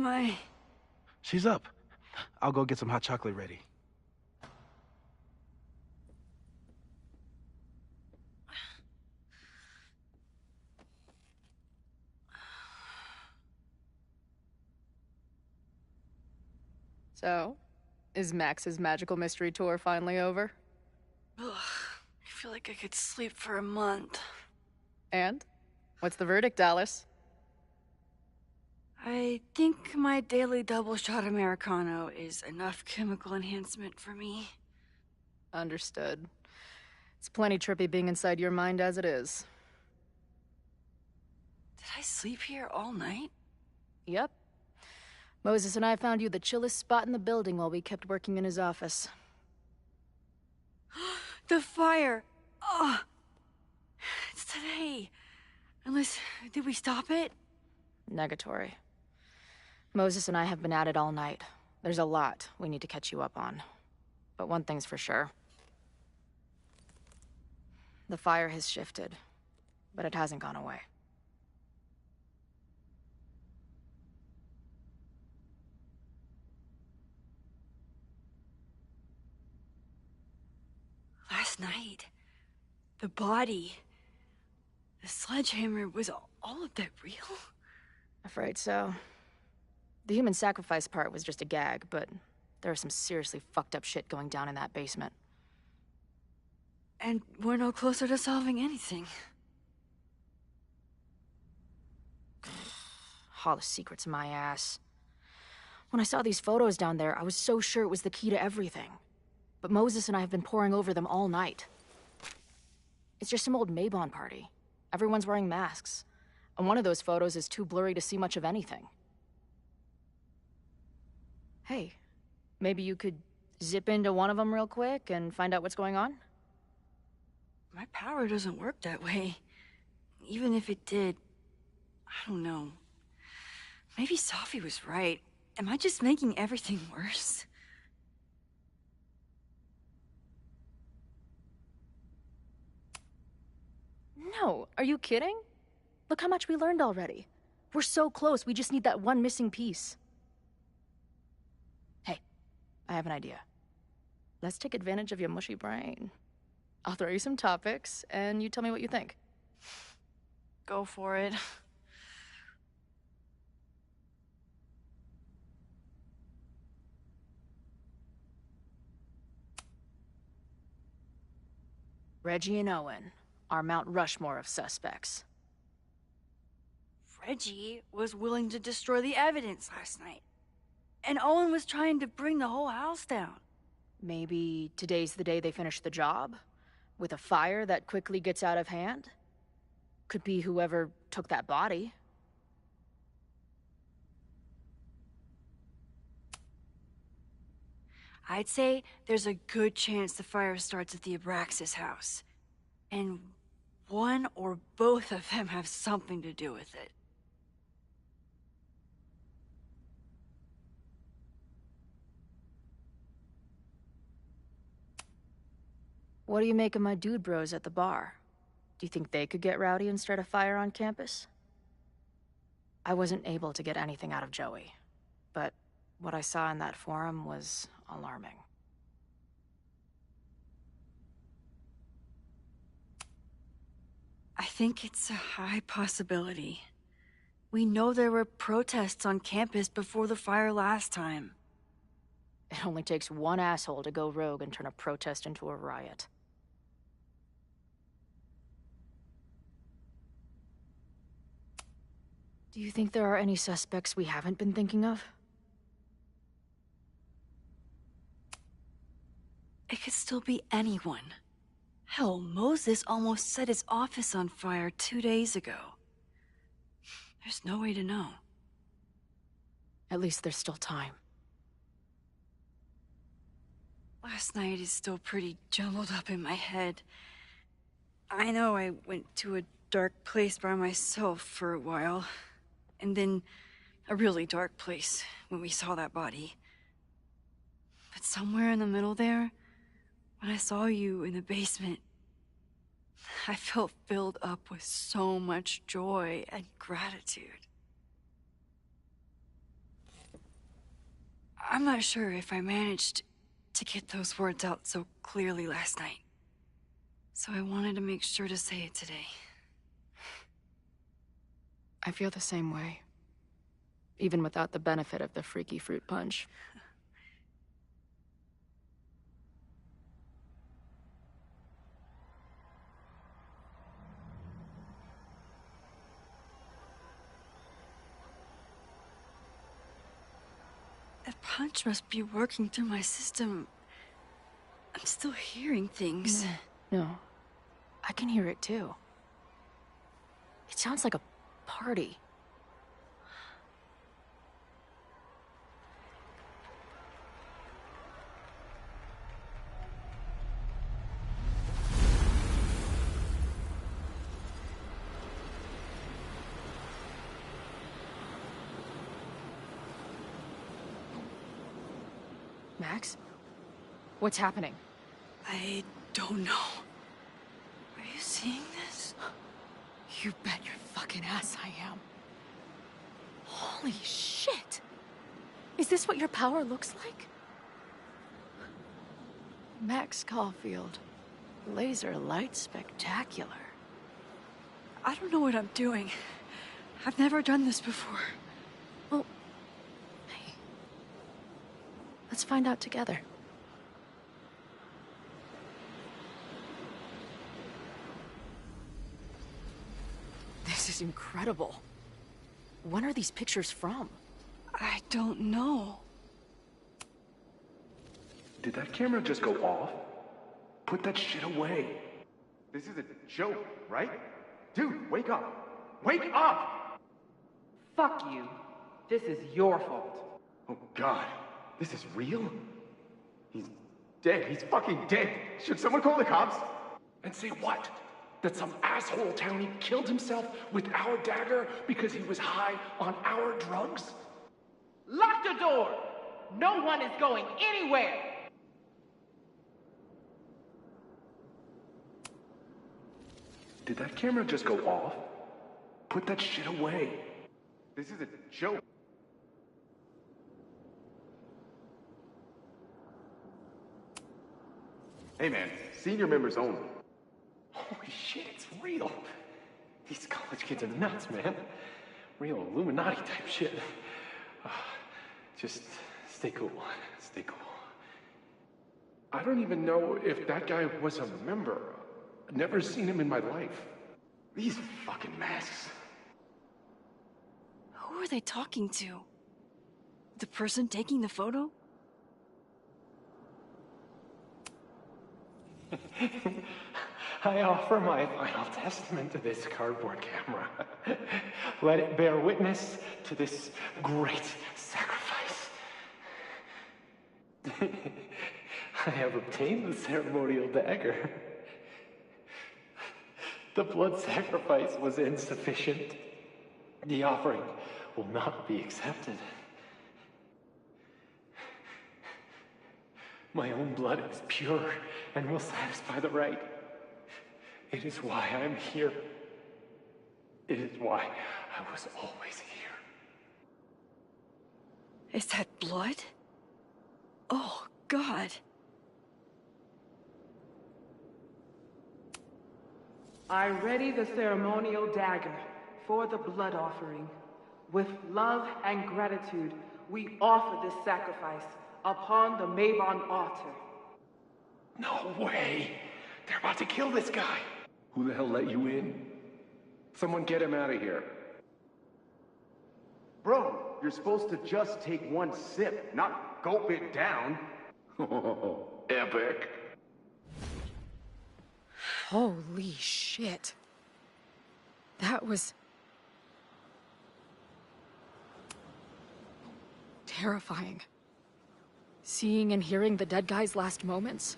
am I? She's up. I'll go get some hot chocolate ready. So, is Max's magical mystery tour finally over? Ugh, I feel like I could sleep for a month. And? What's the verdict, Alice? I think my daily double shot Americano is enough chemical enhancement for me. Understood. It's plenty trippy being inside your mind as it is. Did I sleep here all night? Yep. Moses and I found you the chillest spot in the building while we kept working in his office. The fire! Oh! It's today. Unless, did we stop it? Negatory. Moses and I have been at it all night. There's a lot we need to catch you up on. But one thing's for sure. The fire has shifted, but it hasn't gone away. Last night, the body, the sledgehammer, was all of that real? Afraid so. The human sacrifice part was just a gag, but there was some seriously fucked up shit going down in that basement. And we're no closer to solving anything. All the secrets in my ass. When I saw these photos down there, I was so sure it was the key to everything. But Moses and I have been poring over them all night. It's just some old Mabon party. Everyone's wearing masks. And one of those photos is too blurry to see much of anything. Hey, maybe you could zip into one of them real quick and find out what's going on? My power doesn't work that way. Even if it did, I don't know. Maybe Sophie was right. Am I just making everything worse? No, are you kidding? Look how much we learned already. We're so close, we just need that one missing piece. Hey, I have an idea. Let's take advantage of your mushy brain. I'll throw you some topics, and you tell me what you think. Go for it. Reggie and Owen, our Mount Rushmore of suspects. Reggie was willing to destroy the evidence last night. And Owen was trying to bring the whole house down. Maybe today's the day they finish the job? With a fire that quickly gets out of hand? Could be whoever took that body. I'd say there's a good chance the fire starts at the Abraxas house. And one or both of them have something to do with it. What do you make of my dude bros at the bar? Do you think they could get rowdy and start a fire on campus? I wasn't able to get anything out of Joey, but what I saw in that forum was alarming. I think it's a high possibility. We know there were protests on campus before the fire last time. It only takes one asshole to go rogue and turn a protest into a riot. Do you think there are any suspects we haven't been thinking of? It could still be anyone. Hell, Moses almost set his office on fire 2 days ago. There's no way to know. At least there's still time. Last night is still pretty jumbled up in my head. I know I went to a dark place by myself for a while. And then a really dark place when we saw that body. But somewhere in the middle there, when I saw you in the basement, I felt filled up with so much joy and gratitude. I'm not sure if I managed to get those words out so clearly last night. So I wanted to make sure to say it today. I feel the same way. Even without the benefit of the freaky fruit punch. That punch must be working through my system. I'm still hearing things. No. I can hear it too. It sounds like a party. Max? What's happening? I don't know. Are you seeing this? You bet your fucking ass I am. Holy shit! Is this what your power looks like? Max Caulfield. Laser light spectacular. I don't know what I'm doing. I've never done this before. Well, hey. Let's find out together. This is incredible. When are these pictures from? I don't know. Did that camera just go off? Put that shit away. This is a joke, right? Dude, wake up! Wake up! Fuck you. This is your fault. Oh God, this is real? He's dead. He's fucking dead. Should someone call the cops? And say what? That some asshole townie killed himself with our dagger because he was high on our drugs? Lock the door! No one is going anywhere! Did that camera just go off? Put that shit away. This is a joke. Hey man, senior members only. Holy shit, it's real. These college kids are nuts, man. Real Illuminati type shit. Just stay cool. Stay cool. I don't even know if that guy was a member. I've never seen him in my life. These fucking masks. Who are they talking to? The person taking the photo? I offer my final testament to this cardboard camera. Let it bear witness to this great sacrifice. I have obtained the ceremonial dagger. The blood sacrifice was insufficient. The offering will not be accepted. My own blood is pure and will satisfy the rite. It is why I'm here. It is why I was always here. Is that blood? Oh, God. I ready the ceremonial dagger for the blood offering. With love and gratitude, we offer this sacrifice upon the Mabon altar. No way! They're about to kill this guy! Who the hell let you in? Someone get him out of here. Bro, you're supposed to just take one sip, not gulp it down. Oh, epic. Holy shit. That was... terrifying. Seeing and hearing the dead guy's last moments.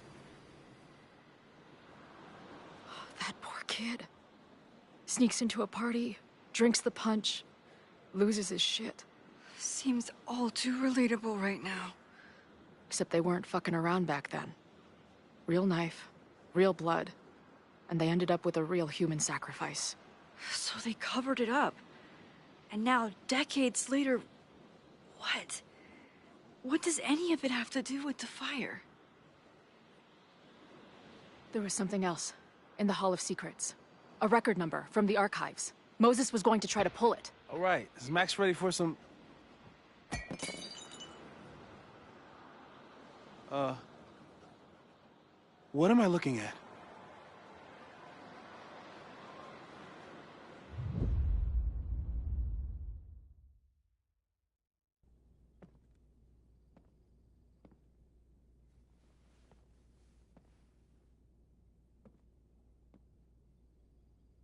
That poor kid. Sneaks into a party, drinks the punch, loses his shit. Seems all too relatable right now. Except they weren't fucking around back then. Real knife, real blood, and they ended up with a real human sacrifice. So they covered it up. And now, decades later, what? What does any of it have to do with the fire? There was something else in the Hall of Secrets. A record number from the archives. Moses was going to try to pull it. All right, is Max ready for some... What am I looking at?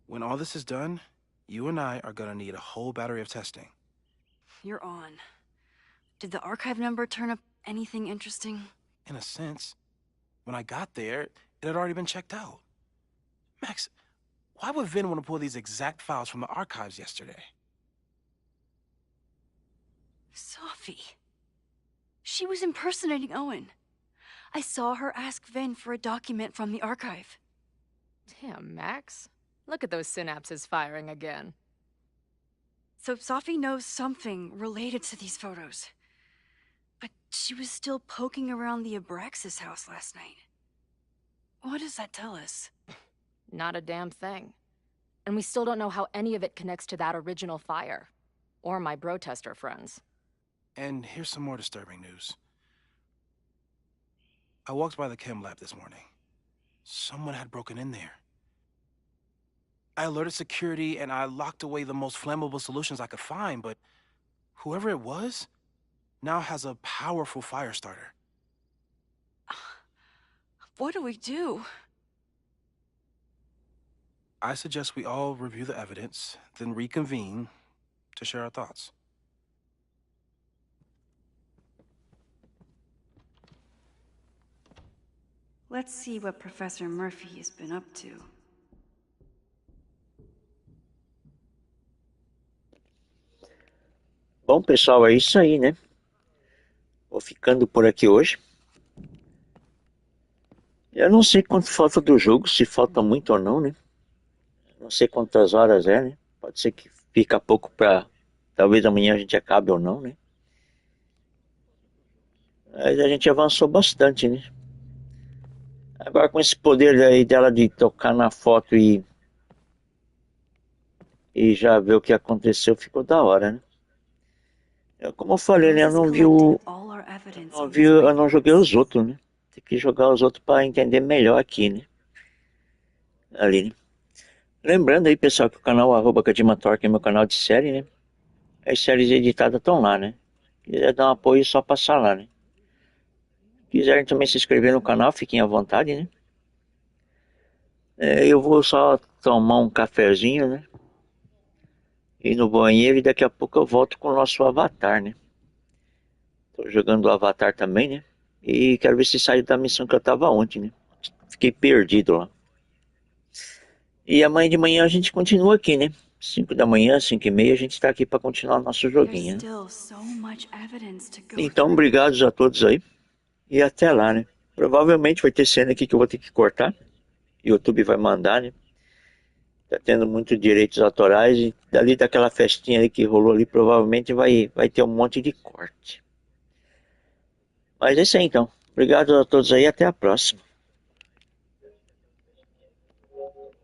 When all this is done, you and I are gonna need a whole battery of testing. You're on. Did the archive number turn up anything interesting? In a sense, when I got there, it had already been checked out. Max, why would Vin want to pull these exact files from the archives yesterday? Sophie. She was impersonating Owen. I saw her ask Vin for a document from the archive. Damn, Max. Look at those synapses firing again. So Sophie knows something related to these photos. But she was still poking around the Abraxas house last night. What does that tell us? Not a damn thing. And we still don't know how any of it connects to that original fire. Or my bro-tester friends. And here's some more disturbing news. I walked by the chem lab this morning. Someone had broken in there. I alerted security and I locked away the most flammable solutions I could find, but whoever it was now has a powerful fire starter. What do we do? I suggest we all review the evidence, then reconvene to share our thoughts. Let's see what Professor Murphy has been up to. Bom, pessoal, é isso aí, né? Vou ficando por aqui hoje. Eu não sei quanto falta do jogo, se falta muito ou não, né? Não sei quantas horas é, né? Pode ser que fica pouco pra... Talvez amanhã a gente acabe ou não, né? Mas a gente avançou bastante, né? Agora com esse poder aí dela de tocar na foto e já ver o que aconteceu, ficou da hora, né? Como eu falei, né? Eu não joguei os outros, né? Tem que jogar os outros para entender melhor aqui, né? Ali, né? Lembrando aí, pessoal, que o canal @KadimaTorque é meu canal de série, né? As séries editadas estão lá, né? Se quiser dar um apoio, é só passar lá, né? Se quiserem também se inscrever no canal, fiquem à vontade, né? Eu vou só tomar um cafezinho, né? Ir no banheiro e daqui a pouco eu volto com o nosso avatar, né? Tô jogando o avatar também, né? E quero ver se saio da missão que eu tava ontem, né? Fiquei perdido lá. E amanhã de manhã a gente continua aqui, né? 5 da manhã, 5:30, a gente tá aqui para continuar o nosso joguinho, né? Então, obrigados a todos aí. E até lá, né? Provavelmente vai ter cena aqui que eu vou ter que cortar. YouTube vai mandar, né? Tá tendo muitos direitos autorais. E dali daquela festinha ali que rolou ali, provavelmente vai ter um monte de corte. Mas é isso aí então. Obrigado a todos aí, até a próxima.